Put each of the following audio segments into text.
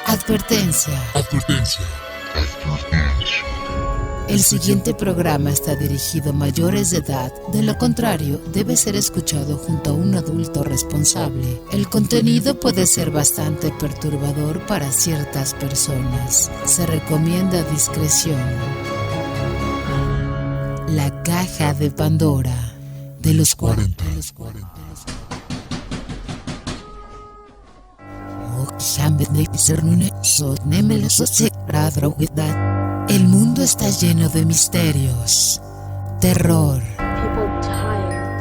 Advertencia. El siguiente programa está dirigido a mayores de edad, de lo contrario, debe ser escuchado junto a un adulto responsable. El contenido puede ser bastante perturbador para ciertas personas. Se recomienda discreción. La caja de Pandora de los 40. El mundo está lleno de misterios, terror,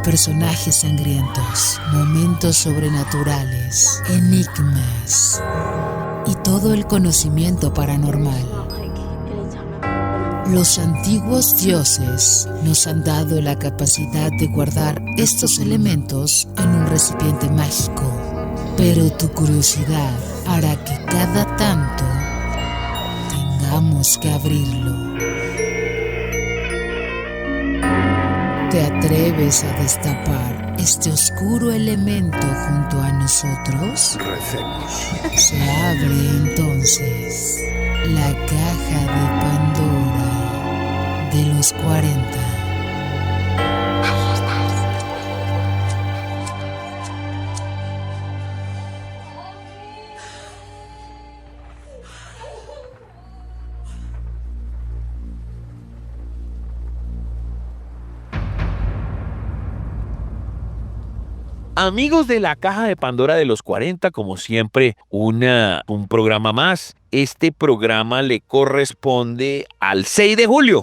personajes sangrientos, momentos sobrenaturales, enigmas y todo el conocimiento paranormal. Los antiguos dioses nos han dado la capacidad de guardar estos elementos en un recipiente mágico, pero tu curiosidad hará que cada tanto tengamos que abrirlo. ¿Te atreves a destapar este oscuro elemento junto a nosotros? Recemos. Se abre entonces la caja de Pandora de los 40. Amigos de la Caja de Pandora de los 40, como siempre, un programa más. Este programa le corresponde al 6 de julio.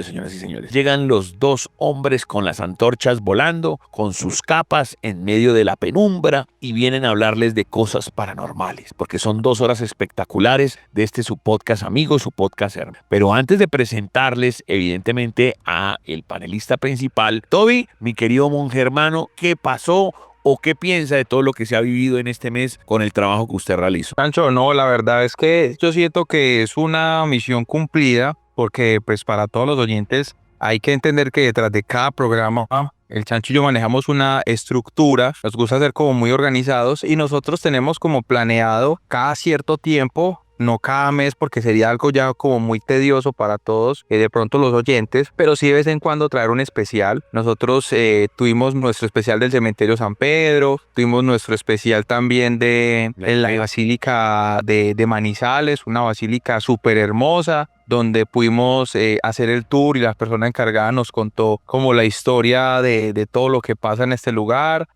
Señoras y señores. Llegan los dos hombres con las antorchas volando, con sus capas en medio de la penumbra y vienen a hablarles de cosas paranormales, porque son 2 horas espectaculares de su podcast amigo, su podcast hermano. Pero antes de presentarles, evidentemente, a el panelista principal, Toby, mi querido monje hermano, ¿qué pasó? ¿O qué piensa de todo lo que se ha vivido en este mes con el trabajo que usted realizó? Sancho, no, la verdad es que yo siento que es una misión cumplida, porque pues para todos los oyentes hay que entender que detrás de cada programa el Chancho y yo manejamos una estructura, nos gusta ser como muy organizados y nosotros tenemos como planeado cada cierto tiempo, no cada mes porque sería algo ya como muy tedioso para todos, de pronto los oyentes, pero sí de vez en cuando traer un especial. Nosotros tuvimos nuestro especial del Cementerio San Pedro, tuvimos nuestro especial también de la Basílica de Manizales, una basílica súper hermosa, donde pudimos hacer el tour y la persona encargada nos contó como la historia de todo lo que pasa en este lugar.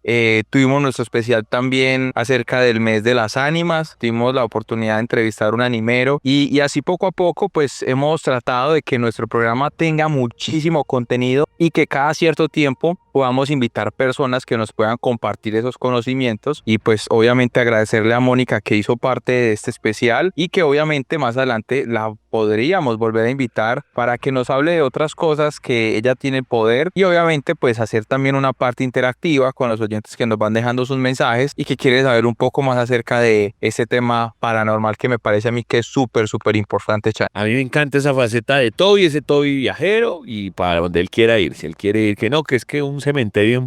Tuvimos nuestro especial también acerca del mes de las ánimas, tuvimos la oportunidad de entrevistar a un animero y así poco a poco pues hemos tratado de que nuestro programa tenga muchísimo contenido y que cada cierto tiempo podamos invitar personas que nos puedan compartir esos conocimientos y pues obviamente agradecerle a Mónica que hizo parte de este especial y que obviamente más adelante la podríamos volver a invitar para que nos hable de otras cosas que ella tiene poder y obviamente pues hacer también una parte interactiva con los oyentes que nos van dejando sus mensajes y que quieren saber un poco más acerca de ese tema paranormal que me parece a mí que es súper importante, Chan. A mí me encanta esa faceta de Toby, ese Toby viajero y para donde él quiera ir. Si él quiere ir, que no, que es que un cementerio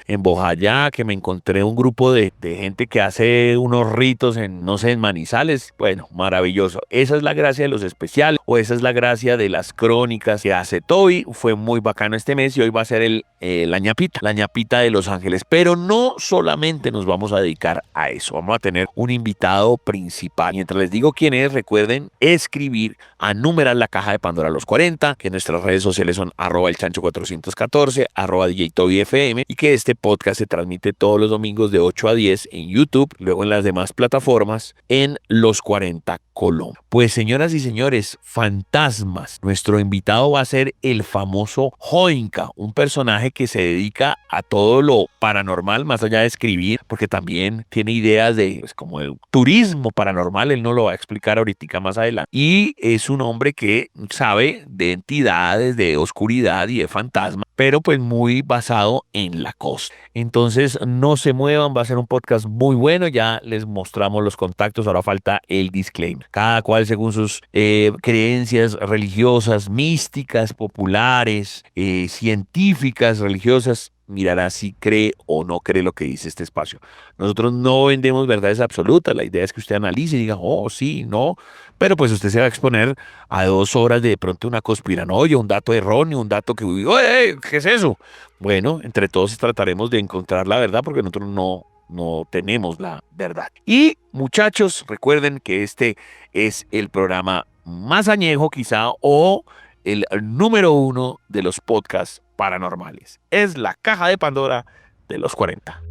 en Bojayá, que me encontré un grupo de gente que hace unos ritos en, no sé, en Manizales. Bueno, maravilloso. Esa es la gracia de los especiales o esa es la gracia de las crónicas que hace Toby. Fue muy bacano este mes y hoy va a ser la ñapita de Los Ángeles. Pero no solamente nos vamos a dedicar a eso. Vamos a tener un invitado principal. Mientras les digo quién es, recuerden escribir a numerar la Caja de Pandora los 40, que nuestras redes sociales son @elchancho414, @DJTobyFM y que este podcast se transmite todos los domingos de 8 a 10 en YouTube, luego en las demás plataformas en Los 40 Colombia. Pues señoras y señores, fantasmas. Nuestro invitado va a ser el famoso Joinka, un personaje que se dedica a todo lo paranormal, más allá de escribir, porque también tiene ideas de pues, como el turismo paranormal, él no lo va a explicar ahorita más adelante. Y es un hombre que sabe de entidades, de oscuridad y de fantasmas, pero pues muy basado en la costa. Entonces no se muevan, va a ser un podcast muy bueno, ya les mostramos los contactos, ahora falta el disclaimer. Cada cual según sus creencias religiosas, místicas, populares, científicas, religiosas, mirará si cree o no cree lo que dice este espacio. Nosotros no vendemos verdades absolutas, la idea es que usted analice y diga, oh, sí, no, pero pues usted se va a exponer a 2 horas de pronto una conspiranoia, un dato erróneo, un dato que, oye, ¿qué es eso? Bueno, entre todos trataremos de encontrar la verdad porque nosotros no tenemos la verdad. Y muchachos, recuerden que este es el programa más añejo quizá o el número 1 de los podcasts paranormales. Es la caja de Pandora de los 40.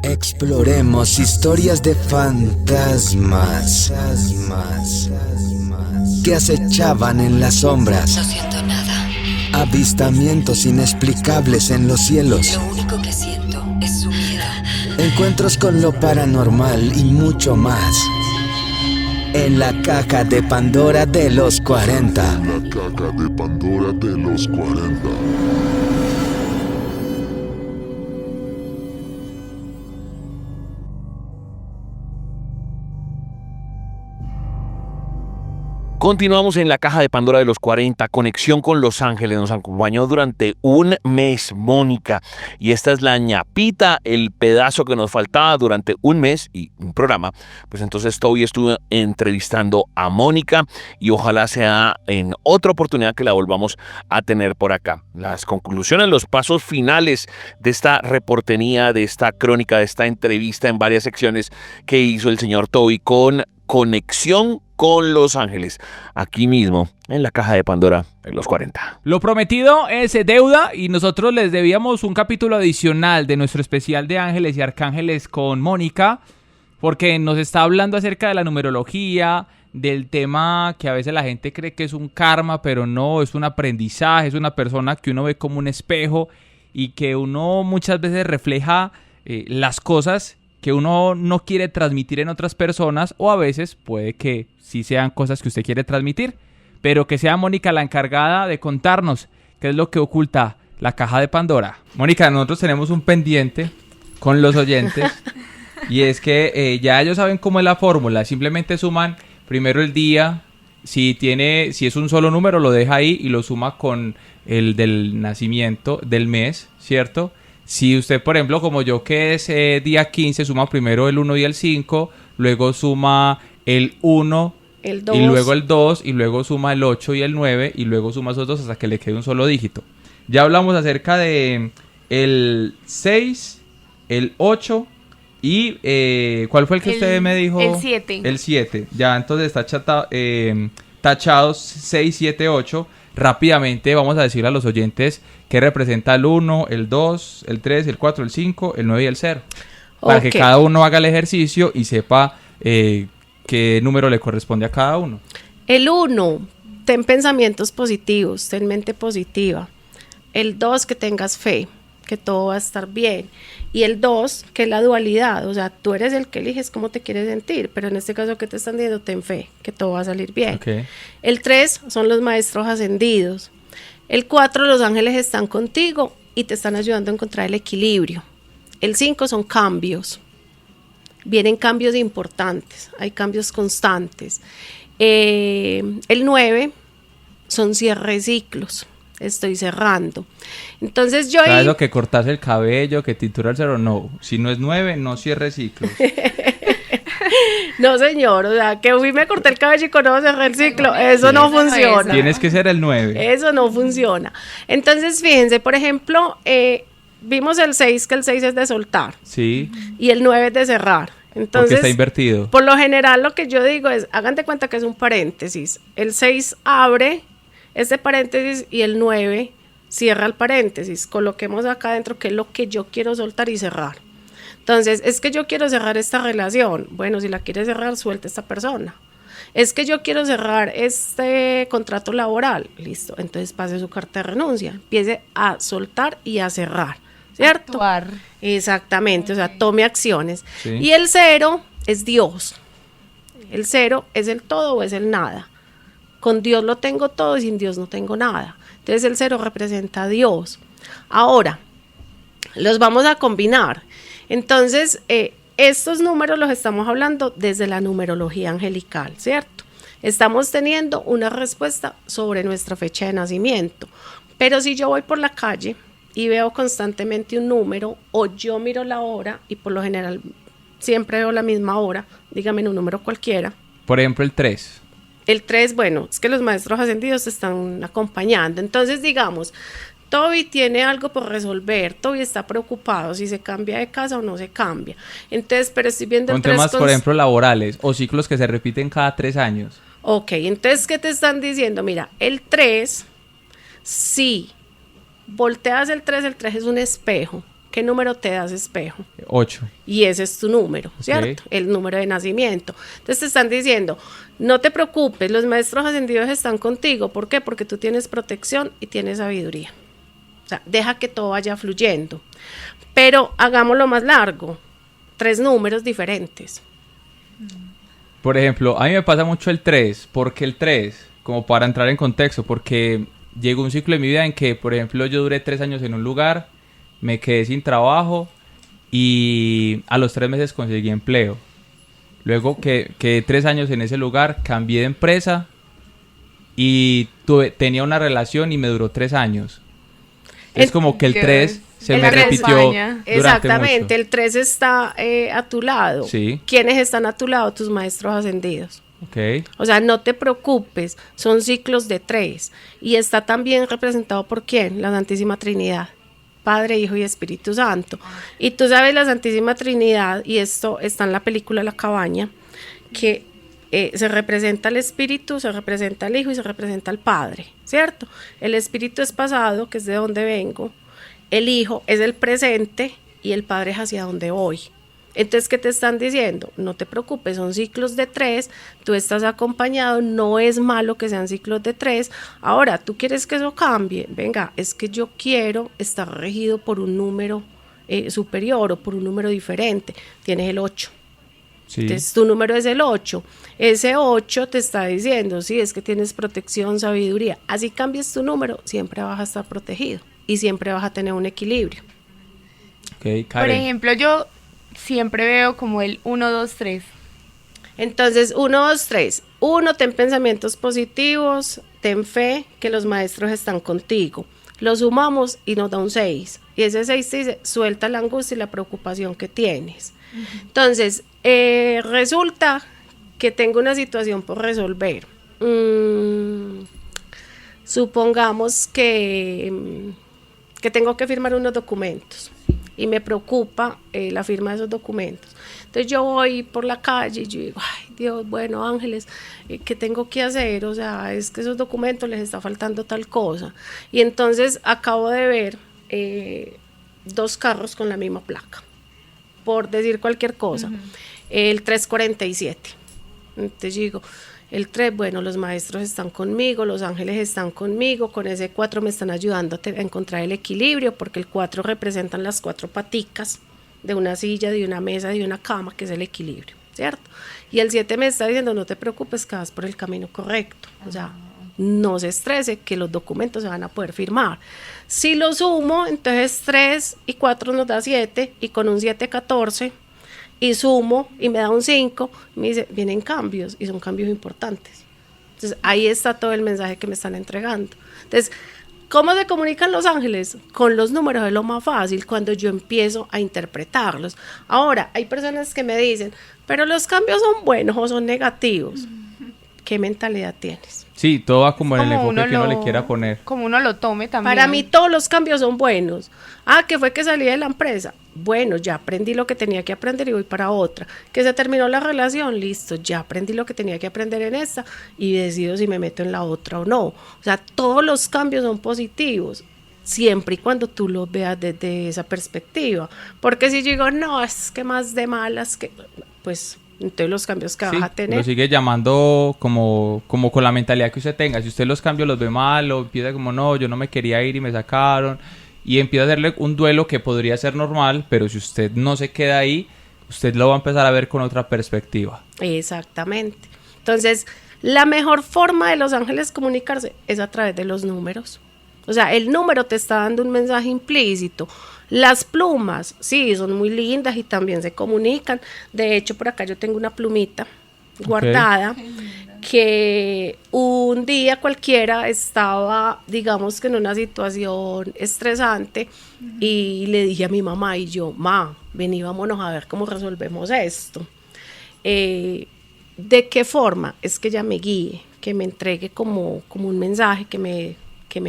Exploremos historias de fantasmas que acechaban en las sombras. No siento nada. Avistamientos inexplicables en los cielos. Lo único que siento es su miedo. Encuentros con lo paranormal y mucho más. En la caja de Pandora de los 40. La caja de Pandora de los 40. Continuamos en la caja de Pandora de los 40, conexión con Los Ángeles. Nos acompañó durante un mes Mónica y esta es la ñapita, el pedazo que nos faltaba durante un mes y un programa. Pues entonces Toby estuvo entrevistando a Mónica y ojalá sea en otra oportunidad que la volvamos a tener por acá. Las conclusiones, los pasos finales de esta reportería, de esta crónica, de esta entrevista en varias secciones que hizo el señor Toby con conexión con Los Ángeles, aquí mismo en la caja de Pandora de los 40. Lo prometido es deuda y nosotros les debíamos un capítulo adicional de nuestro especial de Ángeles y Arcángeles con Mónica, porque nos está hablando acerca de la numerología, del tema que a veces la gente cree que es un karma, pero no, es un aprendizaje, es una persona que uno ve como un espejo y que uno muchas veces refleja las cosas que uno no quiere transmitir en otras personas, o a veces puede que sí sean cosas que usted quiere transmitir, pero que sea Mónica la encargada de contarnos qué es lo que oculta la caja de Pandora. Mónica, nosotros tenemos un pendiente con los oyentes y es que ya ellos saben cómo es la fórmula, simplemente suman primero el día, si es un solo número lo deja ahí y lo suma con el del nacimiento del mes, ¿cierto? Si usted, por ejemplo, como yo, que es día 15, suma primero el 1 y el 5, luego suma el 1, el 2. Y luego el 2, y luego suma el 8 y el 9, y luego suma esos dos hasta que le quede un solo dígito. Ya hablamos acerca de el 6, el 8 y ¿cuál fue el que usted me dijo? El 7. El 7. Ya, entonces está tachados 6, 7, 8. Rápidamente vamos a decir a los oyentes qué representa el 1, el 2, el 3, el 4, el 5, el 9 y el 0. Para que cada uno haga el ejercicio y sepa qué número le corresponde a cada uno. El 1, ten pensamientos positivos, ten mente positiva. El 2, que tengas fe, que todo va a estar bien. Y el 2, que es la dualidad, o sea, tú eres el que eliges cómo te quieres sentir, pero en este caso que te están diciendo, ten fe, que todo va a salir bien. Okay. El 3 son los maestros ascendidos. El 4, los ángeles están contigo y te están ayudando a encontrar el equilibrio. El 5 son cambios. Vienen cambios importantes, hay cambios constantes. El 9 son cierre de ciclos. Estoy cerrando. Entonces yo ¿sabes lo que cortarse el cabello, que tintura el cero? No, si no es 9, no cierre ciclos. No, señor, o sea, que fui, me corté el cabello y con eso cerré el ciclo, eso no funciona. Tienes que ser el 9. Eso no funciona. Entonces, fíjense, por ejemplo, vimos el 6, que el 6 es de soltar. Sí. Y el 9 es de cerrar. Entonces, porque está invertido. Por lo general, lo que yo digo es, hagan de cuenta que es un paréntesis. El 6 abre este paréntesis y el 9 cierra el paréntesis. Coloquemos acá adentro qué es lo que yo quiero soltar y cerrar. Entonces, es que yo quiero cerrar esta relación. Bueno, si la quiere cerrar, suelta esta persona. Es que yo quiero cerrar este contrato laboral. Listo, entonces pase su carta de renuncia. Empiece a soltar y a cerrar, ¿cierto? Actuar. Exactamente, okay. O sea, tome acciones. Sí. Y el 0 es Dios. El 0 es el todo o es el nada. Con Dios lo tengo todo y sin Dios no tengo nada. Entonces el 0 representa a Dios. Ahora, los vamos a combinar. Entonces, estos números los estamos hablando desde la numerología angelical, ¿cierto? Estamos teniendo una respuesta sobre nuestra fecha de nacimiento. Pero si yo voy por la calle y veo constantemente un número, o yo miro la hora y por lo general siempre veo la misma hora, dígame un número cualquiera. Por ejemplo, el 3. El 3, bueno, es que los maestros ascendidos te están acompañando. Entonces, digamos, Toby tiene algo por resolver, Toby está preocupado si se cambia de casa o no se cambia. Entonces, pero estoy viendo Con el 3 temas, por ejemplo, laborales o ciclos que se repiten cada 3 años. Ok, entonces, ¿qué te están diciendo? Mira, el 3, si volteas el 3 es un espejo. ¿Qué número te das espejo? 8. Y ese es tu número, ¿cierto? El número de nacimiento. Entonces te están diciendo, no te preocupes, los maestros ascendidos están contigo. ¿Por qué? Porque tú tienes protección y tienes sabiduría. O sea, deja que todo vaya fluyendo. Pero hagámoslo más largo. 3 números diferentes. Por ejemplo, a mí me pasa mucho el 3. Porque el 3, como para entrar en contexto, porque llegó un ciclo de mi vida en que, por ejemplo, yo duré 3 años en un lugar, me quedé sin trabajo y a los 3 meses conseguí empleo. Luego que 3 años en ese lugar, cambié de empresa y tenía una relación y me duró 3 años. Es como que el 3 se me repitió durante Exactamente, mucho. el 3 está a tu lado. Sí. ¿Quiénes están a tu lado? Tus maestros ascendidos. Ok. O sea, no te preocupes, son ciclos de 3. Y está también representado por ¿quién? La Santísima Trinidad. Padre, Hijo y Espíritu Santo. Y tú sabes la Santísima Trinidad, y esto está en la película La Cabaña, que se representa el Espíritu, se representa el Hijo y se representa el Padre, ¿cierto? El Espíritu es pasado, que es de donde vengo, el Hijo es el presente y el Padre es hacia donde voy. Entonces, ¿qué te están diciendo? No te preocupes, son ciclos de 3, tú estás acompañado, no es malo que sean ciclos de 3. Ahora, ¿tú quieres que eso cambie? Venga, es que yo quiero estar regido por un número superior o por un número diferente. Tienes el 8. Sí. Entonces, tu número es el 8. Ese 8 te está diciendo, sí, es que tienes protección, sabiduría. Así cambies tu número, siempre vas a estar protegido y siempre vas a tener un equilibrio. Ok, Karen. Por ejemplo, yo siempre veo como el 1, 2, 3. Entonces, 1, 2, 3. 1, ten pensamientos positivos, ten fe que los maestros están contigo. Lo sumamos y nos da un 6. Y ese 6 te dice, suelta la angustia y la preocupación que tienes. Entonces, resulta que tengo una situación por resolver. Supongamos que tengo que firmar unos documentos y me preocupa la firma de esos documentos. Entonces yo voy por la calle y yo digo, ay Dios, bueno, ángeles, ¿qué tengo que hacer? O sea, es que esos documentos les está faltando tal cosa. Y entonces acabo de ver 2 carros con la misma placa, por decir cualquier cosa. El 347. Entonces yo digo, el 3, bueno, los maestros están conmigo, los ángeles están conmigo, con ese 4 me están ayudando a encontrar el equilibrio, porque el 4 representan las 4 paticas de una silla, de una mesa, de una cama, que es el equilibrio, ¿cierto? Y el 7 me está diciendo, no te preocupes, que vas por el camino correcto, o sea, no se estrese, que los documentos se van a poder firmar. Si lo sumo, entonces 3 y 4 nos da 7, y con un 7, 14, y sumo y me da un 5, me dice, vienen cambios y son cambios importantes. Entonces ahí está todo el mensaje que me están entregando. Entonces, ¿cómo se comunican los ángeles? Con los números es lo más fácil cuando yo empiezo a interpretarlos. Ahora, hay personas que me dicen, pero los cambios son buenos o son negativos. ¿Qué mentalidad tienes? Sí, todo va como en el Como enfoque que uno le quiera poner. Como uno lo tome también. Para mí todos los cambios son buenos. Ah, que fue que salí de la empresa. Bueno, ya aprendí lo que tenía que aprender y voy para otra. Que se terminó la relación, listo, ya aprendí lo que tenía que aprender en esta y decido si me meto en la otra o no. O sea, todos los cambios son positivos, siempre y cuando tú los veas desde esa perspectiva. Porque si yo digo, no, es que más de malas, que pues entonces los cambios que vas a tener. Lo sigue llamando como con la mentalidad que usted tenga. Si usted los cambios los ve mal o empieza como, no, yo no me quería ir y me sacaron, y empieza a hacerle un duelo que podría ser normal, pero si usted no se queda ahí, usted lo va a empezar a ver con otra perspectiva. Exactamente. Entonces, la mejor forma de los ángeles comunicarse es a través de los números. O sea, el número te está dando un mensaje implícito. Las plumas, sí, son muy lindas y también se comunican. De hecho, por acá yo tengo una plumita guardada. que un día cualquiera estaba, digamos que en una situación estresante y le dije a mi mamá y yo, vení, vámonos a ver cómo resolvemos esto. ¿De qué forma? Es que ella me guíe, que me entregue como un mensaje que me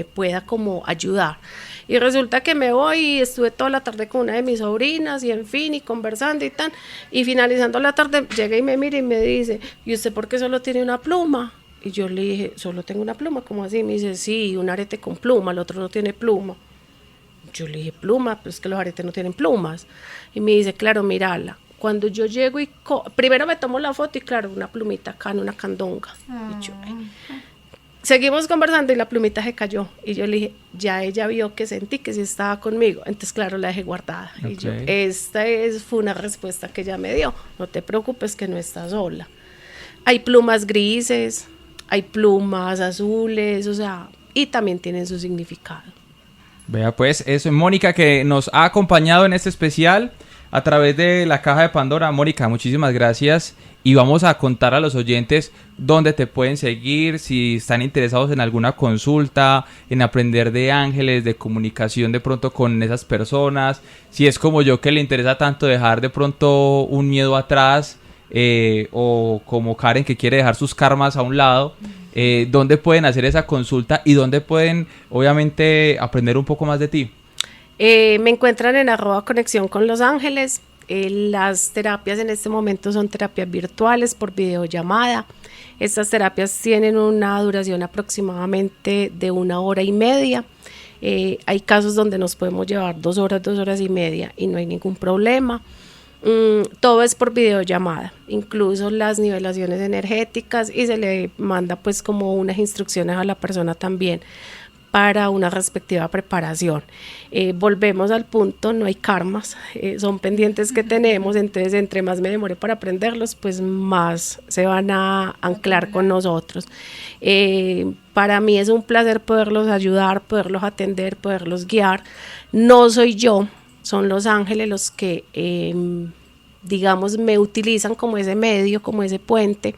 pueda como ayudar. Y resulta que me voy y estuve toda la tarde con una de mis sobrinas y en fin, y conversando y tal, y finalizando la tarde llega y me mira y me dice, ¿y usted por qué solo tiene una pluma? Y yo le dije, ¿solo tengo una pluma? ¿Cómo así? Me dice, sí, un arete con pluma, el otro no tiene pluma. Yo le dije, pluma, pues es que los aretes no tienen plumas. Y me dice, claro, mírala. Cuando yo llego y primero me tomo la foto y claro, una plumita acá en una candonga. Y yo, seguimos conversando y la plumita se cayó. Y yo le dije, ya ella vio que sentí que sí estaba conmigo. Entonces, claro, la dejé guardada. Okay. Y yo, fue una respuesta que ella me dio. No te preocupes que no estás sola. Hay plumas grises, hay plumas azules, o sea, y también tienen su significado. Vea pues, eso es Mónica que nos ha acompañado en este especial a través de la caja de Pandora. Mónica, muchísimas gracias y vamos a contar a los oyentes dónde te pueden seguir, si están interesados en alguna consulta, en aprender de ángeles, de comunicación de pronto con esas personas, si es como yo que le interesa tanto dejar de pronto un miedo atrás, o como Karen que quiere dejar sus karmas a un lado. ¿Dónde pueden hacer esa consulta y dónde pueden obviamente aprender un poco más de ti? Me encuentran en @conexión con Los Ángeles. Las terapias en este momento son terapias virtuales por videollamada. Estas terapias tienen una duración aproximadamente de 1 hora y media. Hay casos donde nos podemos llevar 2 horas, 2 horas y media y no hay ningún problema. Todo es por videollamada, incluso las nivelaciones energéticas, y se le manda pues como unas instrucciones a la persona también para una respectiva preparación. Volvemos al punto, no hay karmas, son pendientes que tenemos, entonces entre más me demore para aprenderlos, pues más se van a anclar con nosotros. Para mí es un placer poderlos ayudar, poderlos atender, poderlos guiar. No soy yo, son los ángeles los que, digamos, me utilizan como ese medio, como ese puente.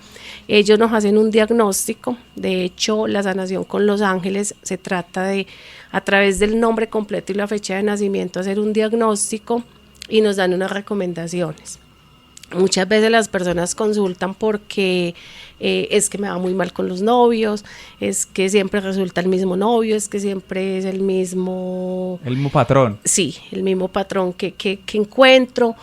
Ellos nos hacen un diagnóstico. De hecho, la sanación con los ángeles se trata de, a través del nombre completo y la fecha de nacimiento, hacer un diagnóstico y nos dan unas recomendaciones. Muchas veces las personas consultan porque es que me va muy mal con los novios, es que siempre resulta el mismo novio, es que siempre es el mismo patrón. Sí, el mismo patrón que encuentro.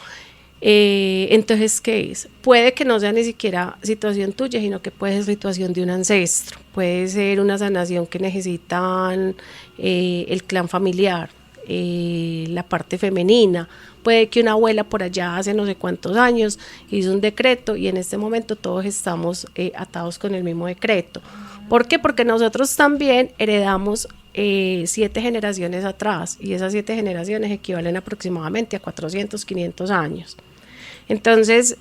Entonces, ¿qué es? Puede que no sea ni siquiera situación tuya, sino que puede ser situación de un ancestro, puede ser una sanación que necesitan el clan familiar, la parte femenina. Puede que una abuela por allá hace no sé cuántos años hizo un decreto y en este momento todos estamos atados con el mismo decreto. ¿Por qué? Porque nosotros también heredamos 7 generaciones atrás y esas 7 generaciones equivalen aproximadamente a 400, 500 años. Entonces,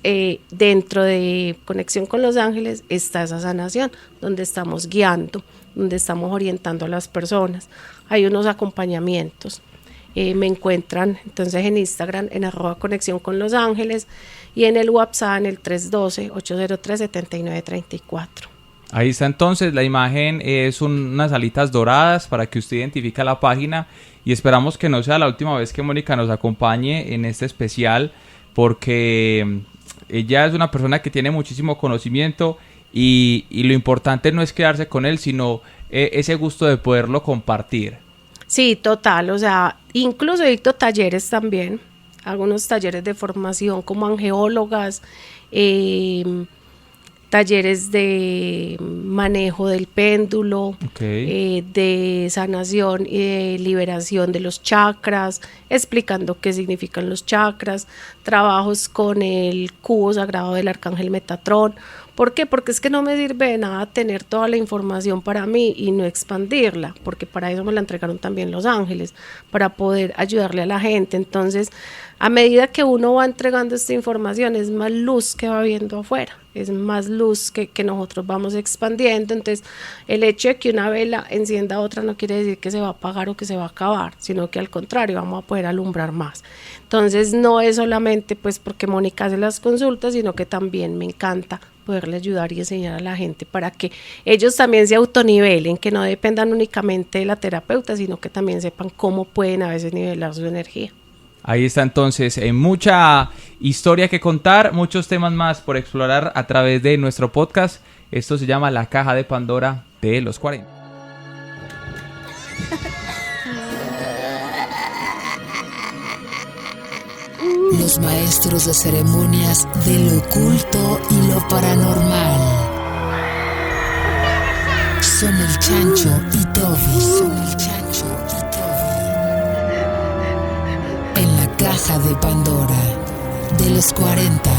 dentro de Conexión con Los Ángeles está esa sanación, donde estamos guiando, donde estamos orientando a las personas. Hay unos acompañamientos. Me encuentran entonces en Instagram en @conexión con Los Ángeles y en el WhatsApp en el 312-803-7934. Ahí está entonces, la imagen es unas alitas doradas para que usted identifique la página y esperamos que no sea la última vez que Mónica nos acompañe en este especial, porque ella es una persona que tiene muchísimo conocimiento y lo importante no es quedarse con él, sino ese gusto de poderlo compartir. Sí, total, o sea, incluso he dicto talleres también, hago unos talleres de formación como angeólogas, talleres de manejo del péndulo, de sanación y de liberación de los chakras, explicando qué significan los chakras, trabajos con el cubo sagrado del arcángel Metatrón. ¿Por qué? Porque es que no me sirve de nada tener toda la información para mí y no expandirla, porque para eso me la entregaron también los ángeles, para poder ayudarle a la gente. Entonces, a medida que uno va entregando esta información, es más luz que va viendo afuera, es más luz que nosotros vamos expandiendo. Entonces, el hecho de que una vela encienda otra no quiere decir que se va a apagar o que se va a acabar, sino que al contrario, vamos a poder alumbrar más. Entonces, no es solamente pues porque Mónica hace las consultas, sino que también me encanta poderle ayudar y enseñar a la gente para que ellos también se autonivelen, que no dependan únicamente de la terapeuta, sino que también sepan cómo pueden a veces nivelar su energía. Ahí está entonces, mucha historia que contar, muchos temas más por explorar a través de nuestro podcast. Esto se llama La Caja de Pandora de los 40. Los maestros de ceremonias de lo oculto y lo paranormal son el Chancho y Toby. En la Caja de Pandora de los 40.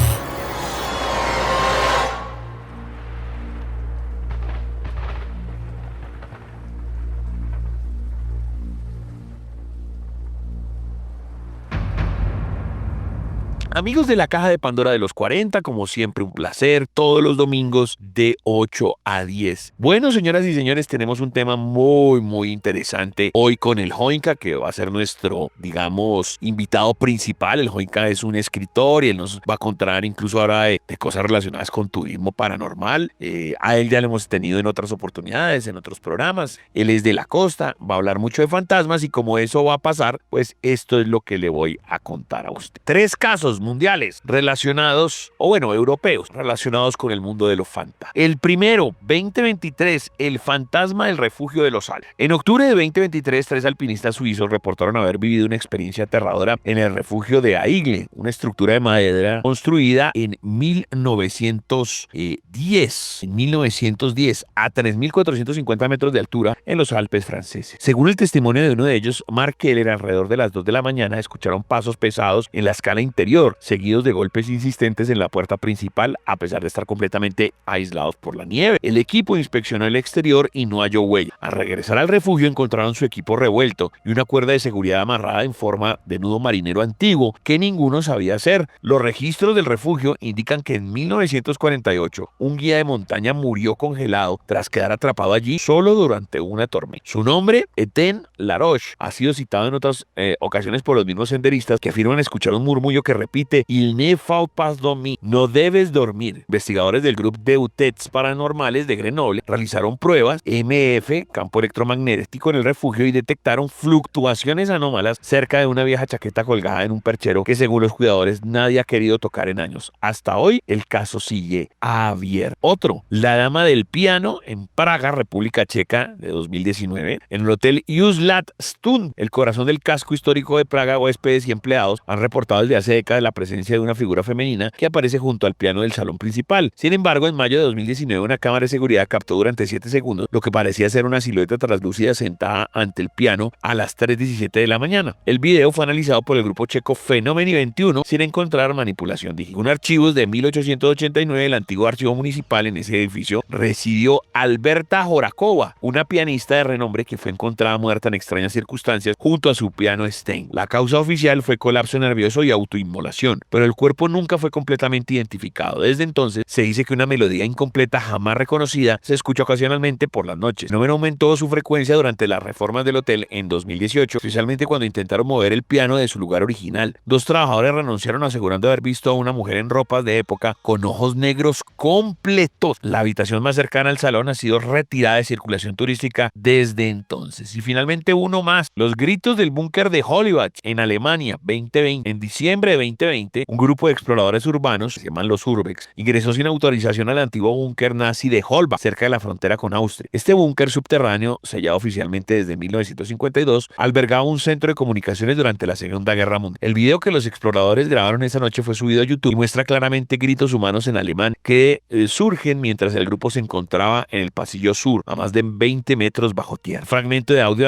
Amigos de la Caja de Pandora de los 40, como siempre un placer, todos los domingos de 8 a 10. Bueno, señoras y señores, tenemos un tema muy interesante hoy con el Joinka, que va a ser nuestro, digamos, invitado principal. El Joinka es un escritor y él nos va a contar incluso ahora de cosas relacionadas con turismo paranormal. A él ya lo hemos tenido en otras oportunidades, en otros programas. Él es de la costa, va a hablar mucho de fantasmas y como eso va a pasar, pues esto es lo que le voy a contar a usted. 3 casos mundiales relacionados, o bueno, europeos, relacionados con el mundo de los fantasmas. El primero, 2023, el fantasma del refugio de los Alpes. En octubre de 2023, 3 alpinistas suizos reportaron haber vivido una experiencia aterradora en el refugio de Aigle, una estructura de madera construida en 1910 a 3.450 metros de altura en los Alpes franceses. Según el testimonio de uno de ellos, Mark Keller, alrededor de las 2 de la mañana, escucharon pasos pesados en la escala interior, seguidos de golpes insistentes en la puerta principal, a pesar de estar completamente aislados por la nieve. El equipo inspeccionó el exterior y no halló huella. Al regresar al refugio encontraron su equipo revuelto y una cuerda de seguridad amarrada en forma de nudo marinero antiguo que ninguno sabía hacer. Los registros del refugio indican que en 1948 un guía de montaña murió congelado tras quedar atrapado allí solo durante una tormenta. Su nombre, Etienne Laroche, ha sido citado en otras ocasiones por los mismos senderistas que afirman escuchar un murmullo que repite: "Il ne faut pas dormir", no debes dormir. Investigadores del grupo de UTETs paranormales de Grenoble realizaron pruebas MF, campo electromagnético, en el refugio y detectaron fluctuaciones anómalas cerca de una vieja chaqueta colgada en un perchero que, según los cuidadores, nadie ha querido tocar en años. Hasta hoy el caso sigue abierto. Otro, la dama del piano en Praga, República Checa, de 2019. En el hotel Juslat Stund, el corazón del casco histórico de Praga, huéspedes y empleados han reportado desde hace décadas la presencia de una figura femenina que aparece junto al piano del salón principal. Sin embargo, en mayo de 2019 una cámara de seguridad captó durante 7 segundos lo que parecía ser una silueta translúcida sentada ante el piano a las 3:17 de la mañana. El video fue analizado por el grupo checo Fenomeni 21 sin encontrar manipulación digital. Según archivos de 1889, el antiguo archivo municipal en ese edificio residió Alberta Horakova, una pianista de renombre que fue encontrada muerta en extrañas circunstancias junto a su piano Stein. La causa oficial fue colapso nervioso y autoinmolación, pero el cuerpo nunca fue completamente identificado. Desde entonces se dice que una melodía incompleta jamás reconocida se escucha ocasionalmente por las noches. El fenómeno aumentó su frecuencia durante las reformas del hotel en 2018, especialmente cuando intentaron mover el piano de su lugar original. 2 trabajadores renunciaron asegurando haber visto a una mujer en ropas de época con ojos negros completos. La habitación más cercana al salón ha sido retirada de circulación turística desde entonces. Y finalmente uno más, los gritos del búnker de Hollywood en Alemania 2020. En diciembre de 2020, un grupo de exploradores urbanos, se llaman los Urbex, ingresó sin autorización al antiguo búnker nazi de Holbach, cerca de la frontera con Austria. Este búnker subterráneo, sellado oficialmente desde 1952, albergaba un centro de comunicaciones durante la Segunda Guerra Mundial. El video que los exploradores grabaron esa noche fue subido a YouTube y muestra claramente gritos humanos en alemán que surgen mientras el grupo se encontraba en el pasillo sur, a más de 20 metros bajo tierra. Un fragmento de audio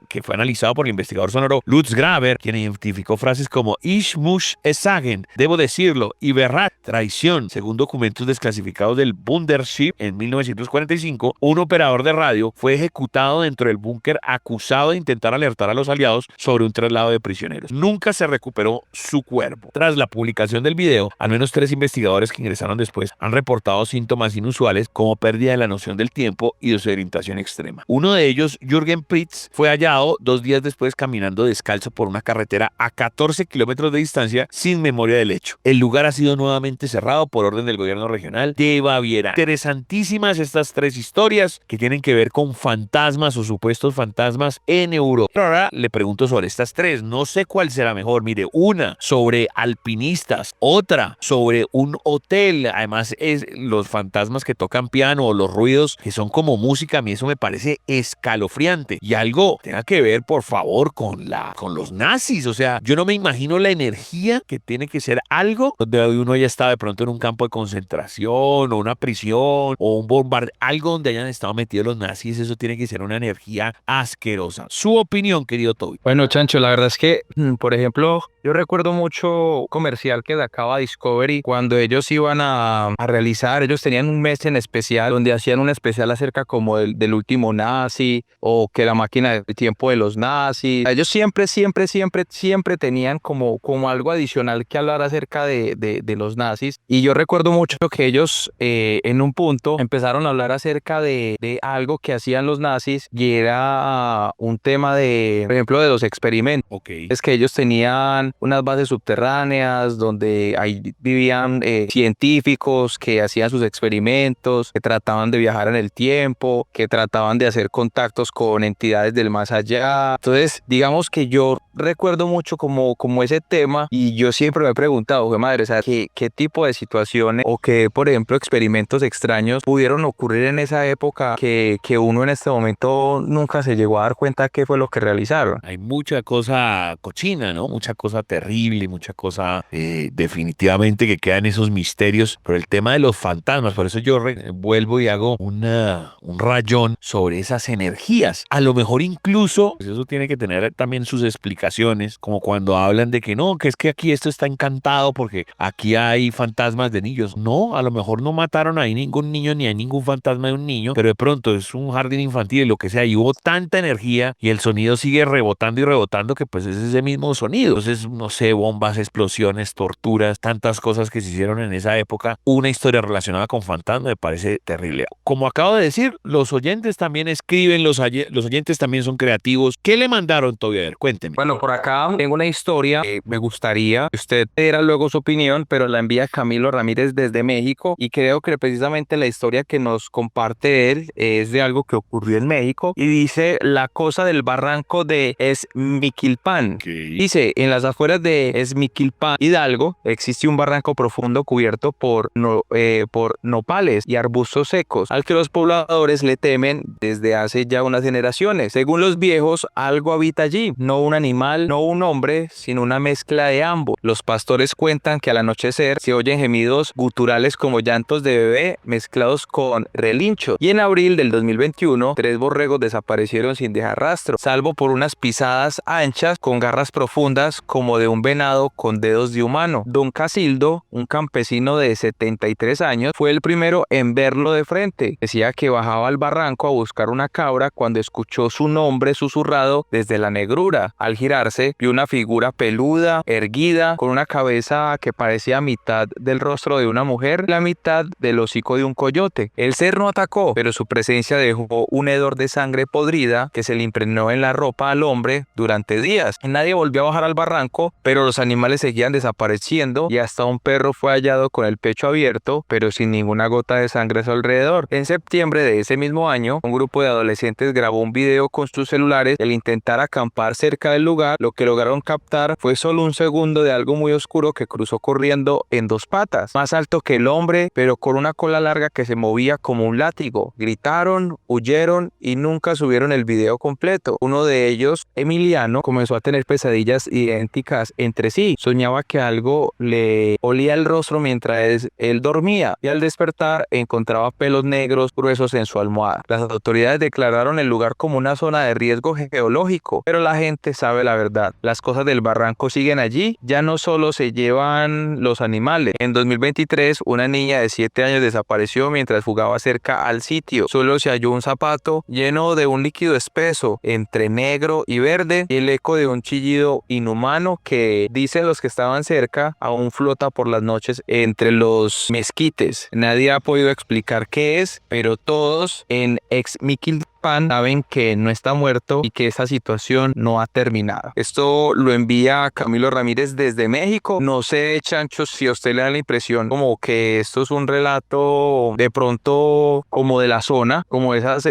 que fue analizado por el investigador sonoro Lutz Graber, quien identificó frases como "Ich muss es sagen", debo decirlo, y "Verrat", traición. Según documentos desclasificados del Bundesheer, en 1945, un operador de radio fue ejecutado dentro del búnker acusado de intentar alertar a los aliados sobre un traslado de prisioneros. Nunca se recuperó su cuerpo. Tras la publicación del video, al menos 3 investigadores que ingresaron después han reportado síntomas inusuales como pérdida de la noción del tiempo y desorientación extrema. Uno de ellos, Jürgen Pritz, fue hallado 2 días después caminando descalzo por una carretera a 14 kilómetros de distancia denuncia sin memoria del hecho. El lugar ha sido nuevamente cerrado por orden del gobierno regional de Baviera. Interesantísimas estas tres historias que tienen que ver con fantasmas o supuestos fantasmas en Europa. Pero ahora le pregunto sobre estas tres. No sé cuál será mejor. Mire, una sobre alpinistas, otra sobre un hotel. Además, es los fantasmas que tocan piano o los ruidos que son como música. A mí eso me parece escalofriante. Y algo tenga que ver, por favor, con los nazis. O sea, yo no me imagino la energía que tiene que ser algo donde uno ya está de pronto en un campo de concentración o una prisión o un bombardeo, algo donde hayan estado metidos los nazis. Eso tiene que ser una energía asquerosa. Su opinión, querido Toby. Bueno, Chancho, la verdad es que, por ejemplo, yo recuerdo mucho un comercial que sacaba Discovery cuando ellos iban a realizar, ellos tenían un mes en especial donde hacían un especial acerca como del último nazi o que la máquina del tiempo de los nazis. Ellos siempre tenían como algo adicional que hablar acerca de los nazis. Y yo recuerdo mucho que ellos en un punto empezaron a hablar acerca de algo que hacían los nazis y era un tema de, por ejemplo, de los experimentos. Okay. Es que ellos tenían unas bases subterráneas donde ahí vivían científicos que hacían sus experimentos, que trataban de viajar en el tiempo, que trataban de hacer contactos con entidades del más allá. Entonces, digamos que yo recuerdo mucho como ese tema y yo siempre me he preguntado, güey madre, o sea, ¿qué tipo de situaciones o qué, por ejemplo, experimentos extraños pudieron ocurrir en esa época que uno en este momento nunca se llegó a dar cuenta qué fue lo que realizaron? Hay mucha cosa cochina, ¿no? Mucha cosa terrible, mucha cosa definitivamente que quedan esos misterios. Pero el tema de los fantasmas, por eso yo vuelvo y hago un rayón sobre esas energías. A lo mejor incluso, pues eso tiene que tener también sus explicaciones, como cuando hablan de que no, que es que aquí esto está encantado porque aquí hay fantasmas de niños. No, a lo mejor no mataron ahí ningún niño ni hay ningún fantasma de un niño, pero de pronto es un jardín infantil y lo que sea, y hubo tanta energía y el sonido sigue rebotando y rebotando que pues es ese mismo sonido. Entonces, no sé, bombas, explosiones, torturas, tantas cosas que se hicieron en esa época. Una historia relacionada con fantasmas me parece terrible. Como acabo de decir, los oyentes también escriben, los oyentes también son creativos. ¿Qué le mandaron, Toby? A ver, cuénteme. Bueno, por acá tengo una historia que me gustaría que usted diera luego su opinión, pero la envía Camilo Ramírez desde México y creo que precisamente la historia que nos comparte él es de algo que ocurrió en México y dice la cosa del barranco de Esmiquilpan. Okay. Dice, en las afueras de Esmiquilpan, Hidalgo, existe un barranco profundo cubierto por nopales y arbustos secos, al que los pobladores le temen desde hace ya unas generaciones. Según los viejos, algo habita allí, no un animal, no un hombre, sino una mezcla de ambos. Los pastores cuentan que al anochecer se oyen gemidos guturales como llantos de bebé mezclados con relinchos. Y en abril del 2021, 3 borregos desaparecieron sin dejar rastro, salvo por unas pisadas anchas con garras profundas como de un venado con dedos de humano. Don Casildo, un campesino de 73 años, fue el primero en verlo de frente. Decía que bajaba al barranco a buscar una cabra cuando escuchó su nombre susurrado desde la negrura. Al girarse, vio una figura peluda, erguida, con una cabeza que parecía mitad del rostro de una mujer y la mitad del hocico de un coyote. El ser no atacó, pero su presencia dejó un hedor de sangre podrida que se le impregnó en la ropa al hombre durante días. Nadie volvió a bajar al barranco, pero los animales seguían desapareciendo y hasta un perro fue hallado con el pecho abierto, pero sin ninguna gota de sangre a su alrededor. En septiembre de ese mismo año, un grupo de adolescentes grabó un video con sus celulares al intentar acampar cerca del lugar. Lo que lograron captar fue solo un segundo de algo muy oscuro que cruzó corriendo en 2 patas, más alto que el hombre, pero con una cola larga que se movía como un látigo. Gritaron, huyeron y nunca subieron el video completo. Uno de ellos, Emiliano, comenzó a tener pesadillas idénticas entre sí. Soñaba que algo le olía el rostro mientras él dormía y al despertar encontraba pelos negros gruesos en su almohada. Las autoridades declararon el lugar como una zona de riesgo geológico, pero la gente sabe la verdad. Las cosas del barranco siguen allí, ya no solo se llevan los animales. En 2023, una niña de 7 años desapareció mientras jugaba cerca al sitio. Solo se halló un zapato lleno de un líquido espeso entre negro y verde y el eco de un chillido inhumano que, dicen los que estaban cerca, aún flota por las noches entre los mezquites. Nadie ha podido explicar qué es, pero todos en Exmiquilpan Pan saben que no está muerto y que esta situación no ha terminado. Esto lo envía Camilo Ramírez desde México. No sé, Chancho, si a usted le da la impresión como que esto es un relato de pronto como de la zona, como esas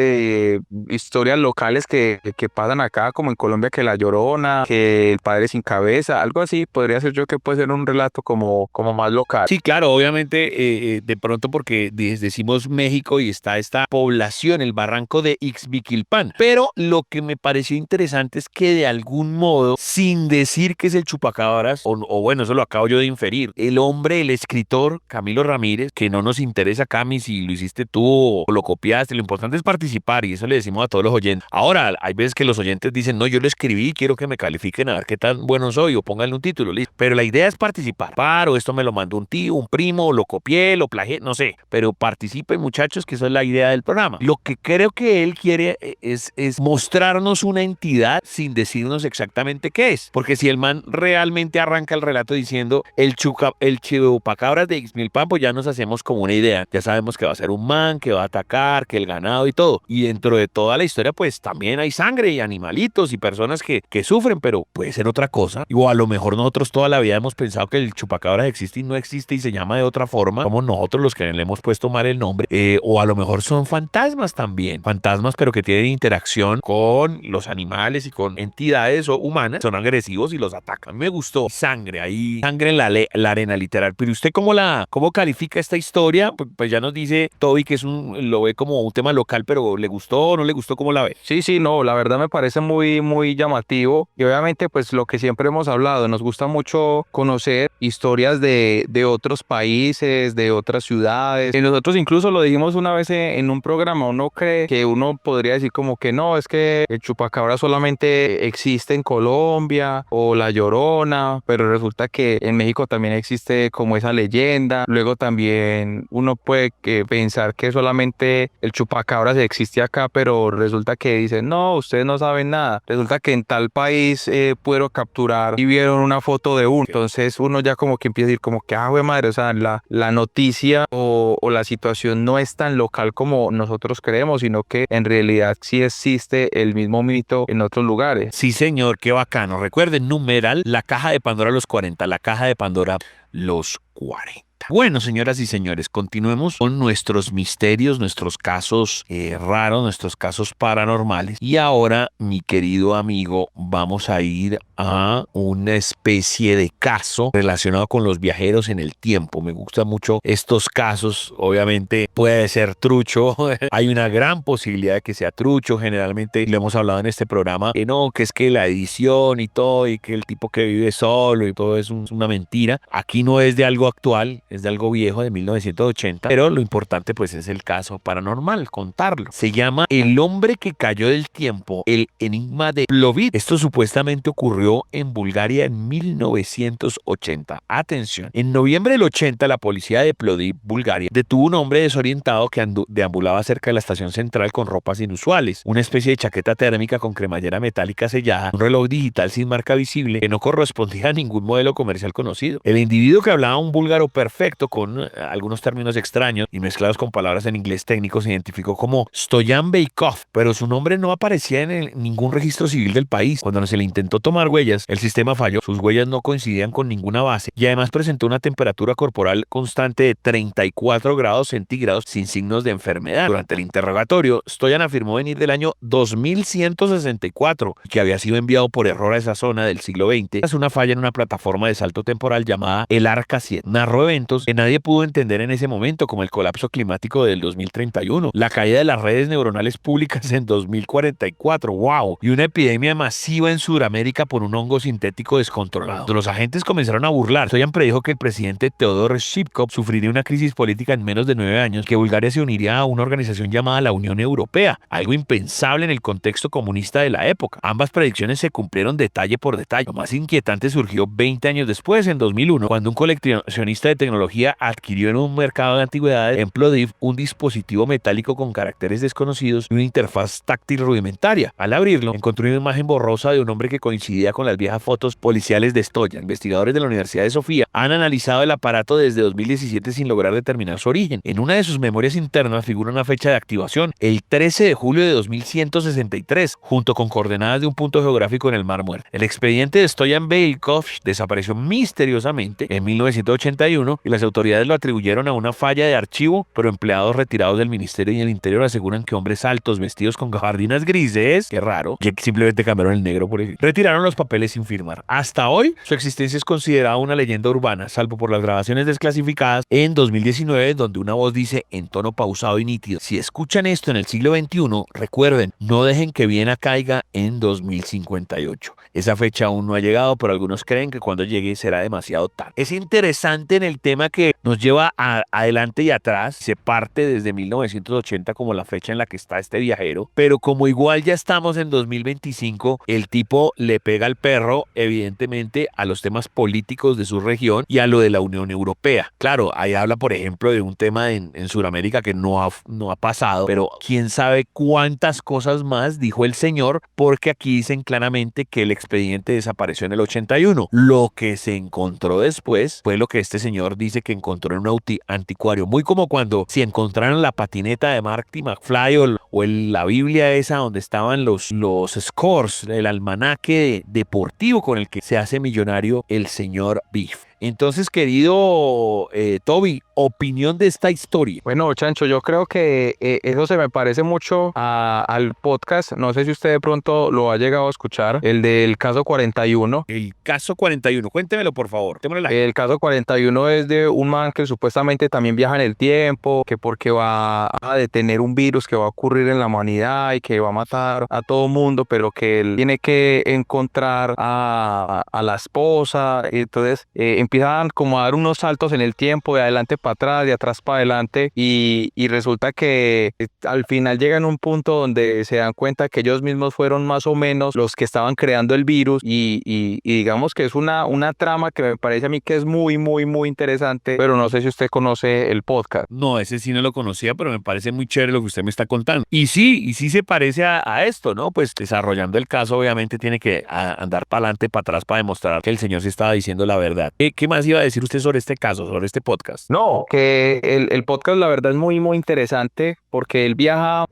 historias locales que pasan acá, como en Colombia, que La Llorona, que El Padre Sin Cabeza, algo así. Podría ser yo que puede ser un relato como más local. Sí, claro, obviamente, de pronto porque decimos México y está esta población, el barranco de Ixmiquilpan. Pero lo que me pareció interesante es que de algún modo, sin decir que es el chupacabras, o bueno, eso lo acabo yo de inferir, el hombre, el escritor Camilo Ramírez, que no nos interesa, Cami, si lo hiciste tú o lo copiaste, lo importante es participar y eso le decimos a todos los oyentes. Ahora, hay veces que los oyentes dicen, no, yo lo escribí, quiero que me califiquen a ver qué tan bueno soy o pónganle un título, listo. Pero la idea es participar. O esto me lo mandó un tío, un primo, lo copié, lo plagié, no sé. Pero participen, muchachos, que eso es la idea del programa. Lo que creo que él quiere es mostrarnos una entidad sin decirnos exactamente qué es. Porque si el man realmente arranca el relato diciendo el chupacabras de Ixmiquilpan, pues ya nos hacemos como una idea. Ya sabemos que va a ser un man, que va a atacar, que el ganado y todo. Y dentro de toda la historia, pues también hay sangre y animalitos y personas que sufren, pero puede ser otra cosa. O a lo mejor nosotros toda la vida hemos pensado que el chupacabras existe y no existe y se llama de otra forma, como nosotros los que le hemos puesto mal el nombre. O a lo mejor son fantasmas también. Fantasmas, pero que tienen interacción con los animales y con entidades humanas. Son agresivos y los atacan. Me gustó. Sangre, ahí sangre en la arena, literal. Pero usted, ¿cómo califica esta historia? Pues ya nos dice Toby que lo ve como un tema local, pero ¿le gustó o no le gustó? ¿Cómo la ve? Sí, no, la verdad me parece muy, muy llamativo y obviamente pues lo que siempre hemos hablado, nos gusta mucho conocer historias de otros países, de otras ciudades. Y nosotros incluso lo dijimos una vez en un programa, uno cree que uno podría decir como que no, es que el chupacabra solamente existe en Colombia o La Llorona, pero resulta que en México también existe como esa leyenda. Luego también uno puede pensar que solamente el chupacabras existe acá, pero resulta que dicen, no, ustedes no saben nada. Resulta que en tal país pudieron capturar y vieron una foto de uno. Entonces uno ya como que empieza a decir como que, güey madre, o sea, la noticia o la situación no es tan local como nosotros creemos, sino que en realidad sí existe el mismo mito en otros lugares. Sí, señor, qué bacano. Recuerden, numeral, la caja de Pandora los 40, la caja de Pandora los 40. Bueno, señoras y señores, continuemos con nuestros misterios, nuestros casos raros, nuestros casos paranormales. Y ahora, mi querido amigo, vamos a ir a una especie de caso relacionado con los viajeros en el tiempo. Me gustan mucho estos casos. Obviamente puede ser trucho. Hay una gran posibilidad de que sea trucho. Generalmente lo hemos hablado en este programa. Que es que la edición y todo, y que el tipo que vive solo y todo es una mentira. Aquí no es de algo actual, es de algo viejo de 1980, pero lo importante pues es el caso paranormal, contarlo. Se llama El hombre que cayó del tiempo, el enigma de Plovdiv. Esto supuestamente ocurrió en Bulgaria en 1980. Atención, en noviembre del 80 la policía de Plovdiv, Bulgaria, detuvo a un hombre desorientado que deambulaba cerca de la estación central con ropas inusuales, una especie de chaqueta térmica con cremallera metálica sellada, un reloj digital sin marca visible que no correspondía a ningún modelo comercial conocido. El individuo, que hablaba un búlgaro perfecto con algunos términos extraños y mezclados con palabras en inglés técnico, se identificó como Stoyan Beikov, pero su nombre no aparecía en ningún registro civil del país. Cuando se le intentó tomar huellas, el sistema falló, sus huellas no coincidían con ninguna base y además presentó una temperatura corporal constante de 34 grados centígrados sin signos de enfermedad. Durante el interrogatorio, Stoyan afirmó venir del año 2164 y que había sido enviado por error a esa zona del siglo XX tras una falla en una plataforma de salto temporal llamada el Arca 7. Narró eventos que nadie pudo entender en ese momento, como el colapso climático del 2031, la caída de las redes neuronales públicas en 2044, wow, y una epidemia masiva en Sudamérica por un hongo sintético descontrolado. Los agentes comenzaron a burlar. Stoyan predijo que el presidente Teodor Shipkov sufriría una crisis política en menos de 9 años, que Bulgaria se uniría a una organización llamada la Unión Europea, algo impensable en el contexto comunista de la época. Ambas predicciones se cumplieron detalle por detalle. Lo más inquietante surgió 20 años después, en 2001, cuando un coleccionista de tecnología tecnología adquirió en un mercado de antigüedades en Plovdiv un dispositivo metálico con caracteres desconocidos y una interfaz táctil rudimentaria. Al abrirlo, encontró una imagen borrosa de un hombre que coincidía con las viejas fotos policiales de Stoyan. Investigadores de la Universidad de Sofía han analizado el aparato desde 2017 sin lograr determinar su origen. En una de sus memorias internas figura una fecha de activación, el 13 de julio de 2163, junto con coordenadas de un punto geográfico en el Mar Muerto. El expediente de Stoyan Beikov desapareció misteriosamente en 1981 y las autoridades lo atribuyeron a una falla de archivo, pero empleados retirados del Ministerio y el Interior aseguran que hombres altos vestidos con gabardinas grises, qué raro, ya que simplemente cambiaron el negro por el, retiraron los papeles sin firmar. Hasta hoy, su existencia es considerada una leyenda urbana, salvo por las grabaciones desclasificadas en 2019, donde una voz dice en tono pausado y nítido: si escuchan esto en el siglo XXI, recuerden, no dejen que Viena caiga en 2058. Esa fecha aún no ha llegado, pero algunos creen que cuando llegue será demasiado tarde. Es interesante en el tema que nos lleva adelante y atrás. Se parte desde 1980 como la fecha en la que está este viajero, pero como igual ya estamos en 2025, el tipo le pega al perro, evidentemente, a los temas políticos de su región y a lo de la Unión Europea. Claro, ahí habla, por ejemplo, de un tema en Sudamérica que no ha pasado, pero quién sabe cuántas cosas más dijo el señor, porque aquí dicen claramente que el expediente desapareció en el 81. Lo que se encontró después fue lo que este señor dice que encontró en un anticuario, muy como cuando si encontraron la patineta de Marty McFly o la Biblia esa donde estaban los scores, el almanaque deportivo con el que se hace millonario el señor Biff. Entonces, querido Toby, opinión de esta historia. Bueno, Chancho, yo creo que eso se me parece mucho al podcast. No sé si usted de pronto lo ha llegado a escuchar, el del caso 41. El caso 41, cuéntemelo por favor. El caso 41 es de un man que supuestamente también viaja en el tiempo, que porque va a detener un virus que va a ocurrir en la humanidad y que va a matar a todo mundo, pero que él tiene que encontrar a la esposa. Entonces empiezan como a dar unos saltos en el tiempo, de adelante para atrás, de atrás para adelante, y resulta que al final llegan a un punto donde se dan cuenta que ellos mismos fueron más o menos los que estaban creando el virus, y digamos que es una trama que me parece a mí que es muy, muy, muy interesante, pero no sé si usted conoce el podcast. No, ese sí no lo conocía, pero me parece muy chévere lo que usted me está contando. Y sí se parece a esto, ¿no? Pues desarrollando el caso, obviamente tiene que andar para adelante, para atrás, para demostrar que el señor sí estaba diciendo la verdad. ¿Qué más iba a decir usted sobre este caso, sobre este podcast? No, que el podcast la verdad es muy, muy interesante porque él viaja,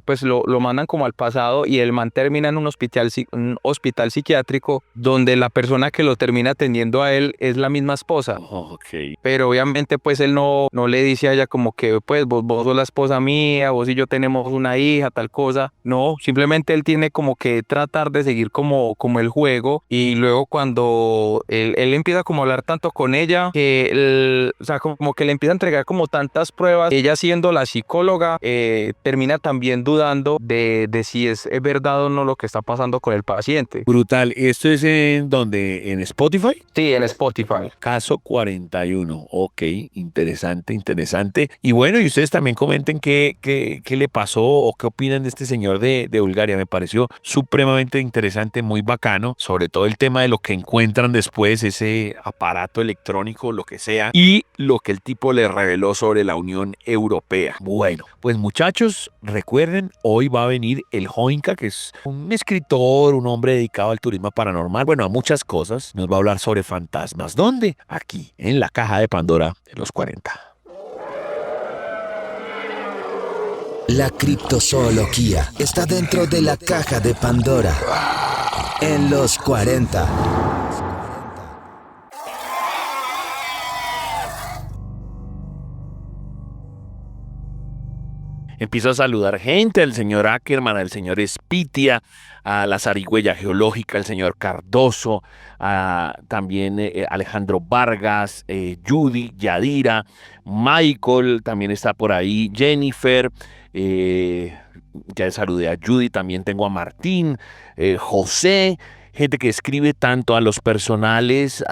pues lo mandan como al pasado y el man termina en un hospital psiquiátrico donde la persona que lo termina atendiendo a él es la misma esposa. Oh, ok. Pero obviamente pues él no le dice a ella como que pues vos sos la esposa mía, vos y yo tenemos una hija, tal cosa. No, simplemente él tiene como que tratar de seguir como el juego, y luego cuando él empieza como a hablar tanto con ella que o sea, como que le empieza a entregar como tantas pruebas, ella siendo la psicóloga termina también dudando de si es verdad o no lo que está pasando con el paciente. Brutal. ¿Esto es en dónde? ¿En Spotify? Sí, en Spotify. Caso 41. Ok, interesante. Y bueno, y ustedes también comenten qué le pasó o qué opinan de este señor de Bulgaria. Me pareció supremamente interesante, muy bacano, sobre todo el tema de lo que encuentran después, ese aparato electrónico, lo que sea, y lo que el tipo le reveló sobre la Unión Europea. Bueno, pues muchachos, recuerden, hoy va a venir el Joinka, que es un escritor, un hombre dedicado al turismo paranormal, bueno, a muchas cosas. Nos va a hablar sobre fantasmas. ¿Dónde? Aquí, en la caja de Pandora de los 40. La criptozoología está dentro de la caja de Pandora en los 40. Empiezo a saludar gente, al señor Ackerman, al señor Spitia, a la zarigüeya geológica, al señor Cardoso, también Alejandro Vargas, Judy, Yadira, Michael, también está por ahí Jennifer, ya saludé a Judy, también tengo a Martín, José, gente que escribe tanto a los personales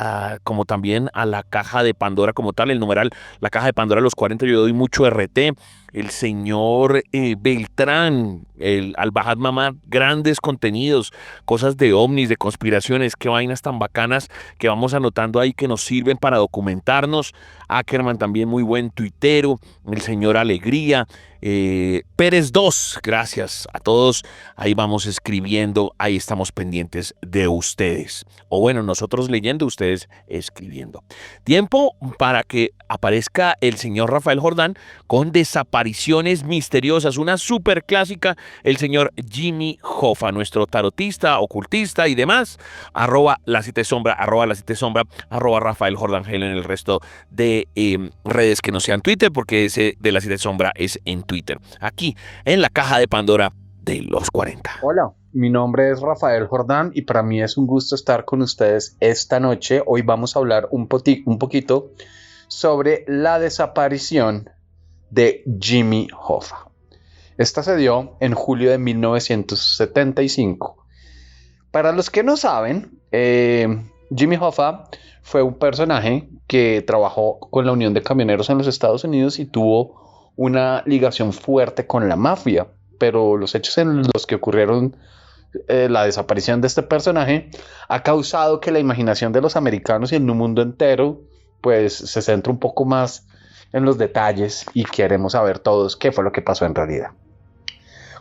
como también a la caja de Pandora como tal, el numeral, la caja de Pandora los 40, yo doy mucho RT. el señor Beltrán, el Al-Bajad Mamad, grandes contenidos, cosas de ovnis, de conspiraciones, qué vainas tan bacanas que vamos anotando ahí que nos sirven para documentarnos. Ackerman también muy buen tuitero, el señor Alegría, Pérez 2, gracias a todos, ahí vamos escribiendo, ahí estamos pendientes de ustedes, o bueno, nosotros leyendo, ustedes escribiendo. Tiempo para que aparezca el señor Rafael Jordán con Desapariciones Misteriosas, una súper clásica, el señor Jimmy Hoffa, nuestro tarotista, ocultista y demás, @la 7 sombra, @Rafael Jordán Gel en el resto de redes que no sean Twitter, porque ese de la 7 sombra es en Twitter, aquí en la caja de Pandora de los 40. Hola, mi nombre es Rafael Jordán y para mí es un gusto estar con ustedes esta noche. Hoy vamos a hablar un poquito sobre la desaparición de Jimmy Hoffa. Esta se dio en julio de 1975. Para los que no saben, Jimmy Hoffa fue un personaje que trabajó con la Unión de Camioneros en los Estados Unidos y tuvo una ligación fuerte con la mafia, pero los hechos en los que ocurrieron la desaparición de este personaje ha causado que la imaginación de los americanos y el mundo entero pues se centre un poco más en los detalles y queremos saber todos qué fue lo que pasó en realidad.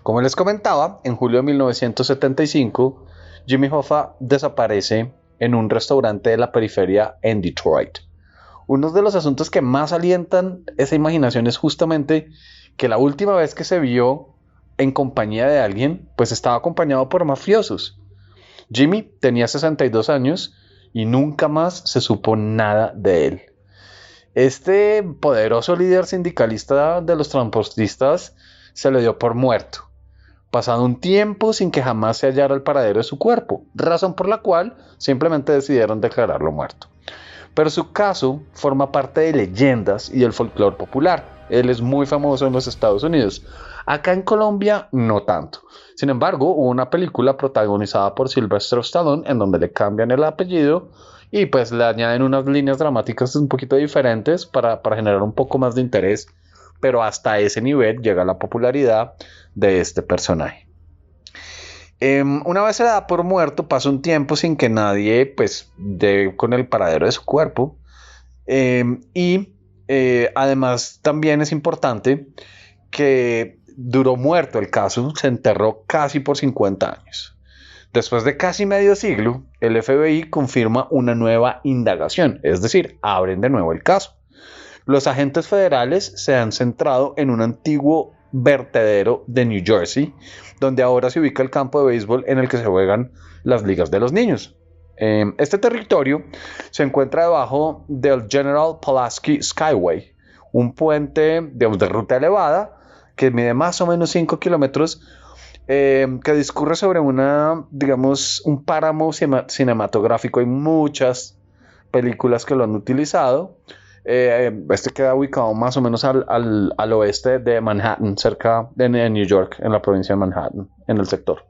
Como les comentaba, en julio de 1975 Jimmy Hoffa desaparece en un restaurante de la periferia en Detroit. Uno de los asuntos que más alientan esa imaginación es justamente que la última vez que se vio en compañía de alguien, pues estaba acompañado por mafiosos. Jimmy tenía 62 años y nunca más se supo nada de él. Este poderoso líder sindicalista de los transportistas se le dio por muerto, pasado un tiempo sin que jamás se hallara el paradero de su cuerpo, razón por la cual simplemente decidieron declararlo muerto. Pero su caso forma parte de leyendas y del folclore popular. Él es muy famoso en los Estados Unidos. Acá en Colombia no tanto. Sin embargo, hubo una película protagonizada por Sylvester Stallone en donde le cambian el apellido y pues le añaden unas líneas dramáticas un poquito diferentes para generar un poco más de interés, pero hasta ese nivel llega la popularidad de este personaje. Una vez se le da por muerto, pasa un tiempo sin que nadie pues dé con el paradero de su cuerpo, además también es importante que duró muerto el caso, se enterró casi por 50 años. Después de casi medio siglo, el FBI confirma una nueva indagación, es decir, abren de nuevo el caso. Los agentes federales se han centrado en un antiguo vertedero de New Jersey, donde ahora se ubica el campo de béisbol en el que se juegan las ligas de los niños. Este territorio se encuentra debajo del General Pulaski Skyway, un puente de ruta elevada que mide más o menos 5 kilómetros, que discurre sobre un páramo cinematográfico. Hay muchas películas que lo han utilizado. Este queda ubicado más o menos al oeste de Manhattan, cerca de New York, en la provincia de Manhattan, en el sector.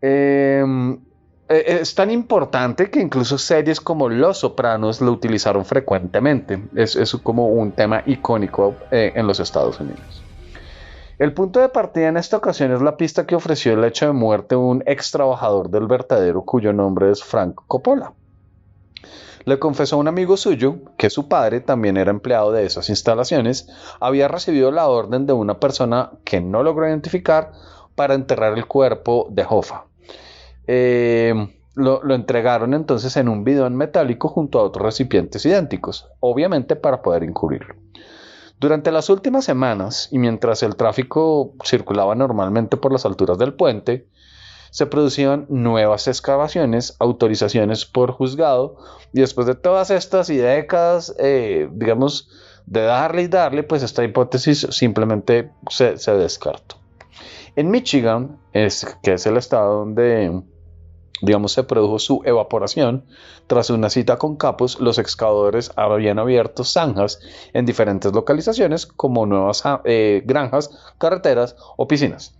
Es tan importante que incluso series como Los Sopranos lo utilizaron frecuentemente. Es como un tema icónico en los Estados Unidos. El punto de partida en esta ocasión es la pista que ofreció el hecho de muerte de un ex trabajador del vertedero cuyo nombre es Frank Coppola. Le confesó a un amigo suyo que su padre, también era empleado de esas instalaciones, había recibido la orden de una persona que no logró identificar para enterrar el cuerpo de Hoffa. Lo entregaron entonces en un bidón metálico junto a otros recipientes idénticos, obviamente para poder encubrirlo. Durante las últimas semanas, y mientras el tráfico circulaba normalmente por las alturas del puente, se producían nuevas excavaciones, autorizaciones por juzgado, y después de todas estas y décadas, de darle, pues esta hipótesis simplemente se descartó. En Michigan, que es el estado donde se produjo su evaporación, tras una cita con capos, los excavadores habían abierto zanjas en diferentes localizaciones como nuevas granjas, carreteras o piscinas.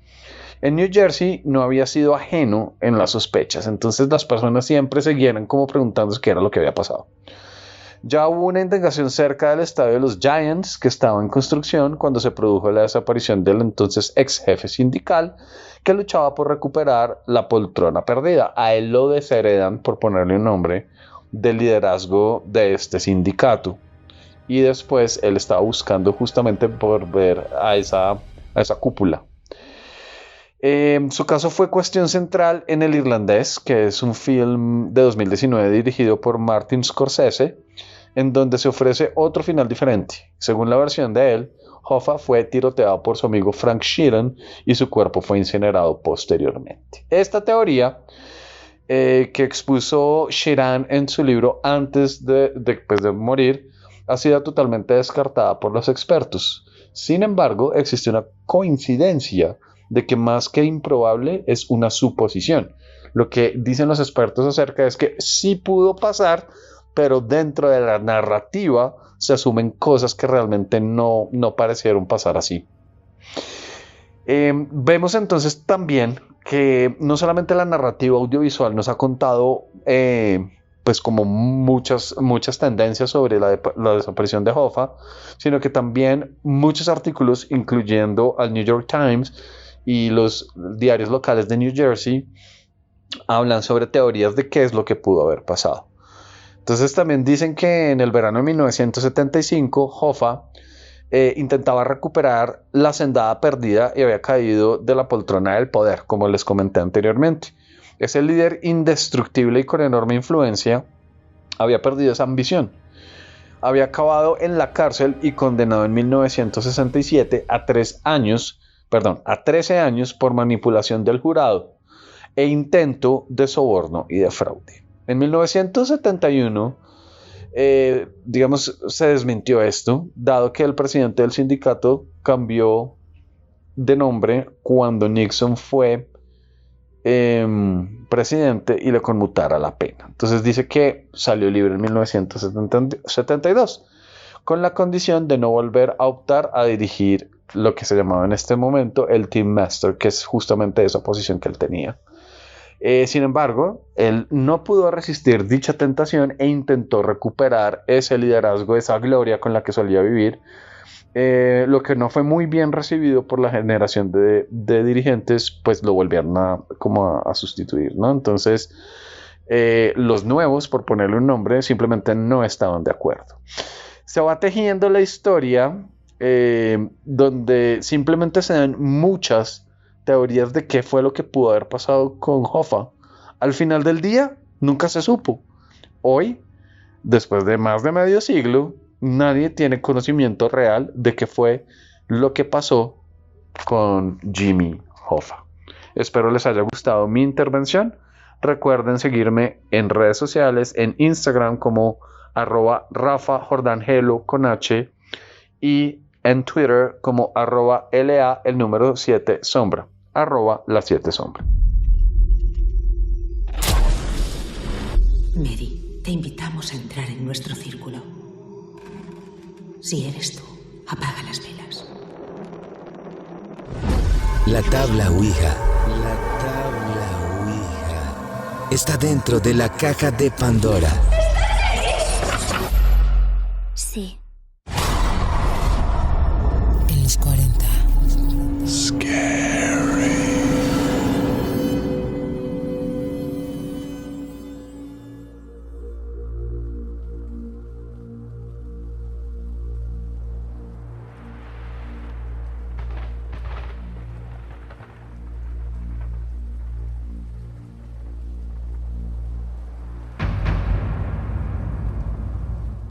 En New Jersey no había sido ajeno en las sospechas, entonces las personas siempre seguían como preguntándose qué era lo que había pasado. Ya hubo una indagación cerca del estadio de los Giants que estaba en construcción cuando se produjo la desaparición del entonces ex jefe sindical que luchaba por recuperar la poltrona perdida. A él lo desheredan, por ponerle un nombre, del liderazgo de este sindicato. Y después él estaba buscando justamente volver a esa cúpula. Su caso fue cuestión central en El Irlandés, que es un film de 2019 dirigido por Martin Scorsese, en donde se ofrece otro final diferente. Según la versión de él, Hoffa fue tiroteado por su amigo Frank Sheeran y su cuerpo fue incinerado posteriormente. Esta teoría que expuso Sheeran en su libro antes de morir ha sido totalmente descartada por los expertos. Sin embargo, existe una coincidencia de que más que improbable es una suposición. Lo que dicen los expertos acerca es que sí pudo pasar, pero dentro de la narrativa se asumen cosas que realmente no parecieron pasar así. Vemos entonces también que no solamente la narrativa audiovisual nos ha contado pues como muchas tendencias sobre la desaparición de Hoffa, sino que también muchos artículos, incluyendo al New York Times y los diarios locales de New Jersey, hablan sobre teorías de qué es lo que pudo haber pasado. Entonces también dicen que en el verano de 1975 Hoffa intentaba recuperar la sendada perdida y había caído de la poltrona del poder, como les comenté anteriormente. Ese líder indestructible y con enorme influencia había perdido esa ambición. Había acabado en la cárcel y condenado en 1967 a 13 años por manipulación del jurado e intento de soborno y de fraude. En 1971, se desmintió esto, dado que el presidente del sindicato cambió de nombre cuando Nixon fue presidente y le conmutara la pena. Entonces dice que salió libre en 1972, con la condición de no volver a optar a dirigir lo que se llamaba en este momento el Team Master, que es justamente esa posición que él tenía. Sin embargo, él no pudo resistir dicha tentación e intentó recuperar ese liderazgo, esa gloria con la que solía vivir, lo que no fue muy bien recibido por la generación de dirigentes, pues lo volvieron a sustituir, ¿no? Entonces, los nuevos, por ponerle un nombre, simplemente no estaban de acuerdo. Se va tejiendo la historia donde simplemente se dan muchas teorías de qué fue lo que pudo haber pasado con Hoffa. Al final del día, nunca se supo. Hoy, después de más de medio siglo, nadie tiene conocimiento real de qué fue lo que pasó con Jimmy Hoffa. Espero les haya gustado mi intervención. Recuerden seguirme en redes sociales, en Instagram como @RafaJordanGelo con H y en Twitter como @LA el número 7 sombra, @la 7 sombra. Mary, te invitamos a entrar en nuestro círculo. Si eres tú, apaga las velas. La tabla Ouija está dentro de la caja de Pandora. Sí. En los 40.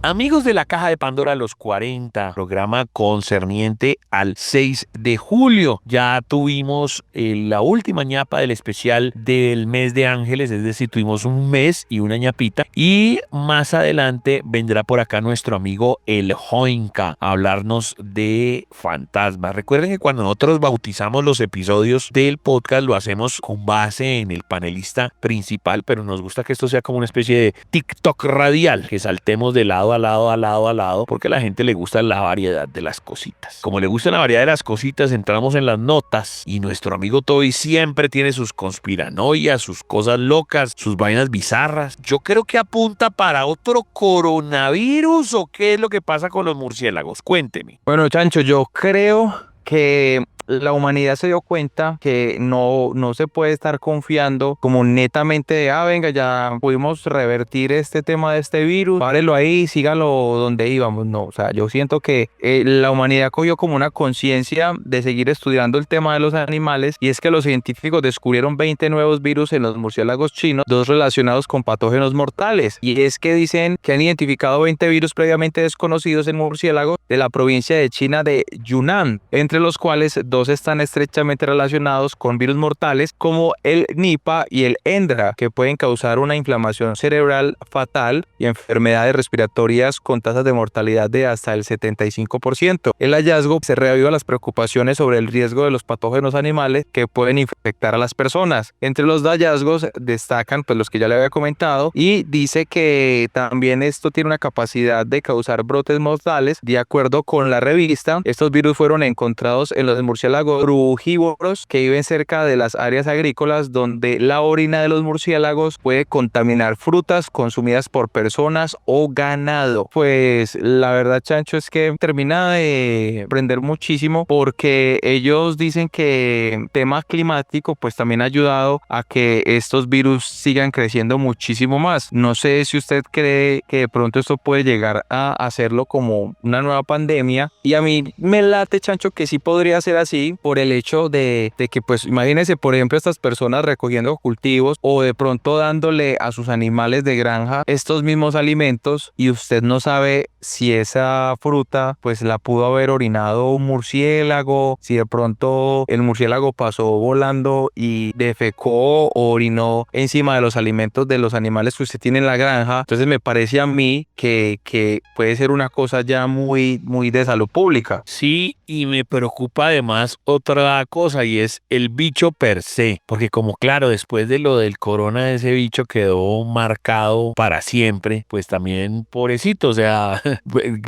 Amigos de la Caja de Pandora, los 40, programa concerniente al 6 de julio. Ya tuvimos la última ñapa del especial del mes de Ángeles, es decir, tuvimos un mes y una ñapita. Y más adelante vendrá por acá nuestro amigo el Joinka a hablarnos de fantasmas. Recuerden que cuando nosotros bautizamos los episodios del podcast lo hacemos con base en el panelista principal, pero nos gusta que esto sea como una especie de TikTok radial, que saltemos de lado lado, porque a la gente le gusta la variedad de las cositas. Como le gusta la variedad de las cositas, entramos en las notas y nuestro amigo Toby siempre tiene sus conspiranoias, sus cosas locas, sus vainas bizarras. Yo creo que apunta para otro coronavirus, ¿o qué es lo que pasa con los murciélagos? Cuénteme. Bueno, Chancho, yo creo que la humanidad se dio cuenta que no se puede estar confiando como netamente de, venga, ya pudimos revertir este tema de este virus, párelo ahí, sígalo donde íbamos. No, o sea, yo siento que la humanidad cogió como una conciencia de seguir estudiando el tema de los animales, y es que los científicos descubrieron 20 nuevos virus en los murciélagos chinos, 2 relacionados con patógenos mortales, y es que dicen que han identificado 20 virus previamente desconocidos en murciélagos de la provincia de China de Yunnan, entre los cuales 2 están estrechamente relacionados con virus mortales como el Nipah y el Hendra, que pueden causar una inflamación cerebral fatal y enfermedades respiratorias con tasas de mortalidad de hasta el 75%. El hallazgo se reaviva las preocupaciones sobre el riesgo de los patógenos animales que pueden infectar a las personas. Entre los hallazgos destacan pues los que ya le había comentado, y dice que también esto tiene una capacidad de causar brotes mortales. De acuerdo con la revista, estos virus fueron encontrados en los murciélagos frugívoros que viven cerca de las áreas agrícolas, donde la orina de los murciélagos puede contaminar frutas consumidas por personas o ganado. Pues la verdad, Chancho, es que termina de aprender muchísimo, porque ellos dicen que el tema climático pues también ha ayudado a que estos virus sigan creciendo muchísimo más. No sé si usted cree que de pronto esto puede llegar a hacerlo como una nueva pandemia, y a mí me late, Chancho, que sí podría ser así, por el hecho de que pues imagínense, por ejemplo, estas personas recogiendo cultivos o de pronto dándole a sus animales de granja estos mismos alimentos, y usted no sabe si esa fruta pues la pudo haber orinado un murciélago, si de pronto el murciélago pasó volando y defecó o orinó encima de los alimentos de los animales que usted tiene en la granja. Entonces me parece a mí que puede ser una cosa ya muy de salud pública. Sí, y me preocupa además otra cosa, y es el bicho per se, porque como claro, después de lo del corona, ese bicho quedó marcado para siempre, pues también pobrecito, o sea,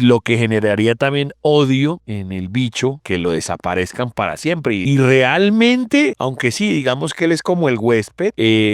lo que generaría también odio en el bicho, que lo desaparezcan para siempre. Y realmente, aunque sí, digamos que él es como el huésped,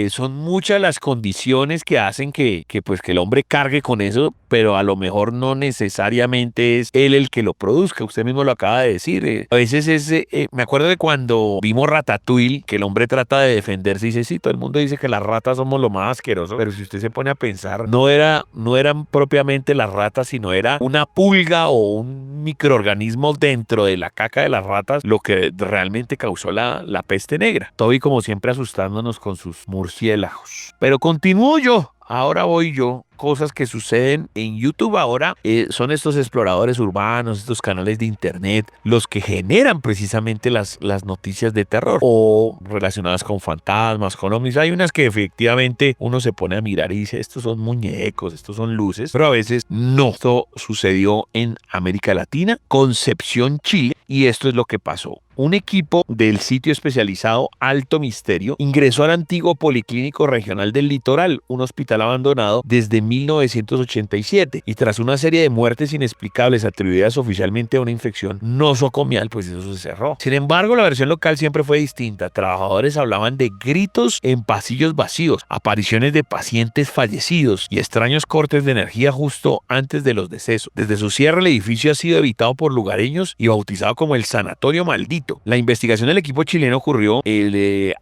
son muchas las condiciones que hacen que el hombre cargue con eso, pero a lo mejor no necesariamente es él el que lo produzca. Usted mismo lo acaba de decir. A veces me acuerdo de cuando vimos Ratatouille, que el hombre trata de defenderse y dice, sí, todo el mundo dice que las ratas somos lo más asqueroso, pero si usted se pone a pensar, no eran propiamente las ratas, sino era una pulga o un microorganismo dentro de la caca de las ratas lo que realmente causó la peste negra. Toby, como siempre, asustándonos con sus murciélagos. Pero continúo yo. Ahora voy yo. Cosas que suceden en YouTube ahora son estos exploradores urbanos, estos canales de internet, los que generan precisamente las noticias de terror o relacionadas con fantasmas, con ovnis. Hay unas que efectivamente uno se pone a mirar y dice, estos son muñecos, estos son luces, pero a veces no. Esto sucedió en América Latina, Concepción, Chile, y esto es lo que pasó. Un equipo del sitio especializado Alto Misterio ingresó al antiguo Policlínico Regional del Litoral, un hospital abandonado desde 1987, y tras una serie de muertes inexplicables atribuidas oficialmente a una infección nosocomial, pues eso se cerró. Sin embargo, la versión local siempre fue distinta. Trabajadores hablaban de gritos en pasillos vacíos, apariciones de pacientes fallecidos y extraños cortes de energía justo antes de los decesos. Desde su cierre, el edificio ha sido evitado por lugareños y bautizado como el Sanatorio Maldito. La investigación del equipo chileno ocurrió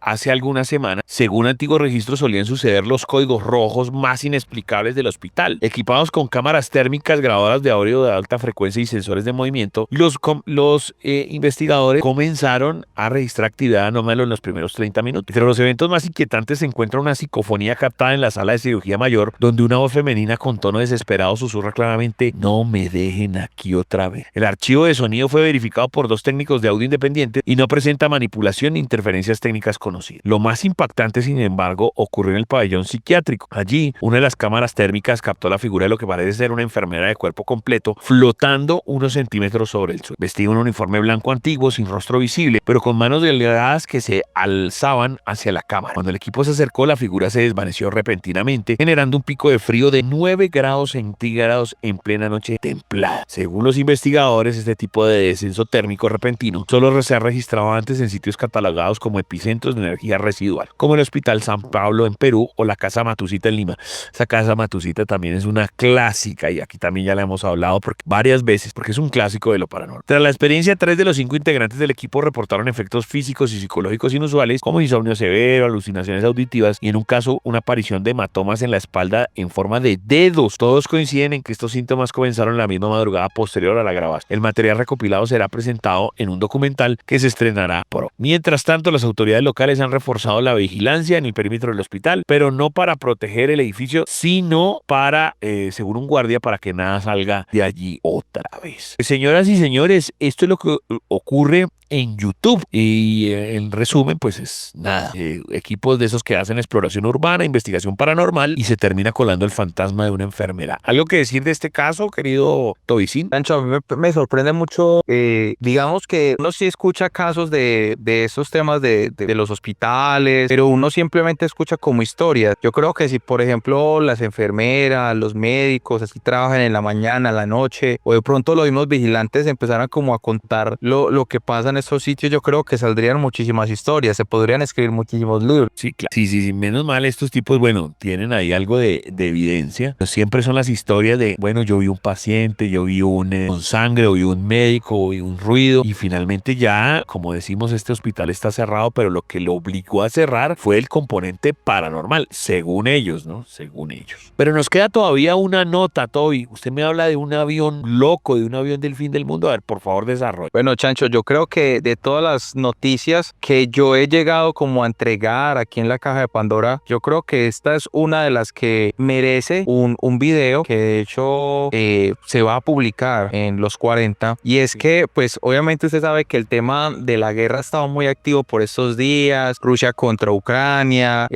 hace algunas semanas. Según antiguos registros, solían suceder los códigos rojos más inexplicables del hospital. Equipados con cámaras térmicas, grabadoras de audio de alta frecuencia y sensores de movimiento, los investigadores comenzaron a registrar actividad anómala en los primeros 30 minutos. Entre los eventos más inquietantes se encuentra una psicofonía captada en la sala de cirugía mayor, donde una voz femenina con tono desesperado susurra claramente: no me dejen aquí otra vez. El archivo de sonido fue verificado por 2 técnicos de audio independientes independientes y no presenta manipulación ni interferencias técnicas conocidas. Lo más impactante, sin embargo, ocurrió en el pabellón psiquiátrico. Allí, una de las cámaras térmicas captó la figura de lo que parece ser una enfermera de cuerpo completo flotando unos centímetros sobre el suelo, vestida en un uniforme blanco antiguo sin rostro visible, pero con manos delgadas que se alzaban hacia la cámara. Cuando el equipo se acercó, la figura se desvaneció repentinamente, generando un pico de frío de 9 grados centígrados en plena noche templada. Según los investigadores, este tipo de descenso térmico repentino solo se ha registrado antes en sitios catalogados como epicentros de energía residual, como el Hospital San Pablo en Perú o la Casa Matucita en Lima. Esa Casa Matucita también es una clásica y aquí también ya la hemos hablado varias veces porque es un clásico de lo paranormal. Tras la experiencia, 3 de los 5 integrantes del equipo reportaron efectos físicos y psicológicos inusuales como insomnio severo, alucinaciones auditivas y en un caso una aparición de hematomas en la espalda en forma de dedos. Todos coinciden en que estos síntomas comenzaron la misma madrugada posterior a la grabación. El material recopilado será presentado en un documental que se estrenará pronto. Mientras tanto, las autoridades locales han reforzado la vigilancia en el perímetro del hospital, pero no para proteger el edificio, sino para, según un guardia, para que nada salga de allí otra vez. Señoras y señores, esto es lo que ocurre en YouTube y en resumen pues es nada, equipos de esos que hacen exploración urbana, investigación paranormal y se termina colando el fantasma de una enfermera. ¿Algo que decir de este caso, querido Tobicín? Sancho, a mí me sorprende mucho, digamos que uno sí escucha casos de esos temas de los hospitales, pero uno simplemente escucha como historias. Yo creo que si por ejemplo las enfermeras, los médicos así trabajan en la mañana, en la noche, o de pronto los mismos vigilantes empezaran como a contar lo que pasa en estos sitios, yo creo que saldrían muchísimas historias, se podrían escribir muchísimos libros. Sí, claro. Sí, menos mal estos tipos, bueno, tienen ahí algo de evidencia. Siempre son las historias de, bueno, yo vi un paciente, yo vi un sangre, o vi un médico, o vi un ruido, y finalmente ya, como decimos, este hospital está cerrado, pero lo que lo obligó a cerrar fue el componente paranormal, según ellos, ¿no? Según ellos. Pero nos queda todavía una nota, Toby. Usted me habla de un avión loco, de un avión del fin del mundo. A ver, por favor, desarrolle. Bueno, Chancho, yo creo que de todas las noticias que yo he llegado como a entregar aquí en la caja de Pandora, yo creo que esta es una de las que merece un video que de hecho se va a publicar en los 40, y es que pues obviamente usted sabe que el tema de la guerra ha estado muy activo por estos días, Rusia contra Ucrania,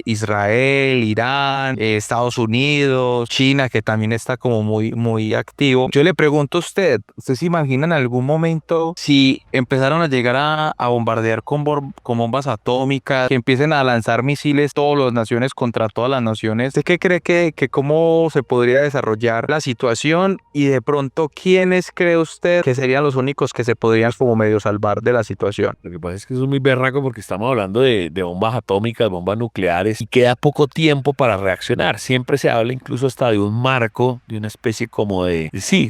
Israel, Irán, Estados Unidos, China, que también está como muy activo. Yo le pregunto a ¿usted se imagina en algún momento si empezaron a llegar a bombardear con bombas atómicas, que empiecen a lanzar misiles todas las naciones contra todas las naciones? ¿Usted qué cree que cómo se podría desarrollar la situación y de pronto quiénes cree usted que serían los únicos que se podrían como medio salvar de la situación? Lo que pasa es que eso es muy berraco porque estamos hablando de bombas atómicas, bombas nucleares y queda poco tiempo para reaccionar. Siempre se habla incluso hasta de un marco, de una especie como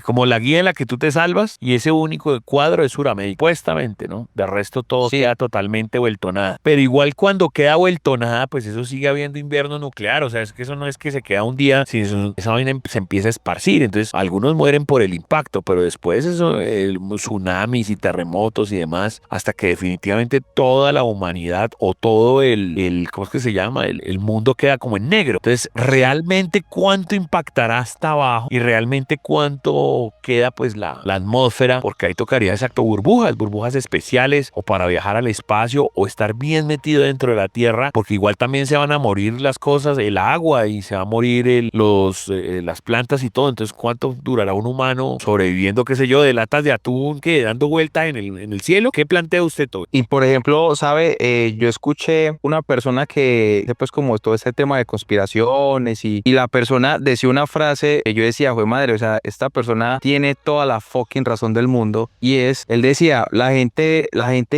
como la guía en la que tú te salvas y ese único cuadro es Suramérica, supuestamente, ¿no? De resto todo queda totalmente vuelto nada. Pero igual cuando queda vuelto nada, pues eso sigue habiendo invierno nuclear. O sea, es que eso no es que se queda un día, sino esa vaina se empieza a esparcir. Entonces, algunos mueren por el impacto, pero después eso, tsunamis y terremotos y demás, hasta que definitivamente toda la humanidad o todo ¿cómo es que se llama? El mundo queda como en negro. Entonces, realmente cuánto impactará hasta abajo y realmente cuánto queda pues la atmósfera, porque ahí tocaría exacto burbujas especiales o para viajar al espacio o estar bien metido dentro de la tierra, porque igual también se van a morir las cosas, el agua, y se va a morir las plantas y todo. Entonces, ¿cuánto durará un humano sobreviviendo, qué sé yo, de latas de atún que dando vuelta en el cielo? ¿Qué plantea usted, todo? Y por ejemplo, sabe, yo escuché una persona que pues como todo este tema de conspiraciones y la persona decía una frase que yo decía, jue madre, o sea, esta persona tiene toda la fucking razón del mundo, y él decía, la gente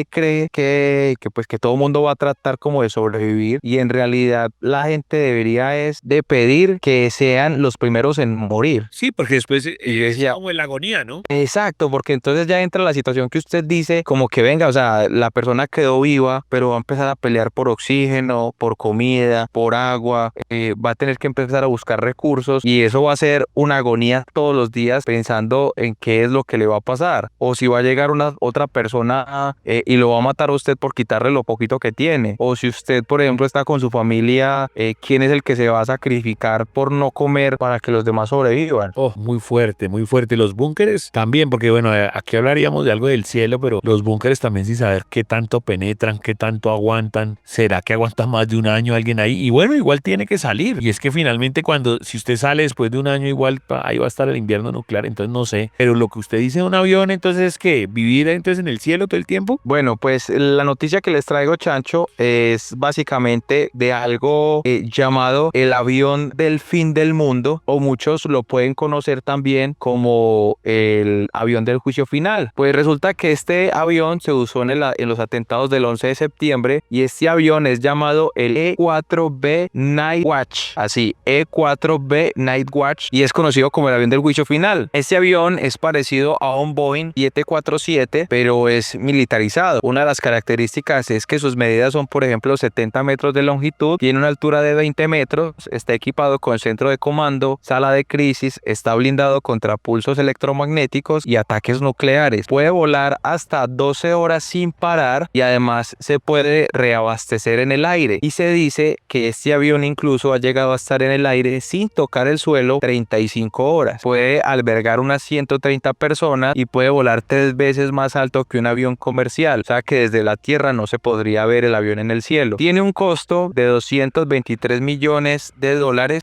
cree que todo mundo va a tratar como de sobrevivir, y en realidad la gente debería es de pedir que sean los primeros en morir. Sí, porque después es como en la agonía, ¿no? Exacto, porque entonces ya entra la situación que usted dice, como que venga, o sea, la persona quedó viva, pero va a empezar a pelear por oxígeno, por comida, por agua, va a tener que empezar a buscar recursos, y eso va a ser una agonía todos los días pensando en qué es lo que le va a pasar, o si va a llegar otra persona persona y lo va a matar a usted por quitarle lo poquito que tiene. O si usted, por ejemplo, está con su familia, ¿quién es el que se va a sacrificar por no comer para que los demás sobrevivan? Oh, muy fuerte, muy fuerte. Los búnkeres también, porque bueno, aquí hablaríamos de algo del cielo, pero los búnkeres también sin saber qué tanto penetran, qué tanto aguantan. ¿Será que aguanta más de un año alguien ahí? Y bueno, igual tiene que salir. Y es que finalmente si usted sale después de un año, igual ahí va a estar el invierno nuclear, entonces no sé. Pero lo que usted dice de un avión, entonces es que vivir entonces en el cielo todo el tiempo. Bueno, pues la noticia que les traigo, Chancho, es básicamente de algo llamado el avión del fin del mundo, o muchos lo pueden conocer también como el avión del juicio final. Pues resulta que este avión se usó en los atentados del 11 de septiembre y este avión es llamado el E-4B Night Watch, así, E-4B Night Watch, y es conocido como el avión del juicio final. Este avión es parecido a un Boeing 747, pero es militarizado. Una de las características es que sus medidas son, por ejemplo, 70 metros de longitud, tiene una altura de 20 metros, está equipado con centro de comando, sala de crisis, está blindado contra pulsos electromagnéticos y ataques nucleares. Puede volar hasta 12 horas sin parar y además se puede reabastecer en el aire. Y se dice que este avión incluso ha llegado a estar en el aire sin tocar el suelo 35 horas. Puede albergar unas 130 personas y puede volar 3 veces más alto que un avión comercial. O sea que desde la tierra no se podría ver el avión en el cielo. Tiene un costo de $223 millones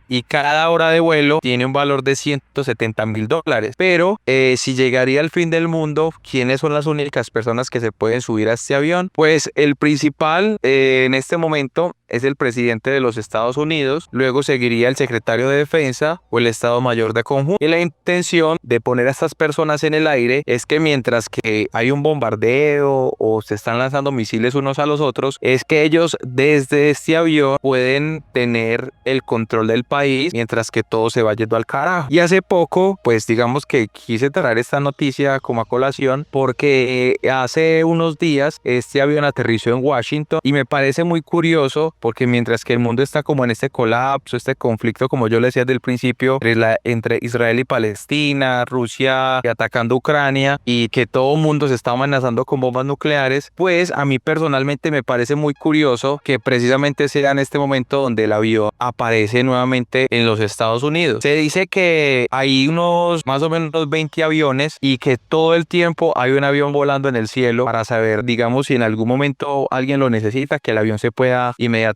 y cada hora de vuelo tiene un valor de $170,000. Pero si llegaría al fin del mundo, ¿quiénes son las únicas personas que se pueden subir a este avión? Pues el principal en este momento es el presidente de los Estados Unidos, luego seguiría el secretario de Defensa o el Estado Mayor de Conjunto. Y la intención de poner a estas personas en el aire es que mientras que hay un bombardeo o se están lanzando misiles unos a los otros, es que ellos desde este avión pueden tener el control del país mientras que todo se va yendo al carajo. Y hace poco, pues digamos que quise traer esta noticia como a colación porque hace unos días este avión aterrizó en Washington y me parece muy curioso porque mientras que el mundo está como en este colapso, este conflicto, como yo le decía desde el principio, entre Israel y Palestina, Rusia atacando Ucrania y que todo el mundo se está amenazando con bombas nucleares, pues a mí personalmente me parece muy curioso que precisamente sea en este momento donde el avión aparece nuevamente en los Estados Unidos. Se dice que hay unos más o menos 20 aviones y que todo el tiempo hay un avión volando en el cielo para saber, digamos, si en algún momento alguien lo necesita, que el avión se pueda inmediatamente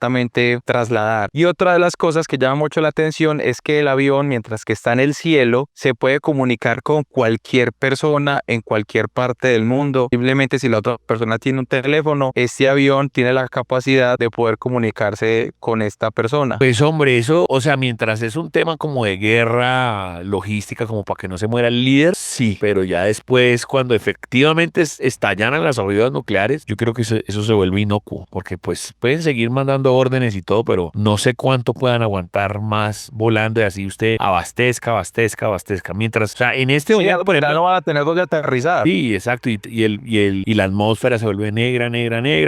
trasladar. Y otra de las cosas que llama mucho la atención es que el avión, mientras que está en el cielo, se puede comunicar con cualquier persona en cualquier parte del mundo. Simplemente si la otra persona tiene un teléfono, este avión tiene la capacidad de poder comunicarse con esta persona. Pues hombre, eso, o sea, mientras es un tema como de guerra logística, como para que no se muera el líder, sí, pero ya después, cuando efectivamente estallan las orugas nucleares, yo creo que eso se vuelve inocuo, porque pues pueden seguir mandando órdenes y todo, pero no sé cuánto puedan aguantar más volando y así usted abastezca. Mientras, o sea, en este momento, por ejemplo, no van a tener donde aterrizar. Sí, exacto, y la atmósfera se vuelve negra,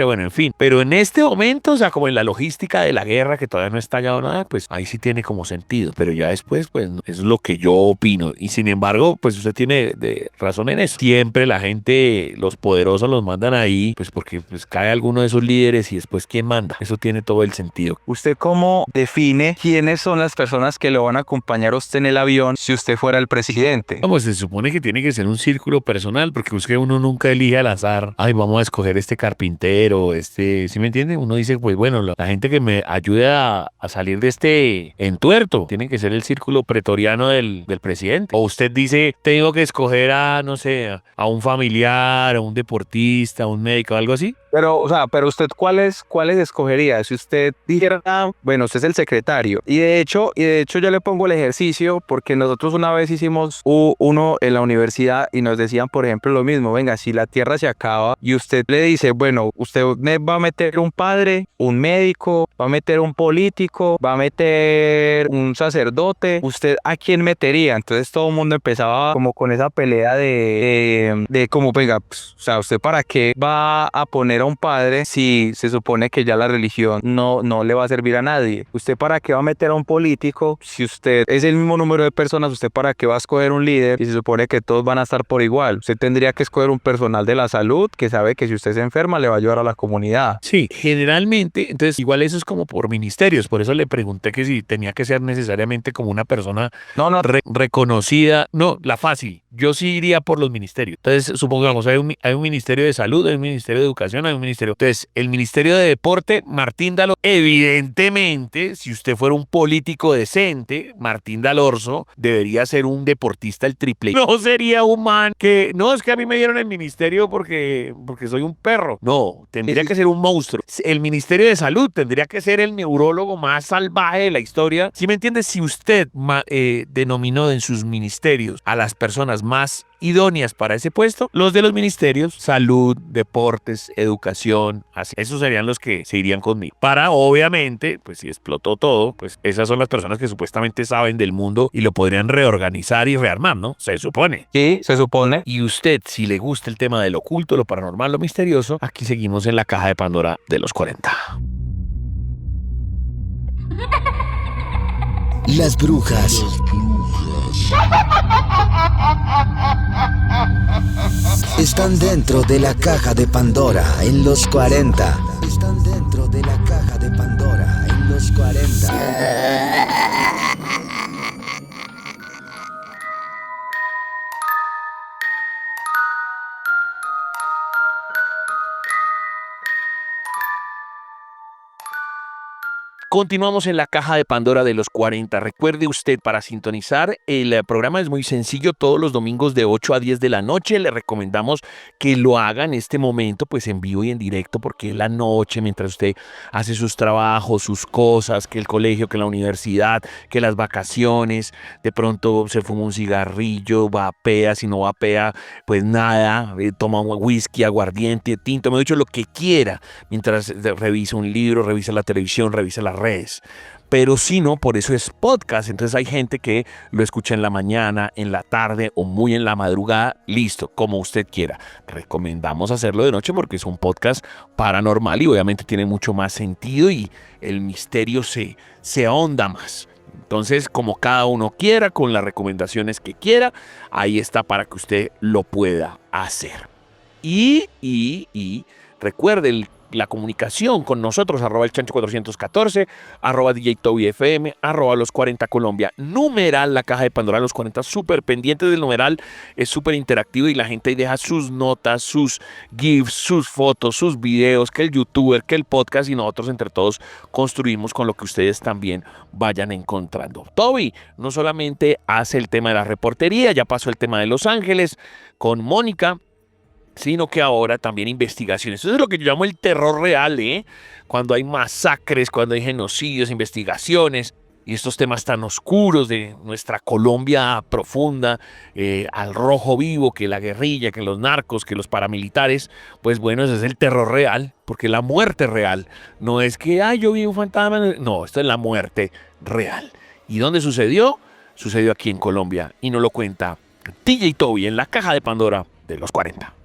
bueno, en fin. Pero en este momento, o sea, como en la logística de la guerra, que todavía no ha estallado nada, pues ahí sí tiene como sentido. Pero ya después, pues, es lo que yo opino. Y sin embargo, pues usted tiene razón en eso. Siempre la gente, los poderosos los mandan ahí, pues porque pues cae alguno de esos líderes y después ¿quién manda? Eso tiene todo el sentido. ¿Usted cómo define quiénes son las personas que lo van a acompañar a usted en el avión si usted fuera el presidente? Vamos, se supone que tiene que ser un círculo personal, porque es que uno nunca elige al azar, ay, vamos a escoger este carpintero, ¿sí me entiende? Uno dice, pues bueno, la gente que me ayude a salir de este entuerto, tiene que ser el círculo pretoriano del presidente. O usted dice, tengo que escoger no sé, a un familiar, a un deportista, a un médico, algo así. Pero usted, ¿cuáles escogería? Si usted dijera, bueno, usted es el secretario. Y de hecho yo le pongo el ejercicio porque nosotros una vez hicimos uno en la universidad y nos decían, por ejemplo, lo mismo. Venga, si la tierra se acaba y usted le dice, bueno, usted va a meter un padre, un médico, va a meter un político, va a meter un sacerdote, ¿usted a quién metería? Entonces todo el mundo empezaba como con esa pelea de como, venga, pues, o sea, ¿usted para qué va a poner mantener a un padre si se supone que ya la religión no le va a servir a nadie? ¿Usted para qué va a meter a un político si usted es el mismo número de personas? ¿Usted para qué va a escoger un líder y se supone que todos van a estar por igual? Usted tendría que escoger un personal de la salud que sabe que si usted se enferma le va a ayudar a la comunidad. Sí, generalmente, entonces igual eso es como por ministerios, por eso le pregunté que si tenía que ser necesariamente como una persona reconocida. No, la fácil, yo sí iría por los ministerios. Entonces, supongamos, hay un ministerio de salud, hay un ministerio de educación, hay un ministerio. Entonces, el ministerio de deporte, Martín Dalorzo. Evidentemente, si usted fuera un político decente, Martín Dalorzo debería ser un deportista el triple. No sería un man que, no, es que a mí me dieron el ministerio porque soy un perro. No, tendría que ser un monstruo. El ministerio de salud tendría que ser el neurólogo más salvaje de la historia. ¿Sí me entiende? Si usted denominó en sus ministerios a las personas más idóneas para ese puesto, los de los ministerios, salud, deportes, educación, así. Esos serían los que se irían conmigo. Para, obviamente, pues si explotó todo, pues esas son las personas que supuestamente saben del mundo y lo podrían reorganizar y rearmar, ¿no? Se supone. Sí, se supone. Y usted, si le gusta el tema del oculto, lo paranormal, lo misterioso, aquí seguimos en la caja de Pandora de los 40. Las brujas. Están dentro de la caja de Pandora en los 40. Están dentro de la caja de Pandora en los 40. Continuamos en la caja de Pandora de los 40. Recuerde usted, para sintonizar, el programa es muy sencillo, todos los domingos de 8 a 10 de la noche. Le recomendamos que lo haga en este momento, pues en vivo y en directo, porque es la noche, mientras usted hace sus trabajos, sus cosas, que el colegio, que la universidad, que las vacaciones, de pronto se fuma un cigarrillo, vapea, si no vapea, pues nada, toma un whisky, aguardiente, tinto, me he dicho lo que quiera, mientras revisa un libro, revisa la televisión, revisa las redes. Pero si no, por eso es podcast. Entonces hay gente que lo escucha en la mañana, en la tarde o muy en la madrugada. Listo, como usted quiera. Recomendamos hacerlo de noche porque es un podcast paranormal y obviamente tiene mucho más sentido y el misterio se ahonda más. Entonces, como cada uno quiera, con las recomendaciones que quiera, ahí está para que usted lo pueda hacer. Y recuerde la comunicación con nosotros, @elchancho414, @DJTobyFM, @los40Colombia, numeral la caja de Pandora los 40, súper pendiente del numeral, es súper interactivo y la gente ahí deja sus notas, sus GIFs, sus fotos, sus videos, que el youtuber, que el podcast, y nosotros entre todos construimos con lo que ustedes también vayan encontrando. Toby no solamente hace el tema de la reportería, ya pasó el tema de Los Ángeles con Mónica, sino que ahora también investigaciones. Eso es lo que yo llamo el terror real, cuando hay masacres, cuando hay genocidios, investigaciones y estos temas tan oscuros de nuestra Colombia profunda, al rojo vivo, que la guerrilla, que los narcos, que los paramilitares. Pues bueno, ese es el terror real, porque la muerte real no es que yo vi un fantasma, no, esto es la muerte real. ¿Y dónde sucedió? Sucedió aquí en Colombia y nos lo cuenta DJ Toby en la caja de Pandora de los 40.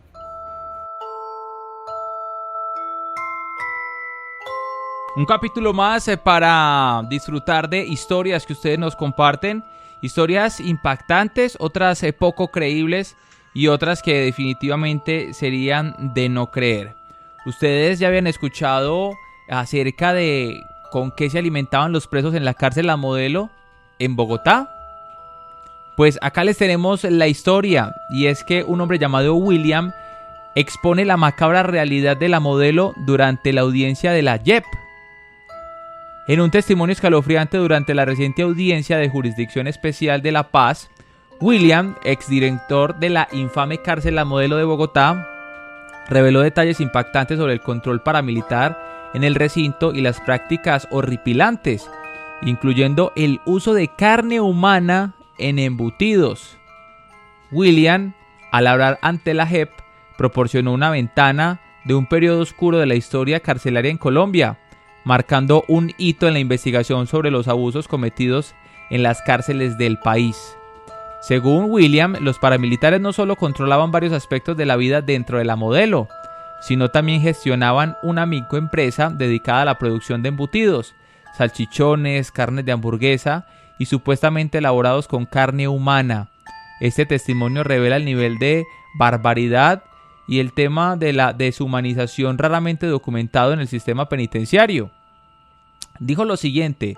Un capítulo más para disfrutar de historias que ustedes nos comparten. Historias impactantes, otras poco creíbles y otras que definitivamente serían de no creer. Ustedes ya habían escuchado acerca de con qué se alimentaban los presos en la cárcel La Modelo en Bogotá. Pues acá les tenemos la historia, y es que un hombre llamado William expone la macabra realidad de La Modelo durante la audiencia de la JEP. En un testimonio escalofriante durante la reciente audiencia de Jurisdicción Especial de La Paz, William, exdirector de la infame cárcel La Modelo de Bogotá, reveló detalles impactantes sobre el control paramilitar en el recinto y las prácticas horripilantes, incluyendo el uso de carne humana en embutidos. William, al hablar ante la JEP, proporcionó una ventana de un periodo oscuro de la historia carcelaria en Colombia, marcando un hito en la investigación sobre los abusos cometidos en las cárceles del país. Según William, los paramilitares no solo controlaban varios aspectos de la vida dentro de La Modelo, sino también gestionaban una microempresa dedicada a la producción de embutidos, salchichones, carnes de hamburguesa y supuestamente elaborados con carne humana. Este testimonio revela el nivel de barbaridad y el tema de la deshumanización raramente documentado en el sistema penitenciario. Dijo lo siguiente: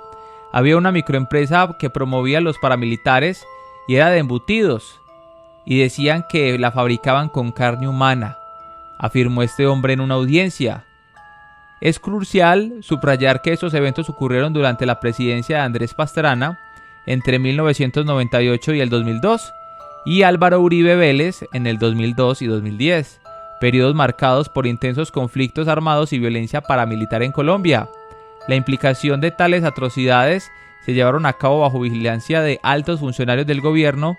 había una microempresa que promovía a los paramilitares y era de embutidos, y decían que la fabricaban con carne humana, afirmó este hombre en una audiencia. Es crucial subrayar que estos eventos ocurrieron durante la presidencia de Andrés Pastrana entre 1998 y el 2002 y Álvaro Uribe Vélez en el 2002 y 2010, periodos marcados por intensos conflictos armados y violencia paramilitar en Colombia. La implicación de tales atrocidades se llevaron a cabo bajo vigilancia de altos funcionarios del gobierno,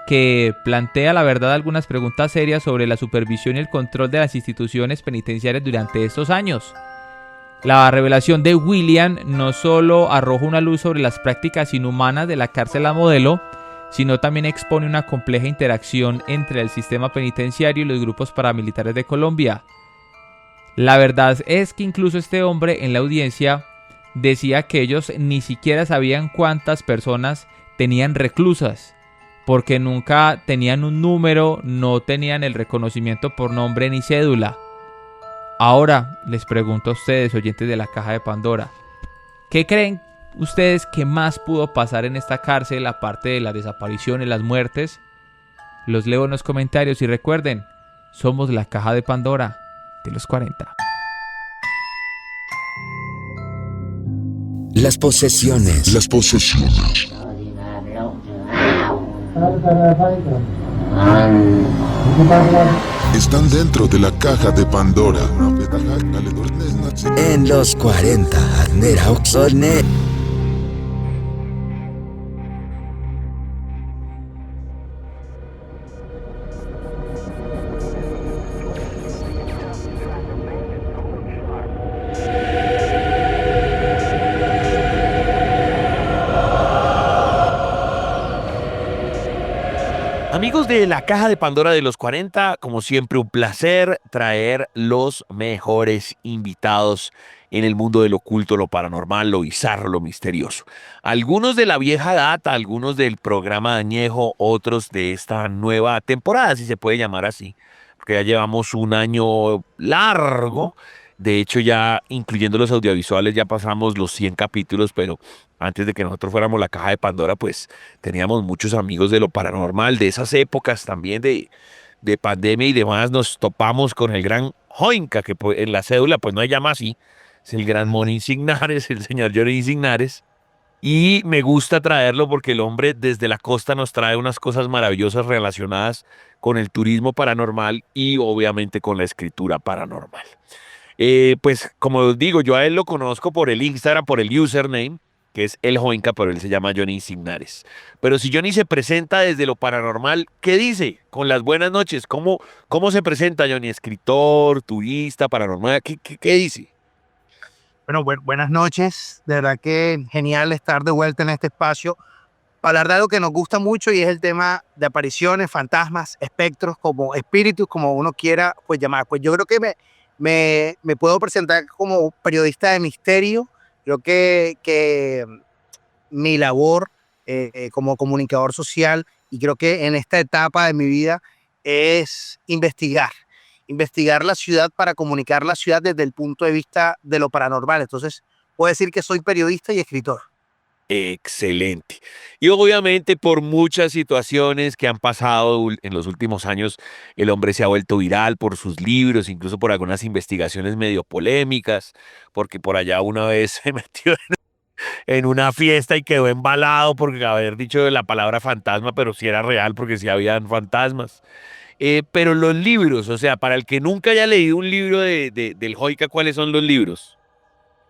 que plantea la verdad algunas preguntas serias sobre la supervisión y el control de las instituciones penitenciarias durante estos años. La revelación de William no solo arroja una luz sobre las prácticas inhumanas de la cárcel a modelo, sino también expone una compleja interacción entre el sistema penitenciario y los grupos paramilitares de Colombia. La verdad es que incluso este hombre en la audiencia decía que ellos ni siquiera sabían cuántas personas tenían reclusas, porque nunca tenían un número, no tenían el reconocimiento por nombre ni cédula. Ahora les pregunto a ustedes, oyentes de la Caja de Pandora, ¿qué creen ustedes que más pudo pasar en esta cárcel aparte de las desapariciones, las muertes? Los leo en los comentarios y recuerden, somos la Caja de Pandora de los 40. Las posesiones. Las posesiones. Están dentro de la caja de Pandora. En los 40. Nera Oxone. Amigos de la Caja de Pandora de los 40, como siempre un placer traer los mejores invitados en el mundo del oculto, lo paranormal, lo bizarro, lo misterioso. Algunos de la vieja data, algunos del programa añejo, otros de esta nueva temporada, si se puede llamar así, porque ya llevamos un año largo. De hecho, ya incluyendo los audiovisuales, ya pasamos los 100 capítulos, pero antes de que nosotros fuéramos la Caja de Pandora, pues teníamos muchos amigos de lo paranormal, de esas épocas también de pandemia y demás. Nos topamos con el gran Joinka, que en la cédula pues no se llama así, es el gran Moni Insignares, el señor Johnny Insignares. Y me gusta traerlo porque el hombre desde la costa nos trae unas cosas maravillosas relacionadas con el turismo paranormal y obviamente con la escritura paranormal. Pues como digo, yo a él lo conozco por el Instagram, por el username, que es el Joinka, pero él se llama Johnny Insignares. Pero si Johnny se presenta desde lo paranormal, ¿qué dice? Con las buenas noches, ¿cómo se presenta Johnny? ¿Escritor, turista, paranormal? ¿Qué dice? Bueno, buenas noches. De verdad que genial estar de vuelta en este espacio para hablar de algo que nos gusta mucho y es el tema de apariciones, fantasmas, espectros, como espíritus, como uno quiera pues llamar. Pues yo creo que me puedo presentar como periodista de misterio. Creo que mi labor como comunicador social, y creo que en esta etapa de mi vida, es investigar la ciudad para comunicar la ciudad desde el punto de vista de lo paranormal. Entonces, puedo decir que soy periodista y escritor. Excelente. Y obviamente por muchas situaciones que han pasado en los últimos años, el hombre se ha vuelto viral por sus libros, incluso por algunas investigaciones medio polémicas, porque por allá una vez se metió en una fiesta y quedó embalado porque haber dicho la palabra fantasma, pero sí era real porque sí habían fantasmas. Pero los libros, o sea, para el que nunca haya leído un libro del Joinka, ¿cuáles son los libros?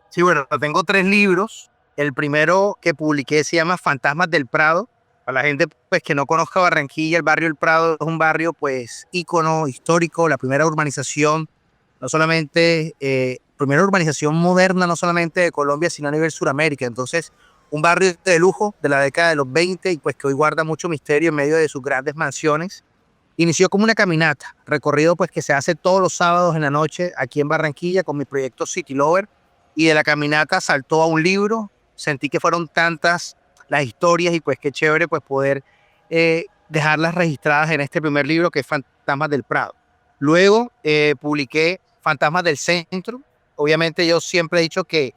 Sí, bueno, tengo 3 libros. El primero que publiqué se llama Fantasmas del Prado. Para la gente pues, que no conozca Barranquilla, el barrio del Prado es un barrio pues ícono, histórico, la primera urbanización, no solamente, primera urbanización moderna, no solamente de Colombia, sino a nivel Suramérica. Entonces, un barrio de lujo de la década de los 20 y pues que hoy guarda mucho misterio en medio de sus grandes mansiones. Inició como una caminata, recorrido pues que se hace todos los sábados en la noche aquí en Barranquilla con mi proyecto City Lover, y de la caminata saltó a un libro. Sentí que fueron tantas las historias y pues qué chévere pues poder dejarlas registradas en este primer libro que es Fantasmas del Prado. Luego publiqué Fantasmas del Centro. Obviamente yo siempre he dicho que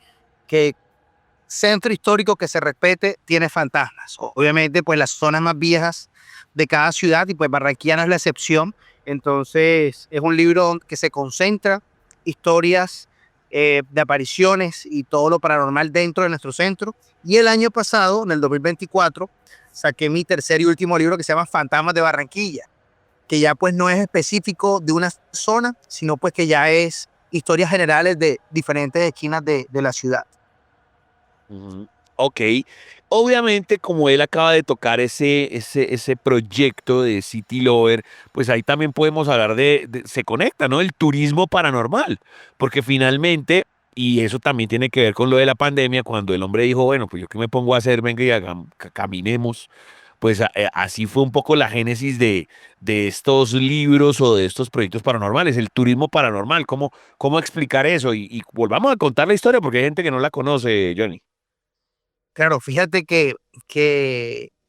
centro histórico que se respete tiene fantasmas. Obviamente pues las zonas más viejas de cada ciudad, y pues Barranquilla no es la excepción. Entonces es un libro que se concentra historias de apariciones y todo lo paranormal dentro de nuestro centro. Y el año pasado, en el 2024, saqué mi tercer y último libro que se llama Fantasmas de Barranquilla, que ya pues no es específico de una zona, sino pues que ya es historias generales de diferentes esquinas de la ciudad. Ok, obviamente como él acaba de tocar ese proyecto de City Lover, pues ahí también podemos hablar se conecta, ¿no? El turismo paranormal, porque finalmente, y eso también tiene que ver con lo de la pandemia, cuando el hombre dijo, bueno, pues yo qué me pongo a hacer, venga y caminemos, pues así fue un poco la génesis de estos libros o de estos proyectos paranormales, el turismo paranormal. ¿Cómo explicar eso? Y volvamos a contar la historia porque hay gente que no la conoce, Johnny. Claro, fíjate que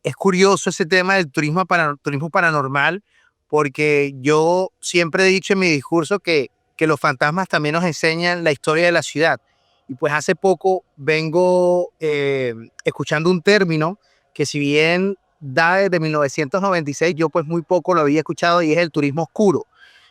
es curioso ese tema del turismo paranormal, porque yo siempre he dicho en mi discurso que los fantasmas también nos enseñan la historia de la ciudad. Y pues hace poco vengo escuchando un término que, si bien da desde 1996, yo pues muy poco lo había escuchado, y es el turismo oscuro.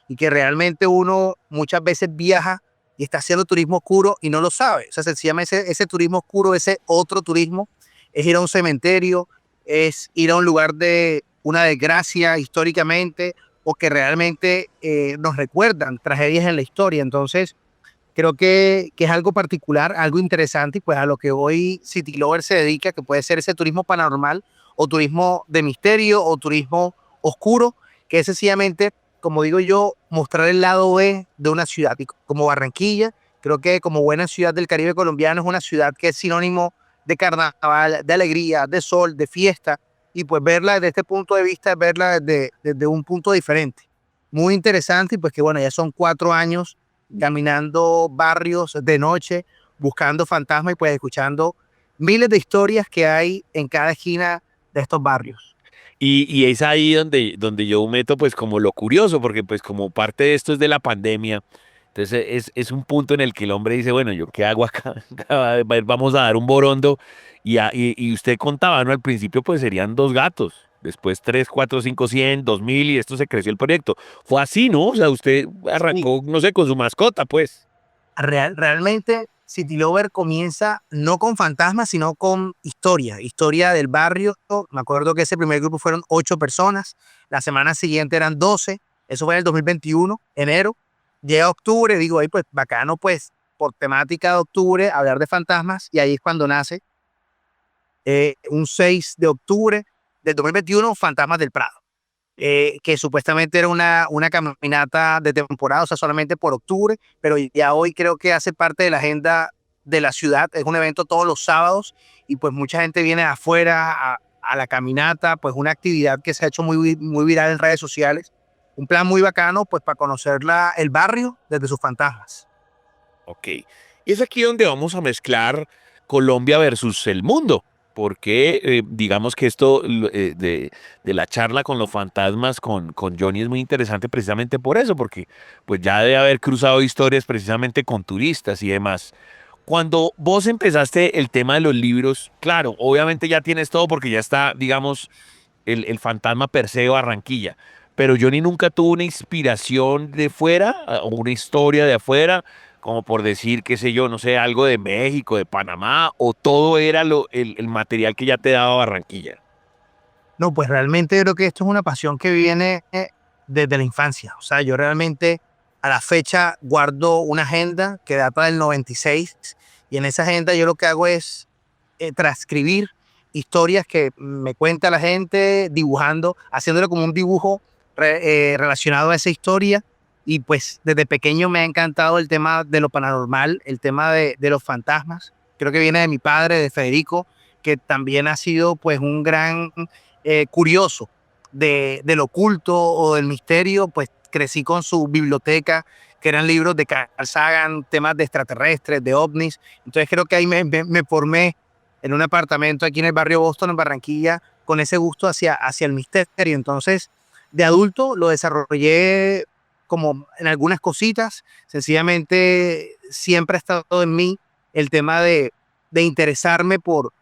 Y que realmente uno muchas veces viaja y está haciendo turismo oscuro y no lo sabe. O sea, sencillamente ese turismo oscuro, ese otro turismo, es ir a un cementerio, es ir a un lugar de una desgracia históricamente, o que realmente nos recuerdan tragedias en la historia. Entonces, creo que es algo particular, algo interesante, y pues a lo que hoy City Lover se dedica, que puede ser ese turismo paranormal, o turismo de misterio, o turismo oscuro, que es sencillamente, como digo yo, mostrar el lado B de una ciudad. Y como Barranquilla, creo que como buena ciudad del Caribe colombiano, es una ciudad que es sinónimo de carnaval, de alegría, de sol, de fiesta, y pues verla desde este punto de vista, verla desde un punto diferente. Muy interesante, y pues que bueno, ya son 4 años caminando barrios de noche, buscando fantasmas, y pues escuchando miles de historias que hay en cada esquina de estos barrios. Y es ahí donde yo meto pues como lo curioso, porque pues como parte de esto es de la pandemia, entonces es un punto en el que el hombre dice, bueno, ¿yo qué hago acá? Vamos a dar un borondo, y usted contaba, ¿no? Al principio pues serían 2 gatos, después 3, 4, 5, 100, 2000, y esto se creció el proyecto. Fue así, ¿no? O sea, usted arrancó, no sé, con su mascota, pues. Realmente City Lover comienza no con fantasmas, sino con historia del barrio. Me acuerdo que ese primer grupo fueron 8 personas, la semana siguiente eran 12, eso fue en el 2021, enero. Llega octubre, digo, ahí pues bacano, pues por temática de octubre, hablar de fantasmas, y ahí es cuando nace un 6 de octubre del 2021, Fantasmas del Prado. Que supuestamente era una caminata de temporada, o sea, solamente por octubre, pero ya hoy creo que hace parte de la agenda de la ciudad. Es un evento todos los sábados, y pues mucha gente viene de afuera a la caminata, pues una actividad que se ha hecho muy viral en redes sociales. Un plan muy bacano, pues para conocer el barrio desde sus fantasmas. Ok. Y es aquí donde vamos a mezclar Colombia versus el mundo, porque digamos que esto de la charla con los fantasmas con Johnny es muy interesante precisamente por eso, porque pues ya debe haber cruzado historias precisamente con turistas y demás. Cuando vos empezaste el tema de los libros, claro, obviamente ya tienes todo porque ya está, digamos, el fantasma per se de Barranquilla, pero Johnny nunca tuvo una inspiración de fuera o una historia de afuera, como por decir, qué sé yo, no sé, algo de México, de Panamá, o todo era el material que ya te daba Barranquilla. No, pues realmente creo que esto es una pasión que viene desde la infancia. O sea, yo realmente a la fecha guardo una agenda que data del 96, y en esa agenda yo lo que hago es transcribir historias que me cuenta la gente, dibujando, haciéndolo como un dibujo relacionado a esa historia. Y pues desde pequeño me ha encantado el tema de lo paranormal, el tema de los fantasmas. Creo que viene de mi padre, de Federico, que también ha sido pues un gran curioso del oculto o del misterio, pues crecí con su biblioteca, que eran libros de Carl Sagan, temas de extraterrestres, de ovnis. Entonces creo que ahí me formé en un apartamento aquí en el barrio Boston, en Barranquilla, con ese gusto hacia el misterio. Entonces, de adulto lo desarrollé como en algunas cositas. Sencillamente siempre ha estado en mí el tema de interesarme por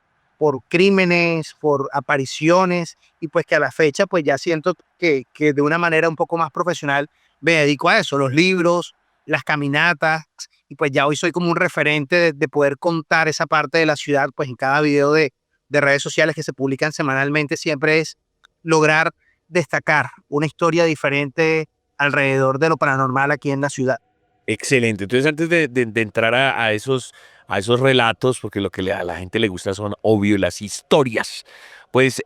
crímenes, por apariciones, y pues que a la fecha pues ya siento que de una manera un poco más profesional me dedico a eso, los libros, las caminatas, y pues ya hoy soy como un referente de poder contar esa parte de la ciudad, pues en cada video de redes sociales que se publican semanalmente siempre es lograr destacar una historia diferente alrededor de lo paranormal aquí en la ciudad. Excelente. Entonces, antes de entrar a esos relatos, porque lo que a la gente le gusta son, obvio, las historias, pues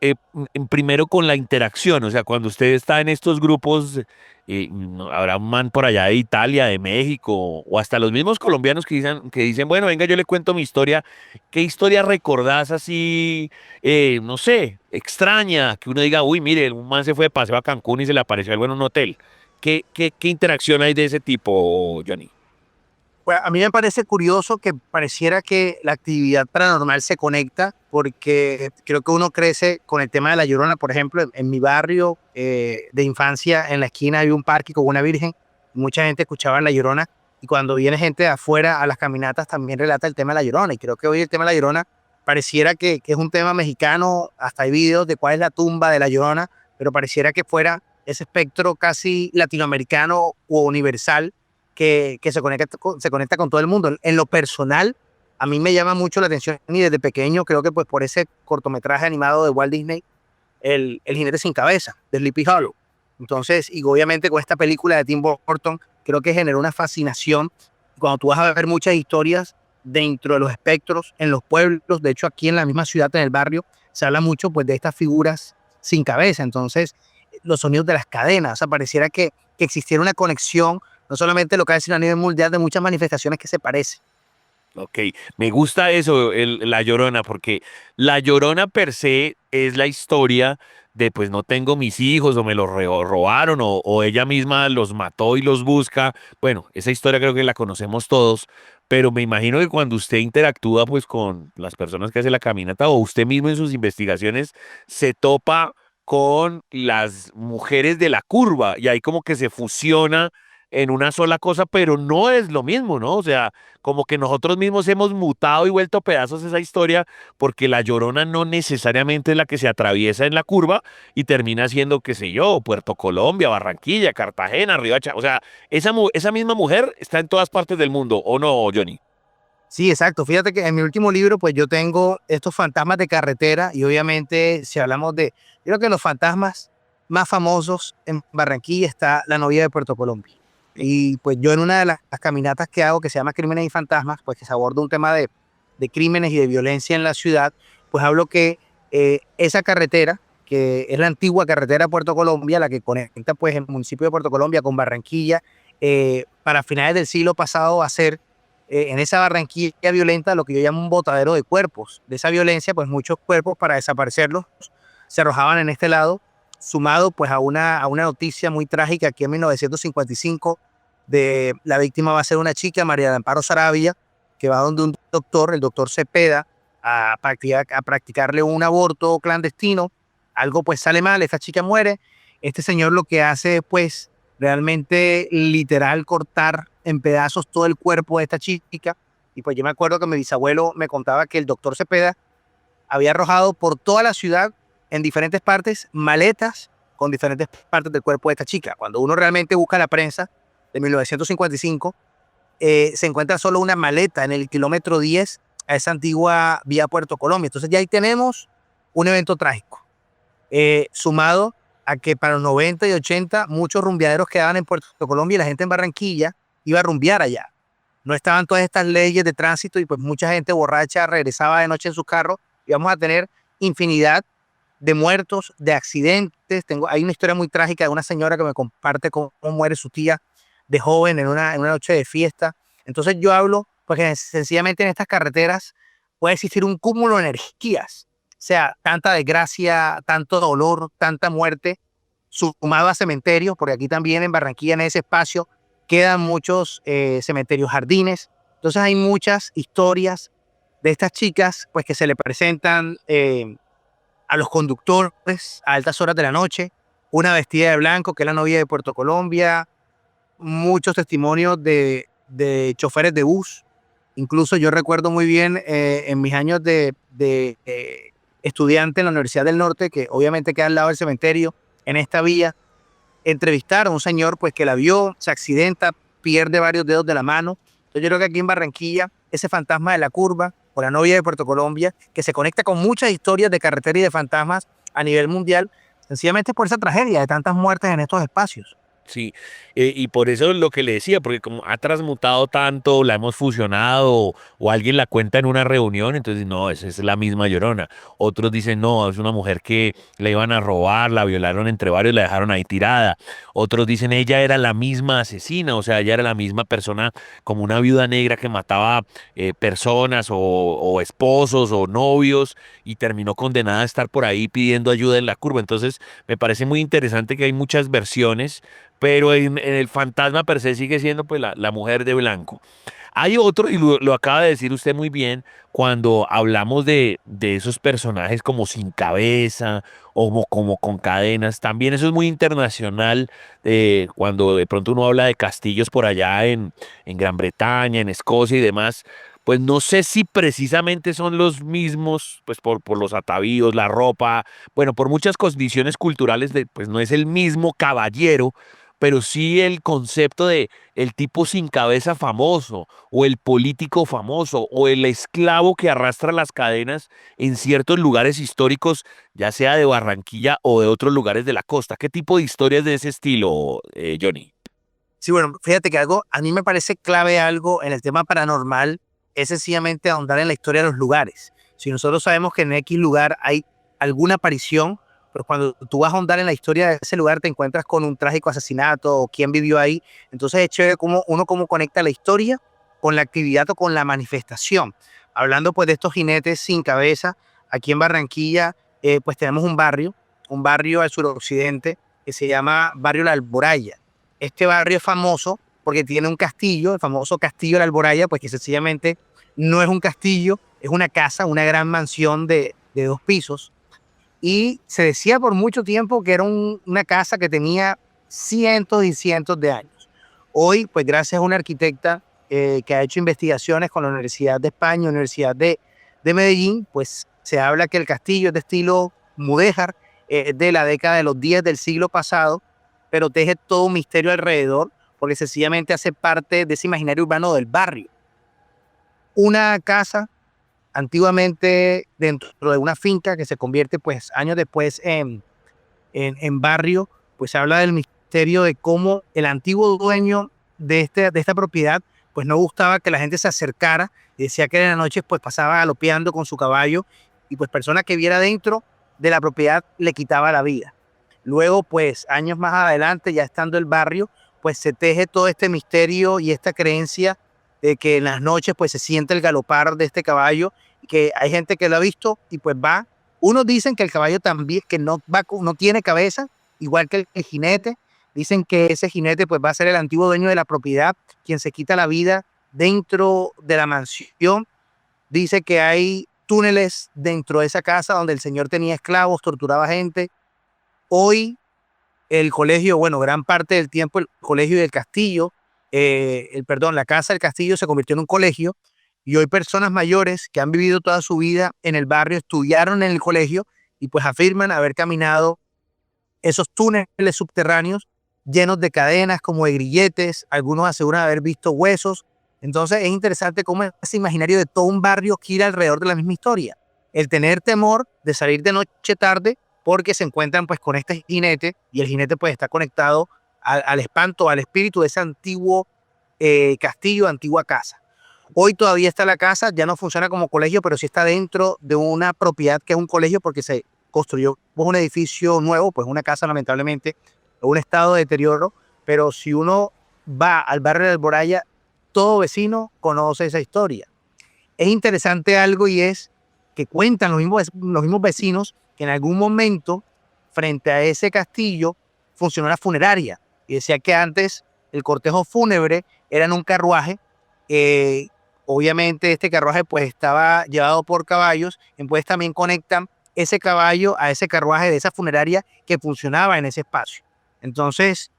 primero con la interacción, o sea, cuando usted está en estos grupos, habrá un man por allá de Italia, de México, o hasta los mismos colombianos que dicen, bueno, venga, yo le cuento mi historia. ¿Qué historia recordás así, no sé, extraña? Que uno diga, uy, mire, un man se fue de paseo a Cancún y se le apareció algo en un hotel. ¿Qué interacción hay de ese tipo, Johnny? Pues a mí me parece curioso que pareciera que la actividad paranormal se conecta, porque creo que uno crece con el tema de La Llorona. Por ejemplo, en mi barrio de infancia, en la esquina había un parque con una virgen, mucha gente escuchaba La Llorona, y cuando viene gente de afuera a las caminatas también relata el tema de La Llorona, y creo que hoy el tema de La Llorona pareciera que es un tema mexicano. Hasta hay videos de cuál es la tumba de La Llorona, pero pareciera que fuera ese espectro casi latinoamericano o universal que se conecta con todo el mundo. En lo personal, a mí me llama mucho la atención, y desde pequeño creo que pues por ese cortometraje animado de Walt Disney, el jinete sin cabeza, de Sleepy Hollow. Entonces, y obviamente con esta película de Tim Burton, creo que generó una fascinación. Cuando tú vas a ver muchas historias dentro de los espectros, en los pueblos, de hecho aquí en la misma ciudad, en el barrio, se habla mucho pues de estas figuras sin cabeza. Entonces, los sonidos de las cadenas, o sea, pareciera que existiera una conexión, no solamente local, sino a nivel mundial, de muchas manifestaciones que se parecen. Ok, me gusta eso, La Llorona, porque La Llorona per se es la historia de, pues no tengo mis hijos, o me los robaron, o ella misma los mató y los busca. Bueno, esa historia creo que la conocemos todos, pero me imagino que cuando usted interactúa pues con las personas que hacen la caminata, o usted mismo en sus investigaciones, se topa con las mujeres de la curva, y ahí como que se fusiona en una sola cosa, pero no es lo mismo, ¿no? O sea, como que nosotros mismos hemos mutado y vuelto pedazos esa historia, porque La Llorona no necesariamente es la que se atraviesa en la curva y termina siendo, qué sé yo, Puerto Colombia, Barranquilla, Cartagena, Riohacha. O sea, esa misma mujer está en todas partes del mundo, ¿o no, Johnny? Sí, exacto. Fíjate que en mi último libro, pues yo tengo estos fantasmas de carretera, y obviamente si hablamos yo creo que los fantasmas más famosos en Barranquilla está la novia de Puerto Colombia. Y pues yo en una de las caminatas que hago, que se llama Crímenes y Fantasmas, pues que se aborda un tema de crímenes y de violencia en la ciudad, pues hablo que esa carretera, que es la antigua carretera Puerto Colombia, la que conecta pues el municipio de Puerto Colombia con Barranquilla, para finales del siglo pasado va a ser en esa Barranquilla violenta lo que yo llamo un botadero de cuerpos. De esa violencia, pues muchos cuerpos, para desaparecerlos, se arrojaban en este lado, sumado pues a una noticia muy trágica aquí en 1955. La víctima va a ser una chica, María de Amparo Saravia, que va donde un doctor, el doctor Cepeda, a practicarle un aborto clandestino. Algo pues sale mal, esta chica muere. Este señor lo que hace es pues realmente literal cortar en pedazos todo el cuerpo de esta chica. Y pues yo me acuerdo que mi bisabuelo me contaba que el doctor Cepeda había arrojado por toda la ciudad, en diferentes partes, maletas con diferentes partes del cuerpo de esta chica. Cuando uno realmente busca la prensa de 1955, se encuentra solo una maleta en el kilómetro 10 a esa antigua vía Puerto Colombia. Entonces ya ahí tenemos un evento trágico, sumado a que para los 90 y 80 muchos rumbeaderos quedaban en Puerto Colombia, y la gente en Barranquilla iba a rumbear allá. No estaban todas estas leyes de tránsito, y pues mucha gente borracha regresaba de noche en sus carros, y vamos a tener infinidad de muertos, de accidentes. Hay una historia muy trágica de una señora que me comparte cómo muere su tía de joven en una noche de fiesta. Entonces yo hablo porque sencillamente en estas carreteras puede existir un cúmulo de energías, o sea, tanta desgracia, tanto dolor, tanta muerte, sumado a cementerios, porque aquí también en Barranquilla, en ese espacio, quedan muchos cementerios, jardines. Entonces hay muchas historias de estas chicas, pues que se le presentan a los conductores a altas horas de la noche, una vestida de blanco, que es la novia de Puerto Colombia, muchos testimonios de choferes de bus. Incluso yo recuerdo muy bien en mis años de estudiante en la Universidad del Norte, que obviamente queda al lado del cementerio, en esta vía, entrevistar a un señor pues que la vio, se accidenta, pierde varios dedos de la mano. Entonces yo creo que aquí en Barranquilla, ese fantasma de la curva, o la novia de Puerto Colombia, que se conecta con muchas historias de carretera y de fantasmas a nivel mundial, sencillamente por esa tragedia de tantas muertes en estos espacios. Sí, y por eso es lo que le decía, porque como ha transmutado tanto, la hemos fusionado, o alguien la cuenta en una reunión, entonces no, esa es la misma Llorona. Otros dicen, no, es una mujer que la iban a robar, la violaron entre varios, la dejaron ahí tirada. Otros dicen, ella era la misma asesina, o sea, ella era la misma persona, como una viuda negra que mataba personas o esposos o novios y terminó condenada a estar por ahí pidiendo ayuda en la curva. Entonces, me parece muy interesante que hay muchas versiones, pero en el fantasma per se sigue siendo pues la mujer de blanco. Hay otro, y lo acaba de decir usted muy bien, cuando hablamos de esos personajes como sin cabeza o como con cadenas, también eso es muy internacional, cuando de pronto uno habla de castillos por allá en Gran Bretaña, en Escocia y demás. Pues no sé si precisamente son los mismos, pues por los atavíos, la ropa, bueno, por muchas condiciones culturales, pues no es el mismo caballero, pero sí el concepto de el tipo sin cabeza famoso, o el político famoso, o el esclavo que arrastra las cadenas en ciertos lugares históricos, ya sea de Barranquilla o de otros lugares de la costa. ¿Qué tipo de historias de ese estilo, Johnny? Sí, bueno, fíjate que algo, a mí me parece clave algo en el tema paranormal, es sencillamente ahondar en la historia de los lugares. Si nosotros sabemos que en X lugar hay alguna aparición, pero cuando tú vas a ahondar en la historia de ese lugar te encuentras con un trágico asesinato o quién vivió ahí, entonces es chévere cómo conecta la historia con la actividad o con la manifestación. Hablando pues de estos jinetes sin cabeza, aquí en Barranquilla pues tenemos un barrio al suroccidente que se llama Barrio La Alboraya. Este barrio es famoso porque tiene un castillo, el famoso Castillo de la Alboraya, pues que sencillamente no es un castillo, es una casa, una gran mansión de 2 pisos. Y se decía por mucho tiempo que era una casa que tenía cientos y cientos de años. Hoy, pues gracias a una arquitecta que ha hecho investigaciones con la Universidad de España, Universidad de Medellín, pues se habla que el castillo es de estilo mudéjar, de la década de los 10 del siglo pasado, pero teje todo un misterio alrededor, porque sencillamente hace parte de ese imaginario urbano del barrio. Una casa antiguamente dentro de una finca que se convierte pues años después en barrio, pues se habla del misterio de cómo el antiguo dueño de esta propiedad pues no gustaba que la gente se acercara y decía que en la noche pues pasaba galopeando con su caballo y pues persona que viera dentro de la propiedad le quitaba la vida. Luego pues años más adelante, ya estando el barrio, pues se teje todo este misterio y esta creencia de que en las noches pues se siente el galopar de este caballo, que hay gente que lo ha visto y pues va. Unos dicen que el caballo también, que no tiene cabeza, igual que el jinete. Dicen que ese jinete pues va a ser el antiguo dueño de la propiedad, quien se quita la vida dentro de la mansión. Dice que hay túneles dentro de esa casa donde el señor tenía esclavos, torturaba gente. Hoy el colegio, bueno, gran parte del tiempo el colegio del castillo, la casa del castillo se convirtió en un colegio y hoy personas mayores que han vivido toda su vida en el barrio estudiaron en el colegio y pues afirman haber caminado esos túneles subterráneos llenos de cadenas como de grilletes, algunos aseguran haber visto huesos. Entonces es interesante cómo ese imaginario de todo un barrio gira alrededor de la misma historia. El tener temor de salir de noche tarde porque se encuentran pues con este jinete y el jinete pues está conectado al espanto, al espíritu de ese antiguo castillo, antigua casa. Hoy todavía está la casa, ya no funciona como colegio, pero sí está dentro de una propiedad que es un colegio porque se construyó un edificio nuevo, pues una casa lamentablemente en un estado de deterioro, pero si uno va al barrio de Alboraya, todo vecino conoce esa historia. Es interesante algo y es que cuentan los mismos vecinos que en algún momento frente a ese castillo funcionó una funeraria y decía que antes el cortejo fúnebre era en un carruaje. Obviamente este carruaje pues estaba llevado por caballos y pues también conectan ese caballo a ese carruaje de esa funeraria que funcionaba en ese espacio. Entonces,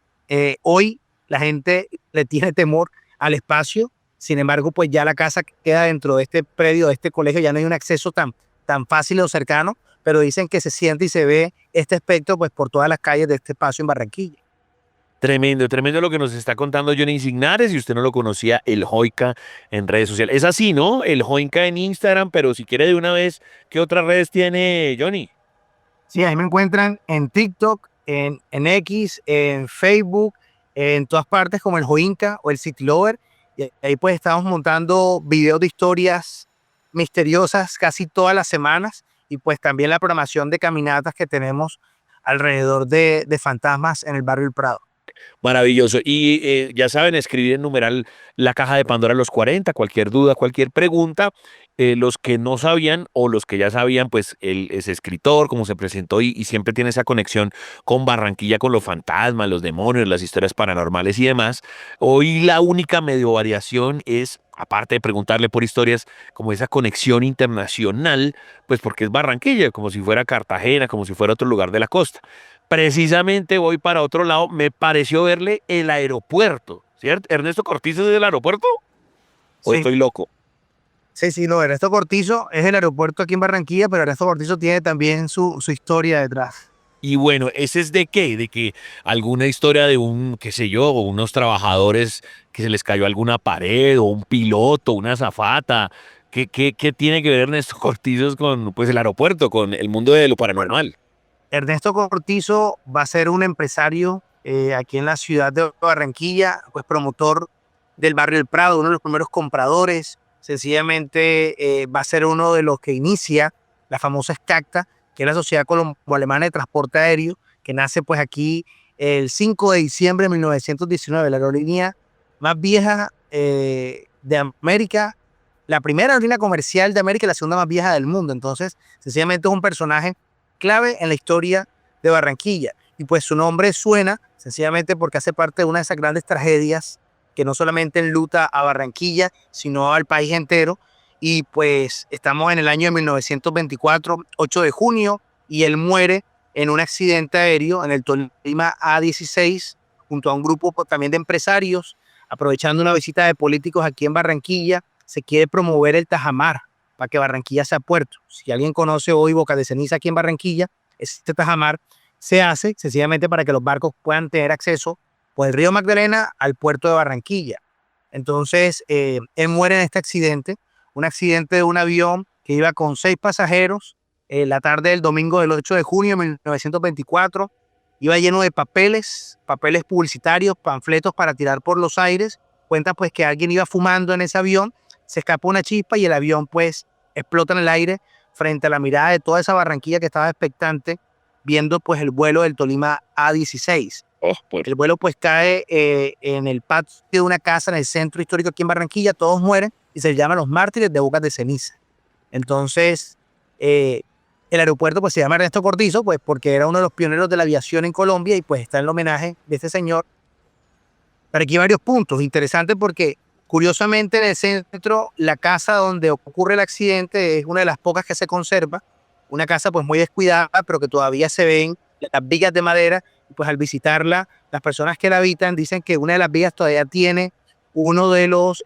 hoy la gente le tiene temor al espacio. Sin embargo, pues ya la casa queda dentro de este predio, de este colegio, ya no hay un acceso tan fácil o cercano, pero dicen que se siente y se ve este aspecto pues por todas las calles de este espacio en Barranquilla. Tremendo, tremendo lo que nos está contando Johnny Signares. Si usted no lo conocía, el Joica en redes sociales. Es así, ¿no? El Joica en Instagram, pero si quiere de una vez, ¿qué otras redes tiene Johnny? Sí, ahí me encuentran en TikTok, en X, en Facebook, en todas partes como el Joinca o el City Lover. Y ahí pues estamos montando videos de historias misteriosas casi todas las semanas y pues también la programación de caminatas que tenemos alrededor de fantasmas en el barrio El Prado. Maravilloso. Y ya saben, escribir en numeral la caja de Pandora a los 40, cualquier duda, cualquier pregunta. Los que no sabían o los que ya sabían, pues él es escritor, como se presentó y siempre tiene esa conexión con Barranquilla, con los fantasmas, los demonios, las historias paranormales y demás. Hoy la única medio variación es, aparte de preguntarle por historias, como esa conexión internacional, pues porque es Barranquilla, como si fuera Cartagena, como si fuera otro lugar de la costa. Precisamente voy para otro lado, me pareció verle el aeropuerto, ¿cierto? ¿Ernesto Cortizo es del aeropuerto? ¿O Sí. estoy loco? Sí, no, Ernesto Cortizo es el aeropuerto aquí en Barranquilla, pero Ernesto Cortizo tiene también su historia detrás. Y bueno, ¿ese es de qué? De que alguna historia de un, qué sé yo, unos trabajadores que se les cayó alguna pared, o un piloto, una azafata. ¿Qué tiene que ver Ernesto Cortizo con pues, el aeropuerto, con el mundo de lo paranormal? Ernesto Cortizo va a ser un empresario aquí en la ciudad de Barranquilla, pues promotor del barrio El Prado, uno de los primeros compradores. Sencillamente va a ser uno de los que inicia la famosa SCACTA, que es la Sociedad Colombo-Alemana de Transporte Aéreo, que nace pues aquí el 5 de diciembre de 1919, la aerolínea más vieja de América, la primera aerolínea comercial de América y la segunda más vieja del mundo. Entonces, sencillamente es un personaje clave en la historia de Barranquilla. Y pues su nombre suena sencillamente porque hace parte de una de esas grandes tragedias que no solamente enluta a Barranquilla, sino al país entero. Y pues estamos en el año de 1924, 8 de junio, y él muere en un accidente aéreo en el Tolima A16, junto a un grupo también de empresarios, aprovechando una visita de políticos aquí en Barranquilla. Se quiere promover el tajamar para que Barranquilla sea puerto. Si alguien conoce hoy Boca de Ceniza aquí en Barranquilla, este tajamar se hace sencillamente para que los barcos puedan tener acceso por el río Magdalena al puerto de Barranquilla. Entonces, él muere en este accidente, un accidente de un avión que iba con 6 pasajeros la tarde del domingo del 8 de junio de 1924. Iba lleno de papeles publicitarios, panfletos para tirar por los aires. Cuenta pues que alguien iba fumando en ese avión, se escapó una chispa y el avión pues explota en el aire frente a la mirada de toda esa Barranquilla que estaba expectante viendo pues el vuelo del Tolima A16. El vuelo pues cae en el patio de una casa en el centro histórico aquí en Barranquilla, todos mueren y se llaman los mártires de Bocas de Ceniza. Entonces, el aeropuerto pues se llama Ernesto Cortizo, pues porque era uno de los pioneros de la aviación en Colombia y pues está el homenaje de este señor. Pero aquí hay varios puntos interesantes porque curiosamente en el centro, la casa donde ocurre el accidente es una de las pocas que se conserva, una casa pues muy descuidada, pero que todavía se ven las vigas de madera. Pues al visitarla, las personas que la habitan dicen que una de las vigas todavía tiene uno de los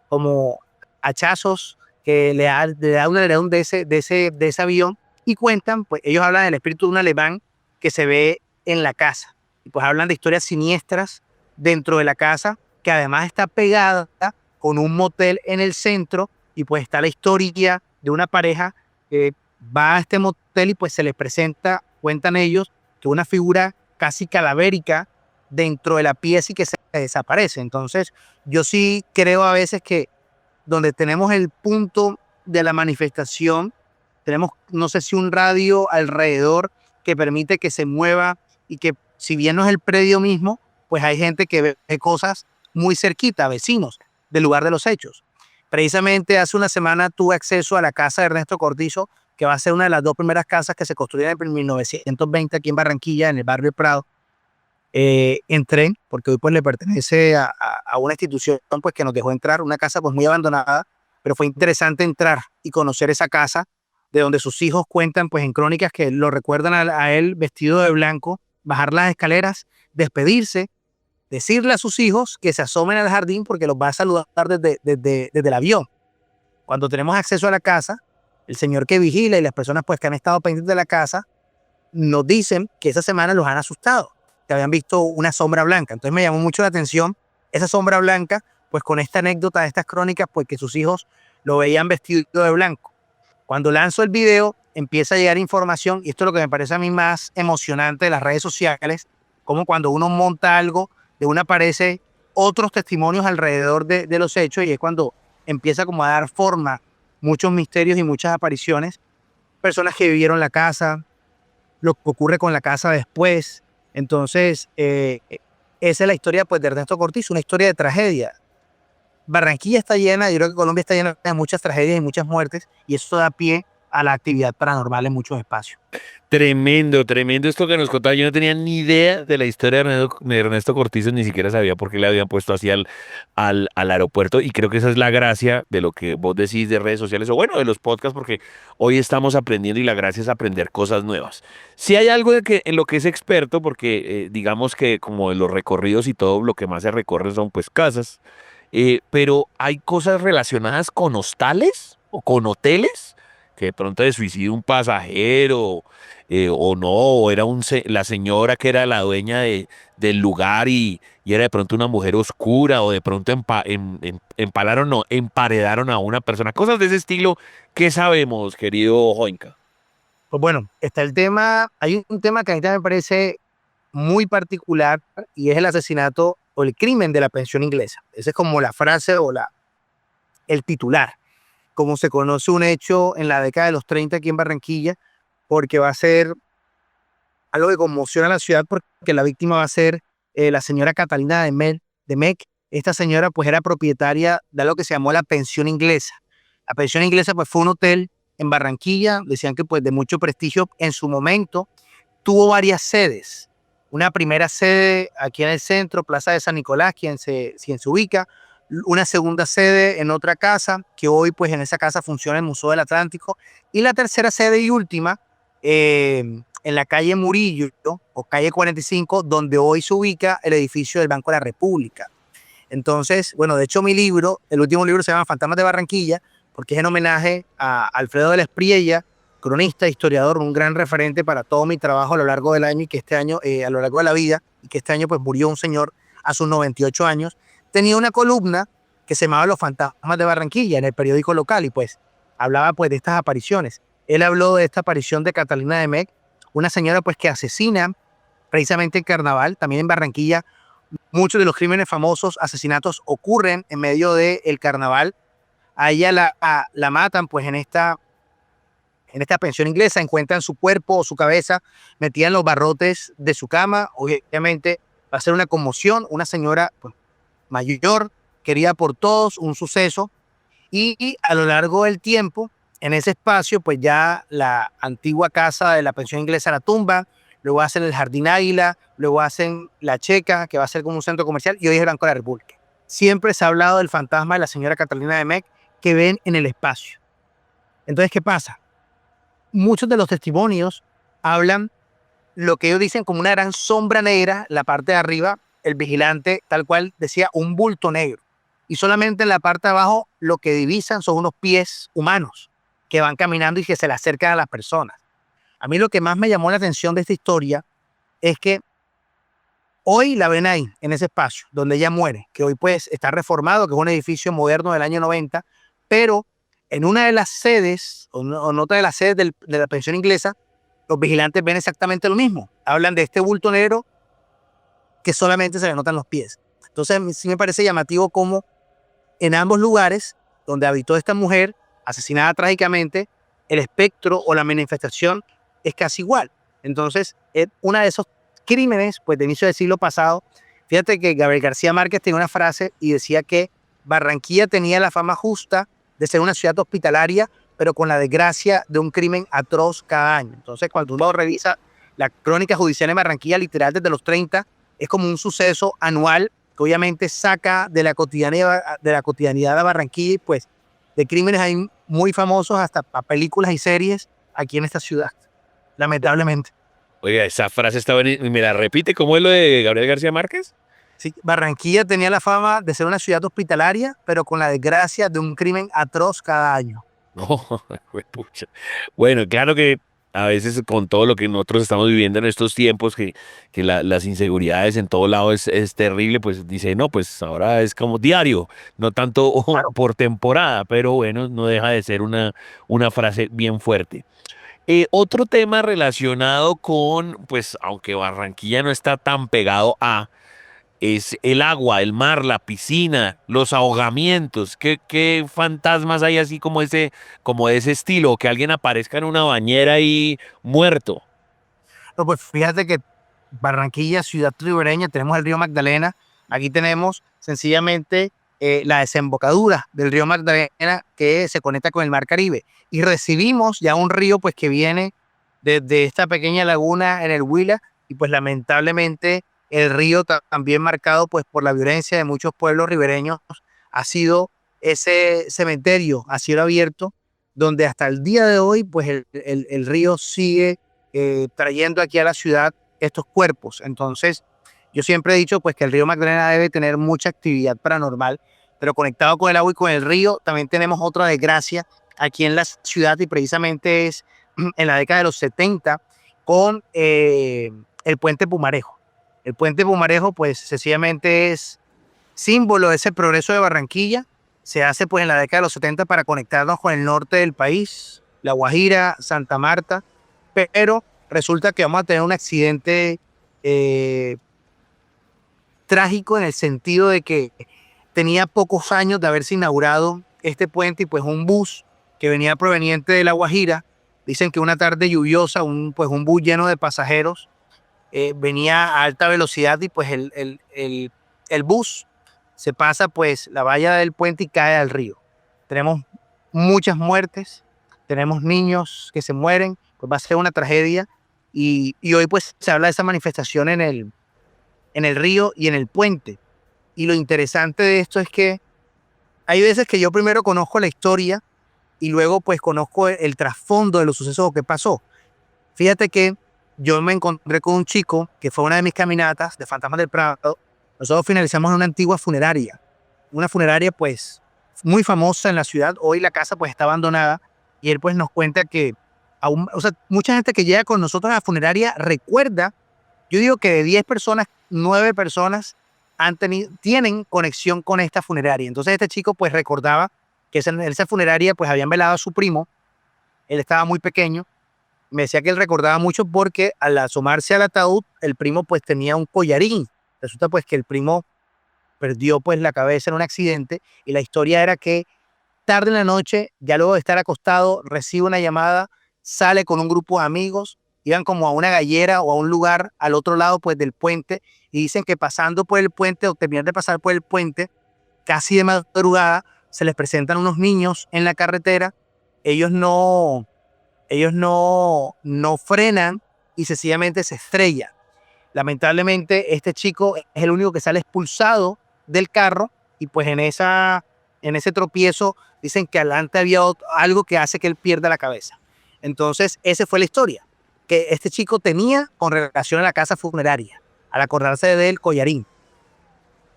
como hachazos que le da un alerón de ese avión, y cuentan, pues ellos hablan del espíritu de un alemán que se ve en la casa. Y pues hablan de historias siniestras dentro de la casa, que además está pegada con un motel en el centro, y pues está la historia de una pareja que va a este motel y pues se les presenta, cuentan ellos, que una figura casi calavérica dentro de la pieza y que se desaparece. Entonces, yo sí creo a veces que donde tenemos el punto de la manifestación, tenemos, no sé si un radio alrededor que permite que se mueva y que si bien no es el predio mismo, pues hay gente que ve cosas muy cerquita, vecinos del lugar de los hechos. Precisamente hace una semana tuve acceso a la casa de Ernesto Cortizo, que va a ser una de las 2 primeras casas que se construyeron en 1920 aquí en Barranquilla, en el barrio Prado. Entré, porque hoy pues le pertenece a una institución pues que nos dejó entrar, una casa pues muy abandonada, pero fue interesante entrar y conocer esa casa, de donde sus hijos cuentan pues en crónicas que lo recuerdan a él vestido de blanco, bajar las escaleras, despedirse, decirle a sus hijos que se asomen al jardín porque los va a saludar desde el avión. Cuando tenemos acceso a la casa, el señor que vigila y las personas pues que han estado pendientes de la casa nos dicen que esa semana los han asustado, que habían visto una sombra blanca. Entonces me llamó mucho la atención esa sombra blanca, pues con esta anécdota de estas crónicas, pues que sus hijos lo veían vestido de blanco. Cuando lanzo el video, empieza a llegar información, y esto es lo que me parece a mí más emocionante de las redes sociales, como cuando uno monta algo, de una aparece otros testimonios alrededor de los hechos, y es cuando empieza como a dar forma muchos misterios y muchas apariciones, personas que vivieron la casa, lo que ocurre con la casa después. Entonces, esa es la historia pues, de Ernesto Cortizo, una historia de tragedia. Barranquilla está llena, yo creo que Colombia está llena de muchas tragedias y muchas muertes, y eso da pie a la actividad paranormal en muchos espacios. Tremendo, tremendo esto que nos contaba. Yo no tenía ni idea de la historia de Ernesto Cortizo, ni siquiera sabía por qué le habían puesto así al aeropuerto, y creo que esa es la gracia de lo que vos decís de redes sociales, o bueno, de los podcasts, porque hoy estamos aprendiendo y la gracia es aprender cosas nuevas. Si hay algo en lo que es experto, porque digamos que como de los recorridos y todo, lo que más se recorre son pues casas, pero hay cosas relacionadas con hostales o con hoteles, que de pronto de suicidio un pasajero, o no, o era la señora que era la dueña del lugar y era de pronto una mujer oscura, o de pronto emparedaron a una persona, cosas de ese estilo. ¿Qué sabemos, querido Joinka? Pues bueno, está el tema, hay un tema que a mí también me parece muy particular, y es el asesinato o el crimen de la pensión inglesa. Esa es como la frase o el titular. Como se conoce un hecho en la década de los 30 aquí en Barranquilla, porque va a ser algo que conmociona a la ciudad, porque la víctima va a ser la señora Catalina de Meck. Esta señora pues era propietaria de algo que se llamó la pensión inglesa. La pensión inglesa pues fue un hotel en Barranquilla, decían que pues de mucho prestigio en su momento, tuvo varias sedes. Una primera sede aquí en el centro, Plaza de San Nicolás, quien se ubica. Una segunda sede en otra casa, que hoy pues en esa casa funciona el Museo del Atlántico. Y la tercera sede y última, en la calle Murillo, o calle 45, donde hoy se ubica el edificio del Banco de la República. Entonces, bueno, de hecho mi libro, el último libro se llama Fantasmas de Barranquilla, porque es en homenaje a Alfredo de la Espriella, cronista, historiador, un gran referente para todo mi trabajo a lo largo del año, y que este año, a lo largo de la vida, y que este año pues murió un señor a sus 98 años. Tenía una columna que se llamaba Los Fantasmas de Barranquilla en el periódico local, y pues hablaba pues de estas apariciones. Él habló de esta aparición de Catalina de Meck, una señora pues que asesina precisamente en Carnaval. También en Barranquilla muchos de los crímenes famosos, asesinatos, ocurren en medio del Carnaval. A ella la matan pues en esta pensión inglesa, encuentran su cuerpo o su cabeza metida en los barrotes de su cama. Obviamente va a ser una conmoción, una señora pues, mayor, querida por todos, un suceso, y a lo largo del tiempo, en ese espacio, pues ya la antigua casa de la pensión inglesa la tumba, luego hacen el Jardín Águila, luego hacen la Checa, que va a ser como un centro comercial, y hoy es el Banco de la República. Siempre se ha hablado del fantasma de la señora Catalina de Meck que ven en el espacio. Entonces, ¿qué pasa? Muchos de los testimonios hablan lo que ellos dicen como una gran sombra negra, la parte de arriba, el vigilante tal cual decía un bulto negro, y solamente en la parte de abajo lo que divisan son unos pies humanos que van caminando y que se le acercan a las personas. A mí lo que más me llamó la atención de esta historia es que hoy la ven ahí, en ese espacio donde ella muere, que hoy pues está reformado, que es un edificio moderno del año 90, pero en una de las sedes, o en otra de las sedes de la pensión inglesa, los vigilantes ven exactamente lo mismo. Hablan de este bulto negro que solamente se le notan los pies. Entonces sí me parece llamativo cómo en ambos lugares donde habitó esta mujer asesinada trágicamente, el espectro o la manifestación es casi igual. Entonces es uno de esos crímenes pues, de inicio del siglo pasado. Fíjate que Gabriel García Márquez tenía una frase y decía que Barranquilla tenía la fama justa de ser una ciudad hospitalaria, pero con la desgracia de un crimen atroz cada año. Entonces, cuando uno revisa la crónica judicial en Barranquilla, literal desde los 30, es como un suceso anual que obviamente saca de la cotidianidad de Barranquilla, y pues de crímenes hay muy famosos hasta para películas y series aquí en esta ciudad, lamentablemente. Oiga, esa frase está buena. ¿Me la repite? ¿Cómo es lo de Gabriel García Márquez? Sí, Barranquilla tenía la fama de ser una ciudad hospitalaria, pero con la desgracia de un crimen atroz cada año. No, juepucha. Bueno, claro que a veces con todo lo que nosotros estamos viviendo en estos tiempos, que las inseguridades en todo lado es terrible, pues dice, no, pues ahora es como diario, no tanto por temporada, pero bueno, no deja de ser una frase bien fuerte. Otro tema relacionado con, pues aunque Barranquilla no está tan pegado es el agua, el mar, la piscina, los ahogamientos. ¿Qué fantasmas hay así como de ese estilo? Que alguien aparezca en una bañera ahí muerto. No, pues fíjate que Barranquilla, ciudad ribereña, tenemos el río Magdalena. Aquí tenemos sencillamente la desembocadura del río Magdalena que se conecta con el mar Caribe. Y recibimos ya un río pues que viene desde esta pequeña laguna en el Huila, y pues lamentablemente el río también marcado pues por la violencia de muchos pueblos ribereños ha sido ese cementerio a cielo abierto donde hasta el día de hoy pues el río sigue trayendo aquí a la ciudad estos cuerpos. Entonces yo siempre he dicho pues que el río Magdalena debe tener mucha actividad paranormal, pero conectado con el agua y con el río también tenemos otra desgracia aquí en la ciudad, y precisamente es en la década de los 70 con el puente Pumarejo. El puente Pumarejo, pues sencillamente es símbolo de ese progreso de Barranquilla. Se hace pues en la década de los 70 para conectarnos con el norte del país, La Guajira, Santa Marta, pero resulta que vamos a tener un accidente trágico en el sentido de que tenía pocos años de haberse inaugurado este puente, y pues un bus que venía proveniente de La Guajira, dicen que una tarde lluviosa, un bus lleno de pasajeros, venía a alta velocidad, y pues el bus se pasa pues la valla del puente y cae al río. Tenemos muchas muertes, tenemos niños que se mueren, pues va a ser una tragedia, y hoy pues se habla de esa manifestación en el río y en el puente. Y lo interesante de esto es que hay veces que yo primero conozco la historia y luego pues conozco el trasfondo de los sucesos o qué pasó. Fíjate que yo me encontré con un chico que fue una de mis caminatas de Fantasmas del Prado. Nosotros finalizamos en una antigua funeraria. Una funeraria pues muy famosa en la ciudad. Hoy la casa pues está abandonada, y él pues nos cuenta que mucha gente que llega con nosotros a la funeraria recuerda, yo digo que de 10 personas, 9 personas tienen conexión con esta funeraria. Entonces este chico pues recordaba que en esa funeraria pues habían velado a su primo. Él estaba muy pequeño. Me decía que él recordaba mucho porque al asomarse al ataúd, el primo pues tenía un collarín. Resulta pues que el primo perdió pues la cabeza en un accidente, y la historia era que tarde en la noche, ya luego de estar acostado, recibe una llamada, sale con un grupo de amigos, iban como a una gallera o a un lugar al otro lado pues del puente, y dicen que pasando por el puente o terminando de pasar por el puente, casi de madrugada, se les presentan unos niños en la carretera. Ellos no frenan y sencillamente se estrellan. Lamentablemente este chico es el único que sale expulsado del carro, y pues en ese tropiezo dicen que adelante había algo que hace que él pierda la cabeza. Entonces esa fue la historia que este chico tenía con relación a la casa funeraria, al acordarse del collarín.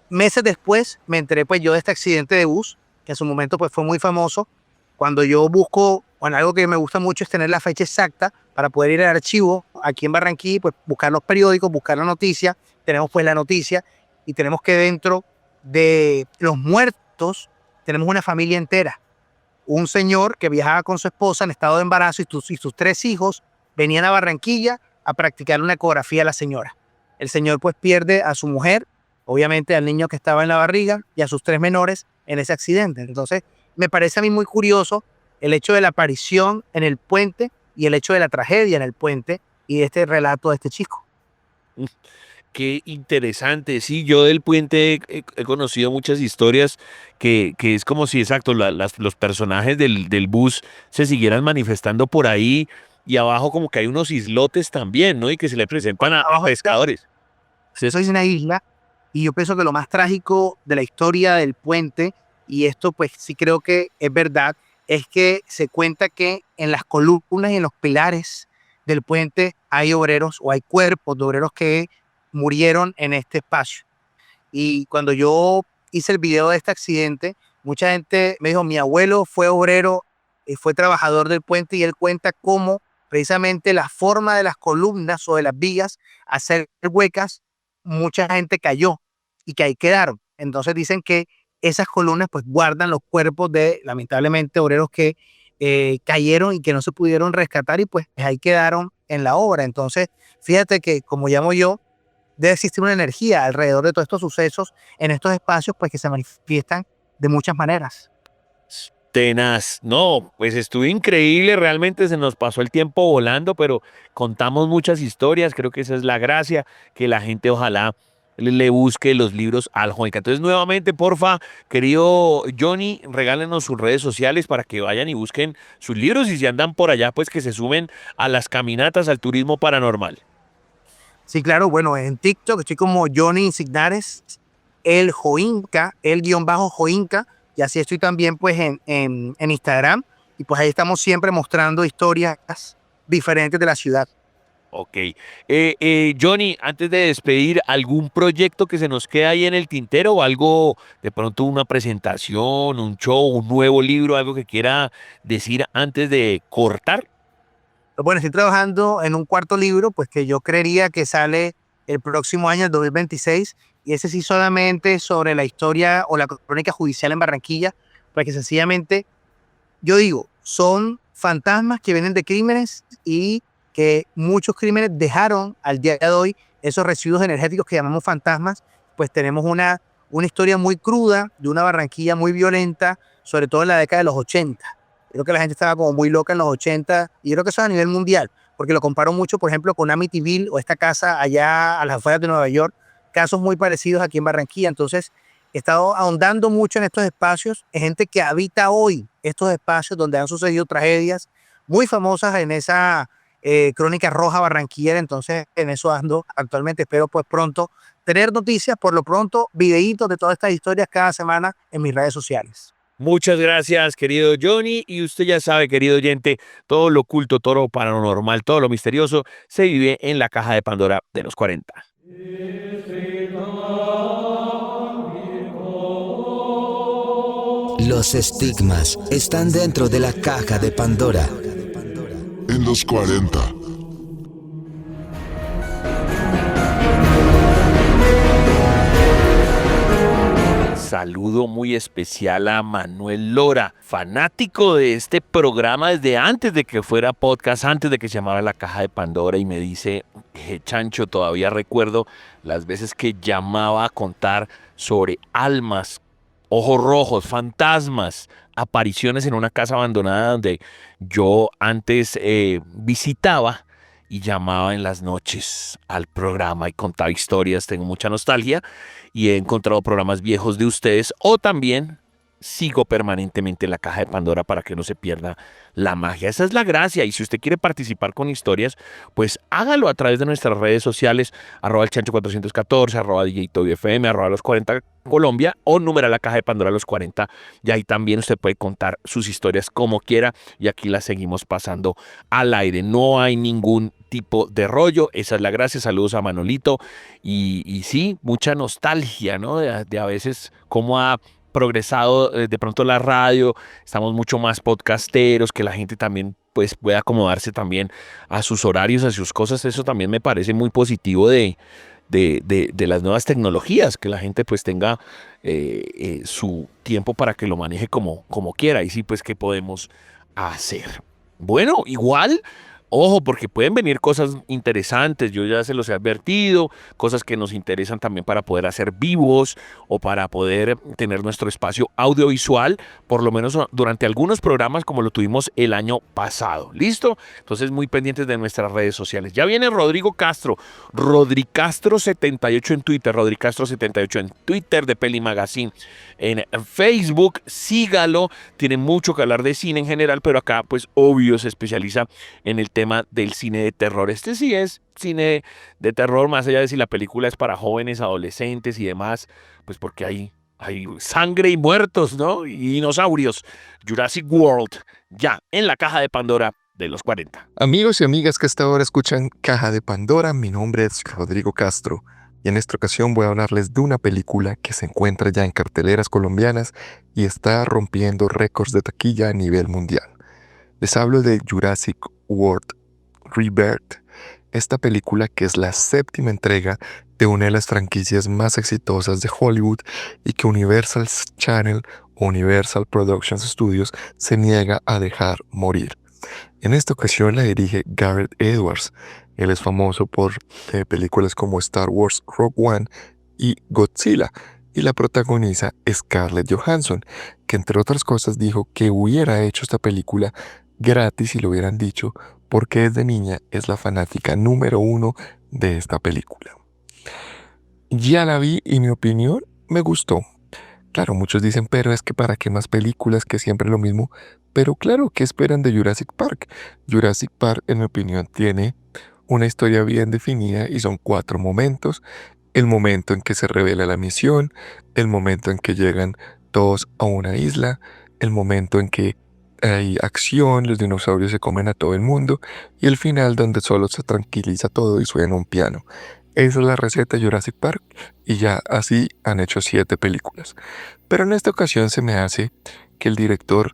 Meses después me enteré pues yo de este accidente de bus, que en su momento pues fue muy famoso. Cuando yo busco, bueno, algo que me gusta mucho es tener la fecha exacta para poder ir al archivo aquí en Barranquilla, pues buscar los periódicos, buscar la noticia. Tenemos pues la noticia, y tenemos que dentro de los muertos tenemos una familia entera. Un señor que viajaba con su esposa en estado de embarazo, y sus 3 hijos venían a Barranquilla a practicar una ecografía a la señora. El señor pues pierde a su mujer, obviamente al niño que estaba en la barriga, y a sus 3 menores en ese accidente. Entonces me parece a mí muy curioso el hecho de la aparición en el puente y el hecho de la tragedia en el puente, y de este relato de este chico. qué interesante. Sí, yo del puente he conocido muchas historias que es como si, exacto, los personajes del bus se siguieran manifestando por ahí y abajo como que hay unos islotes también, ¿no? Y que se le presentan a pescadores. Eso es una isla y yo pienso que lo más trágico de la historia del puente, y esto pues sí creo que es verdad, es que se cuenta que en las columnas y en los pilares del puente hay obreros o hay cuerpos de obreros que murieron en este espacio. Y cuando yo hice el video de este accidente, mucha gente me dijo, mi abuelo fue obrero y fue trabajador del puente, y él cuenta cómo precisamente la forma de las columnas o de las vigas hacer huecas, mucha gente cayó y que ahí quedaron. Entonces dicen que esas columnas pues guardan los cuerpos de, lamentablemente, obreros que cayeron y que no se pudieron rescatar, y pues ahí quedaron en la obra. Entonces, fíjate que, como llamo yo, debe existir una energía alrededor de todos estos sucesos en estos espacios, pues que se manifiestan de muchas maneras. Tenaz. No, pues estuvo increíble, realmente se nos pasó el tiempo volando, pero contamos muchas historias, creo que esa es la gracia, que la gente ojalá le busque los libros al Joinca. Entonces, nuevamente, porfa, querido Johnny, regálenos sus redes sociales para que vayan y busquen sus libros, y si andan por allá, pues que se sumen a las caminatas, al turismo paranormal. Sí, claro, bueno, en TikTok estoy como Johnny Insignares, el Joinca, el_Joinca, y así estoy también pues en Instagram, y pues ahí estamos siempre mostrando historias diferentes de la ciudad. Ok. Johnny, antes de despedir, ¿algún proyecto que se nos queda ahí en el tintero o algo, de pronto una presentación, un show, un nuevo libro, algo que quiera decir antes de cortar? Bueno, estoy trabajando en un cuarto libro, pues que yo creería que sale el próximo año, el 2026, y ese sí solamente sobre la historia o la crónica judicial en Barranquilla, pues que sencillamente, yo digo, son fantasmas que vienen de crímenes y que muchos crímenes dejaron al día de hoy esos residuos energéticos que llamamos fantasmas. Pues tenemos una historia muy cruda de una Barranquilla muy violenta, sobre todo en la década de los 80. Creo que la gente estaba como muy loca en los 80, y yo creo que eso es a nivel mundial, porque lo comparo mucho, por ejemplo, con Amityville o esta casa allá a las afueras de Nueva York, casos muy parecidos aquí en Barranquilla. Entonces, he estado ahondando mucho en estos espacios, en gente que habita hoy estos espacios donde han sucedido tragedias muy famosas en esa crónica roja barranquillera. Entonces, en eso ando actualmente. Espero pues pronto tener noticias, por lo pronto videitos de todas estas historias cada semana en mis redes sociales. Muchas gracias, querido Johnny, y usted ya sabe, querido oyente, todo lo oculto, todo lo paranormal, todo lo misterioso se vive en la caja de Pandora de los 40. Los estigmas están dentro de la caja de Pandora. En los 40. Saludo muy especial a Manuel Lora, fanático de este programa desde antes de que fuera podcast, antes de que se llamara La Caja de Pandora, y me dice, Chancho, todavía recuerdo las veces que llamaba a contar sobre almas, ojos rojos, fantasmas, apariciones en una casa abandonada donde yo antes visitaba, y llamaba en las noches al programa y contaba historias. Tengo mucha nostalgia y he encontrado programas viejos de ustedes, o también sigo permanentemente en la caja de Pandora para que no se pierda la magia. Esa es la gracia, y si usted quiere participar con historias, pues hágalo a través de nuestras redes sociales, @elchancho414, @DJTobyFM, @los40 Colombia, o número la caja de Pandora los 40, y ahí también usted puede contar sus historias como quiera, y aquí las seguimos pasando al aire. No hay ningún tipo de rollo, esa es la gracia. Saludos a Manolito, y sí, mucha nostalgia, ¿no? De a veces cómo ha progresado de pronto la radio, estamos mucho más podcasteros, que la gente también pues puede acomodarse también a sus horarios, a sus cosas. Eso también me parece muy positivo de las nuevas tecnologías, que la gente pues tenga su tiempo para que lo maneje como quiera. Y sí, pues, ¿qué podemos hacer? Bueno, igual Ojo, porque pueden venir cosas interesantes, yo ya se los he advertido, cosas que nos interesan también para poder hacer vivos o para poder tener nuestro espacio audiovisual, por lo menos durante algunos programas como lo tuvimos el año pasado. ¿Listo? Entonces muy pendientes de nuestras redes sociales. Ya viene Rodrigo Castro, Rodricastro78 en Twitter, Rodricastro78 en Twitter de Peli Magazine, en Facebook, sígalo, tiene mucho que hablar de cine en general, pero acá pues obvio se especializa en el tema del cine de terror. Este sí es cine de terror, más allá de si la película es para jóvenes, adolescentes y demás, pues porque hay sangre y muertos, ¿no? Y dinosaurios. Jurassic World, ya en la caja de Pandora de los 40. Amigos y amigas que hasta ahora escuchan Caja de Pandora, mi nombre es Rodrigo Castro y en esta ocasión voy a hablarles de una película que se encuentra ya en carteleras colombianas y está rompiendo récords de taquilla a nivel mundial. Les hablo de Jurassic World Rebirth, esta película que es la 7ª entrega de una de las franquicias más exitosas de Hollywood y que Universal Channel o Universal Productions Studios se niega a dejar morir. En esta ocasión la dirige Gareth Edwards. Él es famoso por películas como Star Wars Rogue One y Godzilla, y la protagoniza Scarlett Johansson, que entre otras cosas dijo que hubiera hecho esta película gratis si lo hubieran dicho, porque desde niña es la fanática número 1 de esta película. Ya la vi y mi opinión me gustó. Claro, muchos dicen, pero es que para qué más películas, que siempre lo mismo. Pero claro, ¿qué esperan de Jurassic Park? Jurassic Park, en mi opinión, tiene una historia bien definida y son 4 momentos. El momento en que se revela la misión, el momento en que llegan todos a una isla, el momento en que hay acción, los dinosaurios se comen a todo el mundo y el final donde solo se tranquiliza todo y suena un piano. Esa es la receta de Jurassic Park y ya así han hecho 7 películas. Pero en esta ocasión se me hace que el director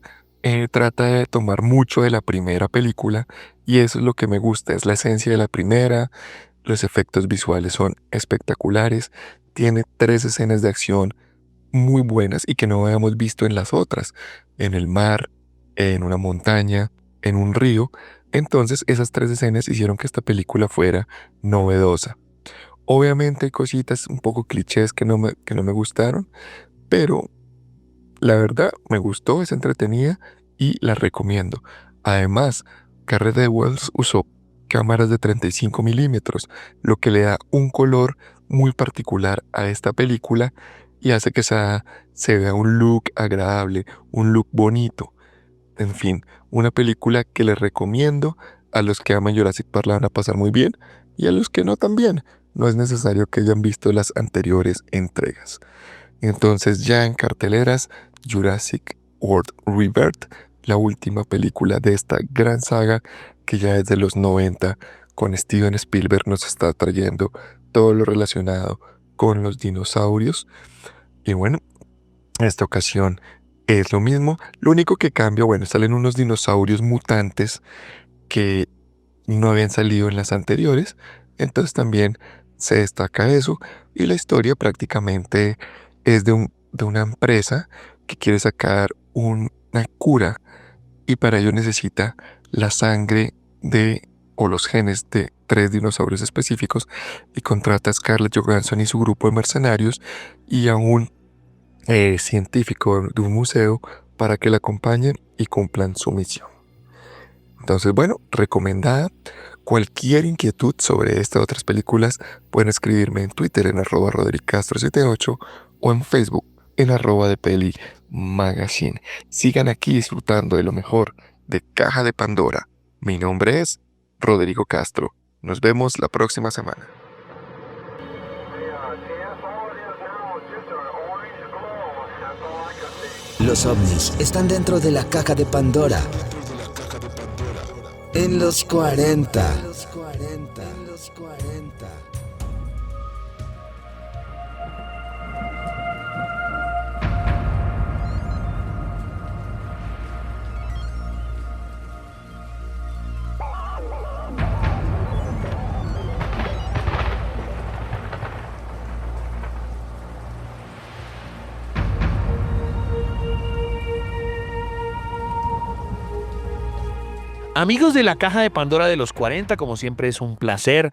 trata de tomar mucho de la primera película y eso es lo que me gusta, es la esencia de la primera. Los efectos visuales son espectaculares, tiene 3 escenas de acción muy buenas y que no habíamos visto en las otras, en el mar, en una montaña, en un río. Entonces esas 3 escenas hicieron que esta película fuera novedosa. Obviamente hay cositas un poco clichés que no me gustaron, pero la verdad me gustó, es entretenida y la recomiendo. Además, Gareth Edwards usó cámaras de 35 milímetros, lo que le da un color muy particular a esta película y hace que se vea un look agradable, un look bonito. En fin, una película que les recomiendo. A los que aman Jurassic Park la van a pasar muy bien y a los que no también. No es necesario que hayan visto las anteriores entregas. Entonces ya en carteleras, Jurassic World Rebirth, la última película de esta gran saga que ya desde los 90 con Steven Spielberg nos está trayendo todo lo relacionado con los dinosaurios. Y bueno, en esta ocasión es lo mismo, lo único que cambia, bueno, salen unos dinosaurios mutantes que no habían salido en las anteriores, entonces también se destaca eso y la historia prácticamente es de una empresa que quiere sacar una cura y para ello necesita la sangre o los genes de 3 dinosaurios específicos y contrata a Scarlett Johansson y su grupo de mercenarios y a un científico de un museo para que la acompañen y cumplan su misión. Entonces, bueno, recomendada. Cualquier inquietud sobre estas otras películas pueden escribirme en Twitter en @rodricastro78 o en Facebook en @depelimagazine. Sigan aquí disfrutando de lo mejor de Caja de Pandora. Mi nombre es Rodrigo Castro. Nos vemos la próxima semana. Los ovnis están dentro de la caja de Pandora. En los 40. Amigos de la Caja de Pandora de los 40, como siempre es un placer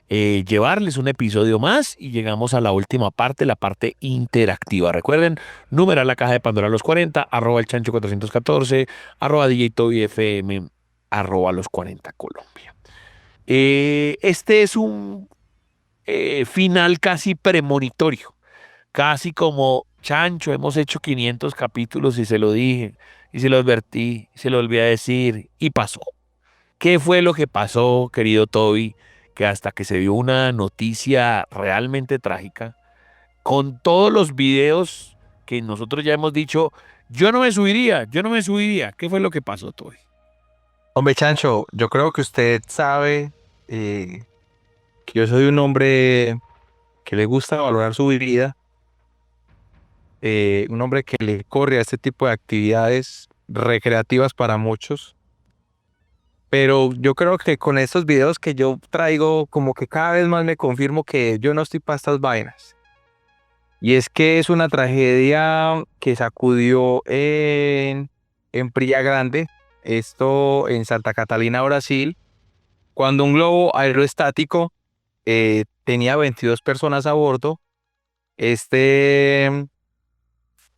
llevarles un episodio más y llegamos a la última parte, la parte interactiva. Recuerden, numerar la Caja de Pandora a los 40, arroba el chancho 414, arroba DJ Toby FM, arroba los 40 Colombia. Este es un final casi premonitorio, casi como Chancho, hemos hecho 500 capítulos y se lo dije, y se lo advertí, y se lo volví a decir, y pasó. ¿Qué fue lo que pasó, querido Toby? Que hasta que se vio una noticia realmente trágica, con todos los videos que nosotros ya hemos dicho, yo no me subiría. ¿Qué fue lo que pasó, Toby? Hombre, Chancho, yo creo que usted sabe que yo soy un hombre que le gusta valorar su vida, un hombre que le corre a este tipo de actividades recreativas para muchos. Pero yo creo que con estos videos que yo traigo, como que cada vez más me confirmo que yo no estoy para estas vainas. Y es que es una tragedia que sacudió en Pria Grande, esto en Santa Catalina, Brasil, cuando un globo aerostático tenía 22 personas a bordo. Este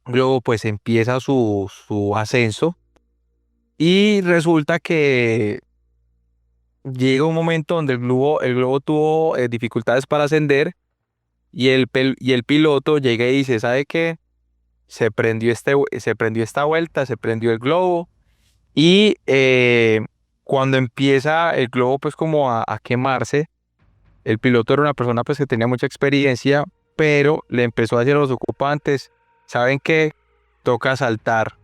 globo pues empieza su ascenso y resulta que llega un momento donde el globo tuvo dificultades para ascender y el piloto llega y dice, ¿sabe qué? Se prendió esta vuelta, se prendió el globo y cuando empieza el globo pues como a quemarse, el piloto era una persona pues que tenía mucha experiencia, pero le empezó a decir a los ocupantes, ¿saben qué? Toca saltar.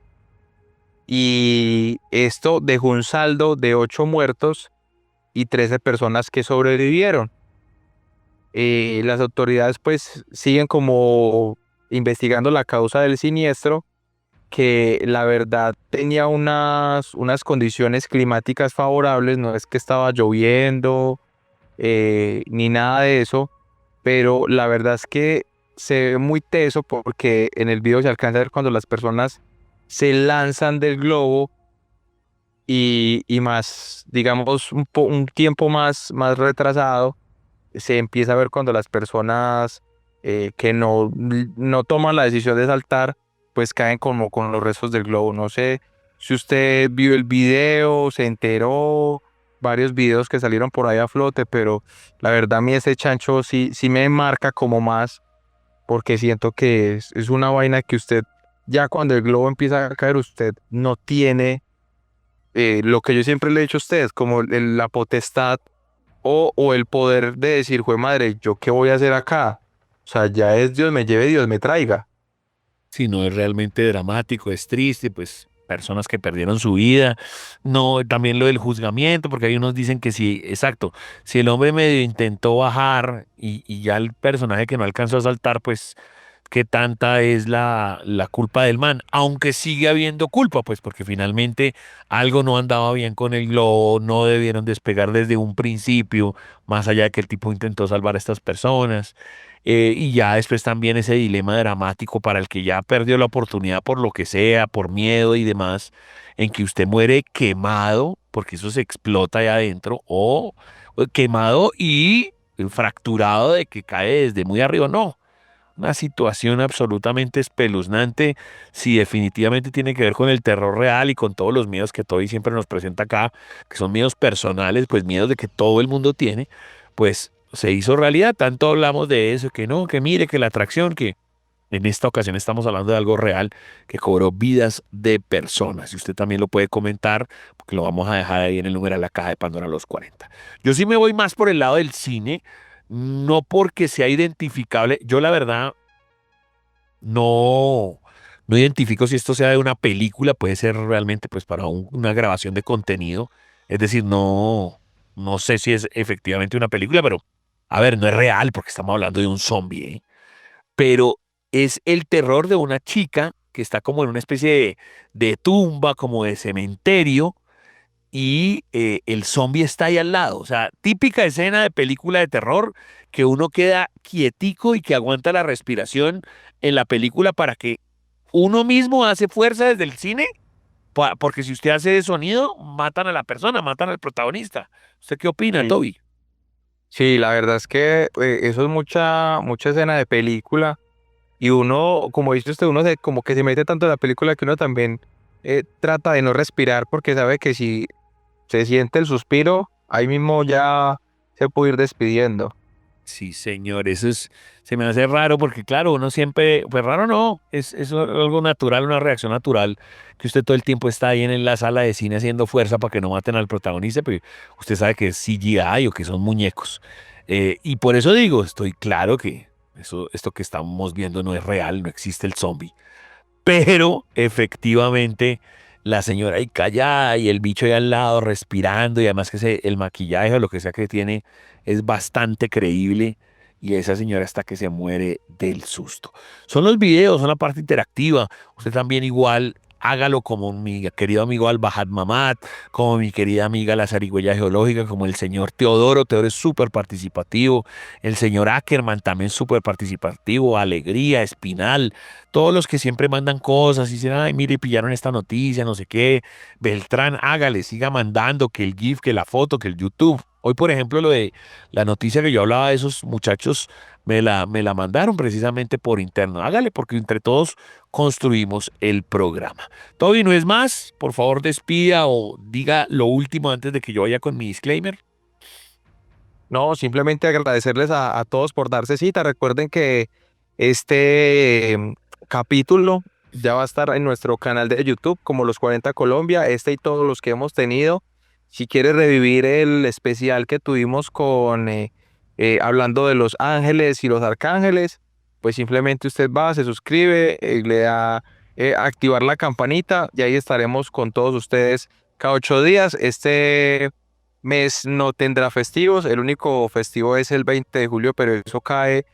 Y esto dejó un saldo de 8 muertos y 13 personas que sobrevivieron. Las autoridades pues siguen como investigando la causa del siniestro, que la verdad tenía unas condiciones climáticas favorables, no es que estaba lloviendo ni nada de eso, pero la verdad es que se ve muy teso porque en el video se alcanza a ver cuando las personas se lanzan del globo y más, digamos, un tiempo más retrasado, se empieza a ver cuando las personas que no toman la decisión de saltar, pues caen como con los restos del globo. No sé si usted vio el video, se enteró, varios videos que salieron por ahí a flote, pero la verdad a mí ese Chancho sí me marca como más, porque siento que es una vaina que usted, ya cuando el globo empieza a caer, usted no tiene lo que yo siempre le he dicho a ustedes, como la potestad o el poder de decir, jue madre, ¿yo qué voy a hacer acá? O sea, ya es Dios me lleve, Dios me traiga. Si no, es realmente dramático, es triste, pues personas que perdieron su vida. No, también lo del juzgamiento, porque hay unos dicen que sí, exacto, si el hombre medio intentó bajar y ya el personaje que no alcanzó a saltar, pues qué tanta es la culpa del man, aunque sigue habiendo culpa, pues porque finalmente algo no andaba bien con el globo, no debieron despegar desde un principio, más allá de que el tipo intentó salvar a estas personas. Y ya después también ese dilema dramático para el que ya perdió la oportunidad por lo que sea, por miedo y demás, en que usted muere quemado, porque eso se explota ahí adentro, o quemado y fracturado de que cae desde muy arriba, no. Una situación absolutamente espeluznante, si definitivamente tiene que ver con el terror real y con todos los miedos que Toby siempre nos presenta acá, que son miedos personales, pues miedos de que todo el mundo tiene, pues se hizo realidad. Tanto hablamos de eso, que no, que mire, que la atracción, que en esta ocasión estamos hablando de algo real que cobró vidas de personas. Y usted también lo puede comentar, porque lo vamos a dejar ahí en el número de la Caja de Pandora a los 40. Yo sí me voy más por el lado del cine, no porque sea identificable. Yo la verdad no identifico si esto sea de una película, puede ser realmente pues para una grabación de contenido. Es decir, no sé si es efectivamente una película, pero a ver, no es real porque estamos hablando de un zombie, ¿eh? Pero es el terror de una chica que está como en una especie de tumba, como de cementerio, y el zombie está ahí al lado. O sea, típica escena de película de terror, que uno queda quietico y que aguanta la respiración en la película para que uno mismo hace fuerza desde el cine Porque si usted hace sonido, matan a la persona, matan al protagonista. ¿Usted qué opina, Sí. Toby? Sí, la verdad es que eso es mucha escena de película y uno, como dice usted, uno como que se mete tanto en la película que uno también trata de no respirar porque sabe que si se siente el suspiro, ahí mismo ya se puede ir despidiendo. Sí, señor, se me hace raro porque claro, uno siempre, pues raro no, es algo natural, una reacción natural, que usted todo el tiempo está ahí en la sala de cine haciendo fuerza para que no maten al protagonista, pero usted sabe que es CGI o que son muñecos. Y por eso digo, estoy claro que esto que estamos viendo no es real, no existe el zombie. Pero efectivamente la señora ahí callada y el bicho ahí al lado respirando y además que el maquillaje o lo que sea que tiene es bastante creíble y esa señora hasta que se muere del susto. Son los videos, son la parte interactiva. Usted también igual hágalo como mi querido amigo Al-Bahad Mamad, como mi querida amiga la zarigüeya geológica, como el señor Teodoro. Teodoro es súper participativo. El señor Ackerman también súper participativo. Alegría, Espinal. Todos los que siempre mandan cosas y dicen, ay, mire, pillaron esta noticia, no sé qué. Beltrán, hágale, siga mandando que el GIF, que la foto, que el YouTube. Hoy, por ejemplo, lo de la noticia que yo hablaba de esos muchachos, me la mandaron precisamente por interno. Hágale, porque entre todos construimos el programa. Toby, ¿no es más? Por favor, despida o diga lo último antes de que yo vaya con mi disclaimer. No, simplemente agradecerles a todos por darse cita. Recuerden que este capítulo ya va a estar en nuestro canal de YouTube como Los 40 Colombia, y todos los que hemos tenido. Si quieres revivir el especial que tuvimos con hablando de los ángeles y los arcángeles, pues simplemente usted va, se suscribe, le da activar la campanita y ahí estaremos con todos ustedes cada 8 días. Este mes no tendrá festivos, el único festivo es el 20 de julio, pero eso cae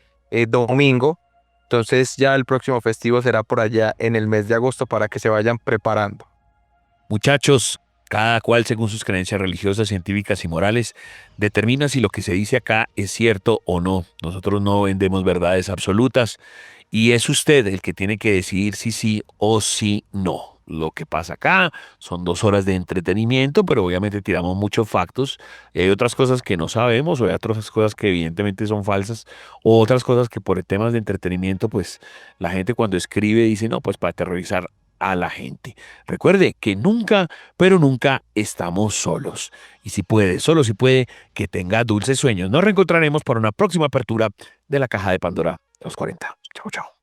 domingo. Entonces ya el próximo festivo será por allá en el mes de agosto para que se vayan preparando. Muchachos, cada cual según sus creencias religiosas, científicas y morales, determina si lo que se dice acá es cierto o no. Nosotros no vendemos verdades absolutas y es usted el que tiene que decidir si sí o si no. Lo que pasa acá son 2 horas de entretenimiento, pero obviamente tiramos muchos factos y hay otras cosas que no sabemos o hay otras cosas que evidentemente son falsas o otras cosas que por temas de entretenimiento, pues la gente cuando escribe dice, no, pues para aterrorizar a la gente. Recuerde que nunca, pero nunca estamos solos. Y si puede, solo si puede, que tenga dulces sueños. Nos reencontraremos para una próxima apertura de la Caja de Pandora 240. Chao, chao.